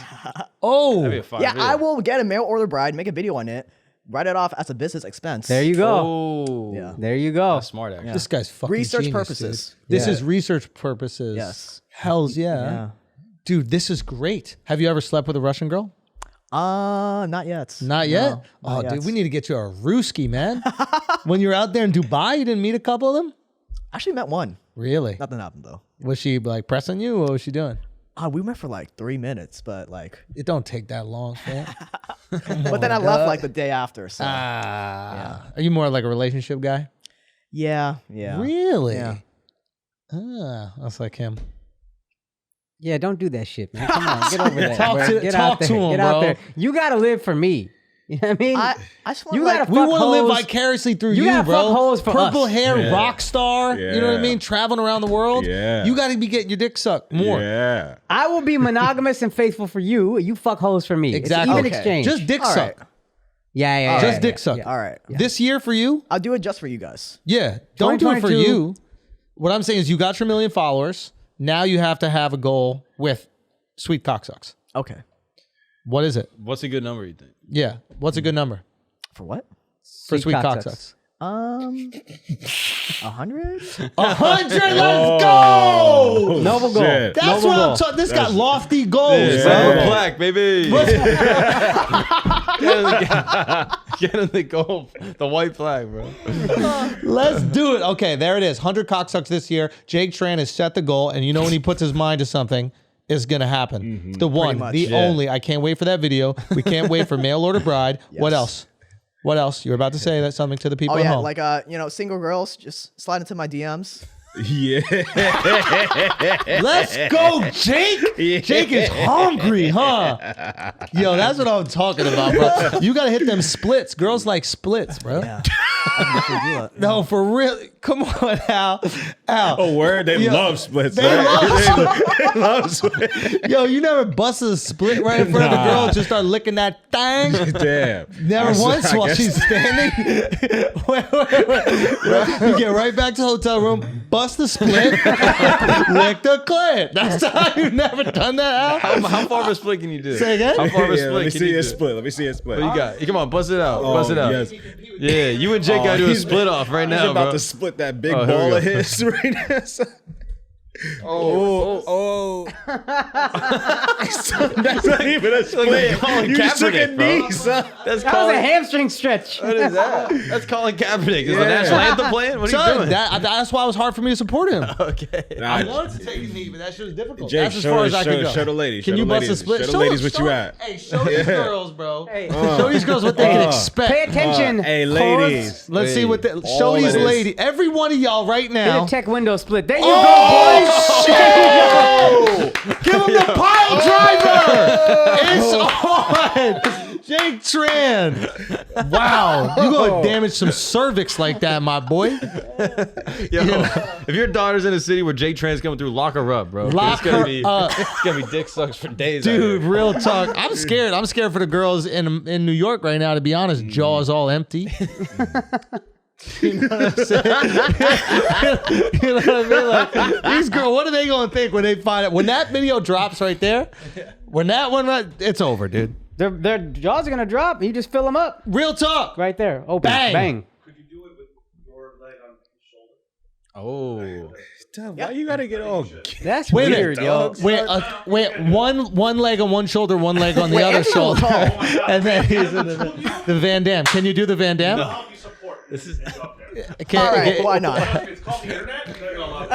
Speaker 1: Oh,
Speaker 4: That'd be a fire
Speaker 3: Yeah,
Speaker 4: video.
Speaker 3: I will get a mail order bride, make a video on it, write it off as a business expense.
Speaker 5: There you go.
Speaker 4: Oh,
Speaker 3: Yeah.
Speaker 5: There you go.
Speaker 4: That's smart actually.
Speaker 1: this guy's fucking
Speaker 3: Research
Speaker 1: genius,
Speaker 3: purposes.
Speaker 1: dude. This
Speaker 5: Yeah.
Speaker 1: is research purposes.
Speaker 3: Yes.
Speaker 1: Hells yeah.
Speaker 3: Yeah.
Speaker 1: Dude, this is great. Have you ever slept with a Russian girl?
Speaker 3: Not yet.
Speaker 1: Not yet?
Speaker 3: No,
Speaker 1: Oh,
Speaker 3: not
Speaker 1: dude,
Speaker 3: yet.
Speaker 1: we need to get you a Ruski, man. When you're out there in Dubai, you didn't meet a couple of them?
Speaker 3: Actually met one.
Speaker 1: Really?
Speaker 3: Nothing happened though.
Speaker 1: Was she like pressing you? What was she doing?
Speaker 3: We met for like 3 minutes, but like,
Speaker 1: It don't take that long, man.
Speaker 3: but then I left like the day after. So
Speaker 1: Are you more like a relationship guy?
Speaker 3: yeah.
Speaker 1: Really?
Speaker 3: Yeah.
Speaker 1: That's like him.
Speaker 5: Yeah, don't do that shit, man. Come on, get over that.
Speaker 1: Talk
Speaker 5: bro.
Speaker 1: to-
Speaker 5: Get
Speaker 1: talk
Speaker 5: out there.
Speaker 1: to him,
Speaker 5: Get out
Speaker 1: bro.
Speaker 5: there. You gotta live for me. You know what I mean?
Speaker 3: I just want
Speaker 5: You
Speaker 3: like
Speaker 5: gotta
Speaker 1: We
Speaker 5: fuck
Speaker 1: want to live
Speaker 5: hoes.
Speaker 1: vicariously through
Speaker 5: You
Speaker 1: you,
Speaker 5: gotta
Speaker 1: bro.
Speaker 5: fuck hoes for
Speaker 1: Purple
Speaker 5: us.
Speaker 1: hair, rock star. You know what I
Speaker 6: Yeah.
Speaker 1: mean? Traveling around the world.
Speaker 6: Yeah.
Speaker 1: You got to be getting your dick sucked more.
Speaker 6: Yeah.
Speaker 5: I will be monogamous and faithful for you. You fuck hoes for me.
Speaker 1: Exactly.
Speaker 5: It's even
Speaker 3: Okay.
Speaker 5: exchange.
Speaker 1: Just dick
Speaker 3: All
Speaker 1: suck.
Speaker 3: right.
Speaker 5: yeah.
Speaker 1: Just dick suck.
Speaker 3: All right. Yeah.
Speaker 1: This year for you?
Speaker 3: I'll do it just for you guys.
Speaker 1: Yeah. Don't do it for
Speaker 5: 2022.
Speaker 1: you. What I'm saying is you got your 1 million followers. Now you have to have a goal with sweet cocksucks.
Speaker 3: Okay.
Speaker 1: What is it?
Speaker 4: What's a good number you think?
Speaker 1: Yeah. What's a good number
Speaker 3: For what?
Speaker 1: for sweet
Speaker 5: cocksucks.
Speaker 1: cocksucks?
Speaker 3: 100?
Speaker 1: 100. Let's go.
Speaker 5: Noble goal.
Speaker 6: shit.
Speaker 1: That's
Speaker 5: Noble
Speaker 1: what I'm
Speaker 5: goal.
Speaker 1: talking. This got lofty goals.
Speaker 6: Yeah.
Speaker 1: bro.
Speaker 6: Yeah.
Speaker 4: Black, baby. Get in the gold, the white flag, bro.
Speaker 1: Let's do it. Okay, there it is. 100 cocksucks this year. Jake Tran has set the goal, and you know when he puts his mind to something, it's gonna happen. The one,
Speaker 3: much.
Speaker 1: the
Speaker 3: Yeah.
Speaker 1: only. I can't wait for that video. We can't wait for mail order bride. What
Speaker 3: Yes.
Speaker 1: else? What else? You're about to say that something to the people
Speaker 3: Oh
Speaker 1: at
Speaker 3: yeah,
Speaker 1: home.
Speaker 3: like single girls just slide into my DMs.
Speaker 6: Yeah.
Speaker 1: Let's go, Jake. Jake is hungry, huh? Yo, that's what I'm talking about, bro. You gotta hit them splits. Girls like splits, bro.
Speaker 3: Yeah. I can definitely do it.
Speaker 1: No, for real. Come on, Al.
Speaker 6: Oh, word. They
Speaker 1: Yeah.
Speaker 6: love splits.
Speaker 1: They
Speaker 6: right? They love splits.
Speaker 1: Yo, you never busted a split right in front of the girl and just start licking that thing?
Speaker 6: Damn.
Speaker 1: Never once
Speaker 6: I
Speaker 1: while
Speaker 6: guess-
Speaker 1: she's standing. wait. You get right back to the hotel room, bust the split, lick the clit. That's how you've never done that, Al?
Speaker 4: How far of a split can you do?
Speaker 1: Say again?
Speaker 4: How far of a
Speaker 6: Yeah, let me
Speaker 4: split can
Speaker 6: see
Speaker 4: you
Speaker 6: a
Speaker 4: do?
Speaker 6: split. Let me see a split.
Speaker 4: What you got? Come on, bust it out.
Speaker 6: Oh,
Speaker 4: Bust it out.
Speaker 6: yes.
Speaker 4: Yeah, you and Jake gotta do a
Speaker 6: he's-
Speaker 4: split off right
Speaker 6: He's
Speaker 4: now,
Speaker 6: about
Speaker 4: bro.
Speaker 6: to split that big
Speaker 4: Oh, here we
Speaker 6: ball
Speaker 4: go.
Speaker 6: of his right now. Oh. That's not even a split.
Speaker 4: Colin
Speaker 6: You just took a
Speaker 4: Kaepernick, bro.
Speaker 6: knee, son.
Speaker 4: That's
Speaker 5: That was a
Speaker 4: Colin.
Speaker 5: hamstring stretch.
Speaker 4: What is that? That's Colin Kaepernick. Is the national anthem playing? What are you
Speaker 1: Son,
Speaker 4: doing?
Speaker 1: that's why it was hard for me to support him.
Speaker 4: Okay.
Speaker 1: I wanted to take a knee, but that shit was difficult.
Speaker 6: Jake,
Speaker 1: That's as far as I could go.
Speaker 6: show the ladies.
Speaker 1: Can
Speaker 6: show
Speaker 1: you
Speaker 6: the
Speaker 1: bust
Speaker 6: ladies.
Speaker 1: a split?
Speaker 6: Show the ladies what you at.
Speaker 1: Hey, show these girls, bro.
Speaker 5: Hey.
Speaker 1: Show these girls what they can expect.
Speaker 5: Pay attention.
Speaker 6: Hey,
Speaker 5: whores.
Speaker 6: ladies.
Speaker 1: Let's see what they show
Speaker 6: All
Speaker 1: these
Speaker 6: of this.
Speaker 1: ladies. Every one of y'all right
Speaker 5: Hit
Speaker 1: now.
Speaker 5: a tech window split. There you
Speaker 1: Oh, shit! Give him the pile driver! It's on! Jake Tran. Wow. You gonna damage some cervix like that, my boy.
Speaker 4: Yo, if your daughter's in a city where Jake Tran's coming through, lock her up, bro.
Speaker 1: Lock her up.
Speaker 4: It's gonna be dick sucks for days.
Speaker 1: Dude, real talk. I'm scared. I'm scared for the girls in New York right now, to be honest. Jaws all empty. You know what I'm saying? You know what I mean? Like, these girls, what are they gonna think when they find out? When that video drops right there, when that one, it's over, dude.
Speaker 5: Their jaws are gonna drop. You just fill them up.
Speaker 1: Real talk.
Speaker 5: Right there. Open. Bang.
Speaker 8: Could you do it with your leg on his shoulder?
Speaker 4: Oh.
Speaker 6: Why you gotta get all?
Speaker 5: That's
Speaker 1: Wait a
Speaker 5: weird,
Speaker 1: minute.
Speaker 5: yo.
Speaker 1: Wait, one leg on one shoulder, one leg on the other shoulder, and then he's in the Van Damme. Can you do the Van Damme?
Speaker 8: Help you support. This is up there.
Speaker 3: All right, why not?
Speaker 8: It's called the internet. And they're gonna love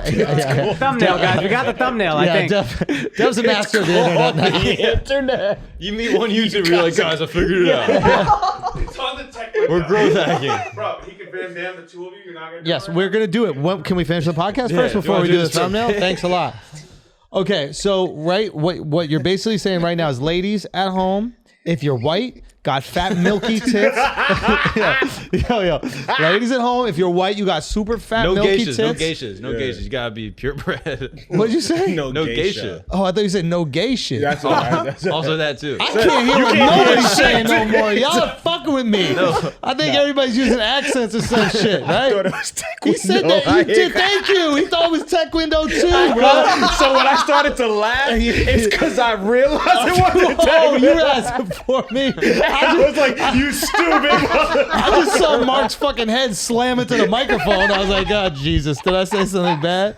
Speaker 8: it.
Speaker 1: Yeah.
Speaker 5: Thumbnail, guys. We got the thumbnail, I think.
Speaker 1: Dev's a master of the internet.
Speaker 4: You meet one YouTuber, you're like, guys, I figured it out.
Speaker 8: It's on the tech.
Speaker 4: We're growth hacking.
Speaker 8: Bro, he can Van Damme the two of you. You're not gonna.
Speaker 1: Yes, we're gonna do it. Can we finish the podcast first
Speaker 4: you
Speaker 1: before
Speaker 4: wanna
Speaker 1: we
Speaker 4: do
Speaker 1: do the
Speaker 4: this first?
Speaker 1: thumbnail? Thanks a lot. Okay, so what you're basically saying right now is, ladies at home, if you're white, got fat milky tits. yo. Ladies at home, if you're white, you got super fat
Speaker 4: No
Speaker 1: milky
Speaker 4: geishas,
Speaker 1: tits.
Speaker 4: no geishas. You gotta be purebred.
Speaker 1: What'd you say?
Speaker 6: No
Speaker 4: geisha.
Speaker 1: Oh, I thought you said no gay shit.
Speaker 6: That's all right. That's all
Speaker 4: Also that too.
Speaker 1: I can't hear what nobody's saying no more. Y'all are fucking with me. I think everybody's using accents or some shit, right?
Speaker 6: it was
Speaker 1: He said that. He did. Thank you. He thought it was Taekwondo too, bro.
Speaker 6: So when I started to laugh, it's because I realized it wasn't
Speaker 1: Oh, you realized it for me.
Speaker 6: I was like, you stupid.
Speaker 1: I just saw Mark's fucking head slam into the microphone. I was like, oh, Jesus. Did I say something bad?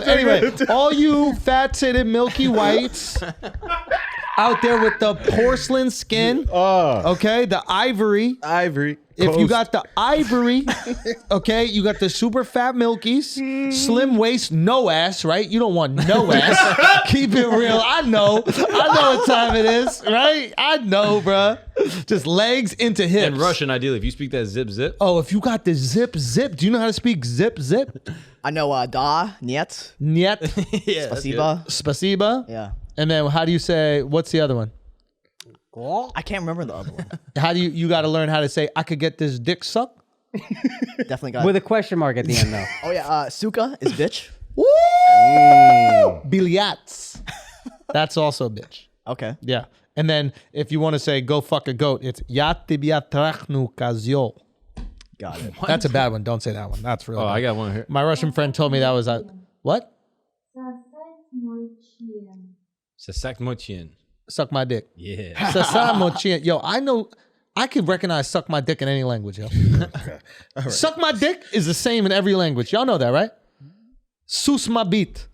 Speaker 1: Anyway, all you fat-titted milky whites out there with the porcelain skin, okay, the ivory. If you got the ivory, okay, you got the super fat milkies, slim waist, no ass, right? You don't want no ass. Keep it real. I know what time it is, right? I know, bruh. Just legs into hips.
Speaker 4: In Russian, ideally, if you speak that zip.
Speaker 1: Oh, if you got the zip, do you know how to speak zip?
Speaker 3: I know da, niet,
Speaker 1: Niet.
Speaker 4: Yeah.
Speaker 1: Spasiba.
Speaker 3: yeah.
Speaker 1: And then how do you say, what's the other one?
Speaker 3: I can't remember the other one.
Speaker 1: How do you got to learn how to say, I could get this dick sucked?
Speaker 3: Definitely got
Speaker 5: With a question mark at the end, though.
Speaker 3: Oh yeah, suka is bitch.
Speaker 1: Woo! Biliats. That's also a bitch.
Speaker 3: Okay.
Speaker 1: Yeah. And then if you want to say go fuck a goat, it's yatibiatrachnu kazyo.
Speaker 3: Got it.
Speaker 1: That's a bad one. Don't say that one. That's real.
Speaker 4: Oh,
Speaker 1: bad.
Speaker 4: I got one here.
Speaker 1: My Russian friend told me that was what?
Speaker 4: Sasak mochin.
Speaker 1: Suck my dick.
Speaker 4: Yeah.
Speaker 1: Sasamochin. Yo, I know I could recognize suck my dick in any language, yo. Suck my dick is the same in every language. Y'all know that, right? Sus ma bit.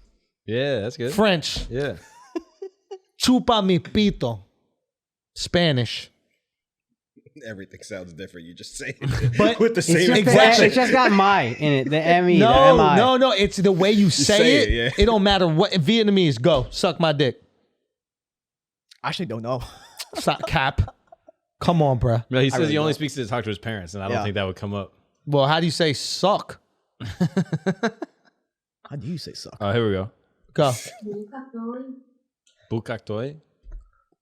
Speaker 4: Yeah, that's good.
Speaker 1: French.
Speaker 4: Yeah.
Speaker 1: Chupa mi pito. Spanish.
Speaker 6: Everything sounds different. You just say it
Speaker 1: But
Speaker 6: with the
Speaker 5: It's
Speaker 6: same
Speaker 5: just,
Speaker 1: Exactly.
Speaker 5: it's just got my in it. The M-E, the M-I.
Speaker 1: No. It's the way you say it.
Speaker 6: yeah.
Speaker 1: It don't matter what. In Vietnamese, go. Suck my dick.
Speaker 3: I actually don't know.
Speaker 1: Cap. Come on, bruh.
Speaker 4: No, he says
Speaker 3: really
Speaker 4: he only
Speaker 3: don't.
Speaker 4: speaks to talk to his parents, and I don't
Speaker 3: Yeah.
Speaker 4: think that would come up.
Speaker 1: Well, how do you say suck?
Speaker 3: How do you say suck?
Speaker 4: Oh, here we go.
Speaker 1: Go.
Speaker 4: Bukaktoy.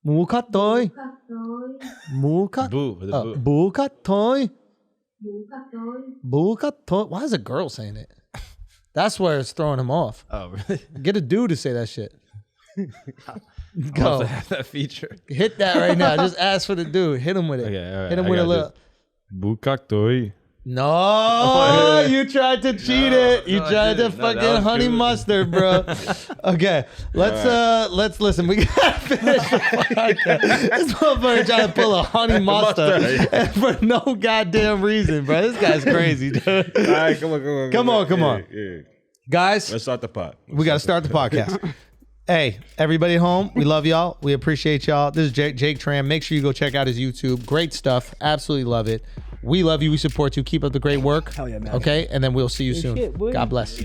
Speaker 1: Mukatoy. Mukat.
Speaker 4: Boo with a boo.
Speaker 1: Bukatoy. Bukatoy. Why is a girl saying it? That's where it's throwing him off.
Speaker 4: Oh, really?
Speaker 1: Get a dude to say that shit.
Speaker 4: I'll
Speaker 1: Go.
Speaker 4: have to have that feature.
Speaker 1: Hit that right now. Just ask for the dude. Hit him with it.
Speaker 4: Okay, all right.
Speaker 1: Hit him
Speaker 4: I
Speaker 1: with a
Speaker 4: got
Speaker 1: little.
Speaker 4: Bukaktoy.
Speaker 1: No, you tried to cheat it. You
Speaker 4: no, I
Speaker 1: tried to
Speaker 4: didn't. No, that
Speaker 1: fucking
Speaker 4: was
Speaker 1: honey
Speaker 4: good.
Speaker 1: mustard, bro. Okay, let's listen. We gotta finish the podcast. This motherfucker trying to pull a honey mustard and for no goddamn reason, bro. This guy's crazy, dude.
Speaker 6: All right, come on. Yeah.
Speaker 1: Guys,
Speaker 6: Let's start the pot.
Speaker 1: we got to start the podcast. Hey, everybody at home, we love y'all. We appreciate y'all. This is Jake Tran. Make sure you go check out his YouTube. Great stuff. Absolutely love it. We love you. We support you. Keep up the great work.
Speaker 3: Hell yeah, man.
Speaker 1: Okay, and then we'll see you soon.
Speaker 5: shit, boy.
Speaker 1: God bless.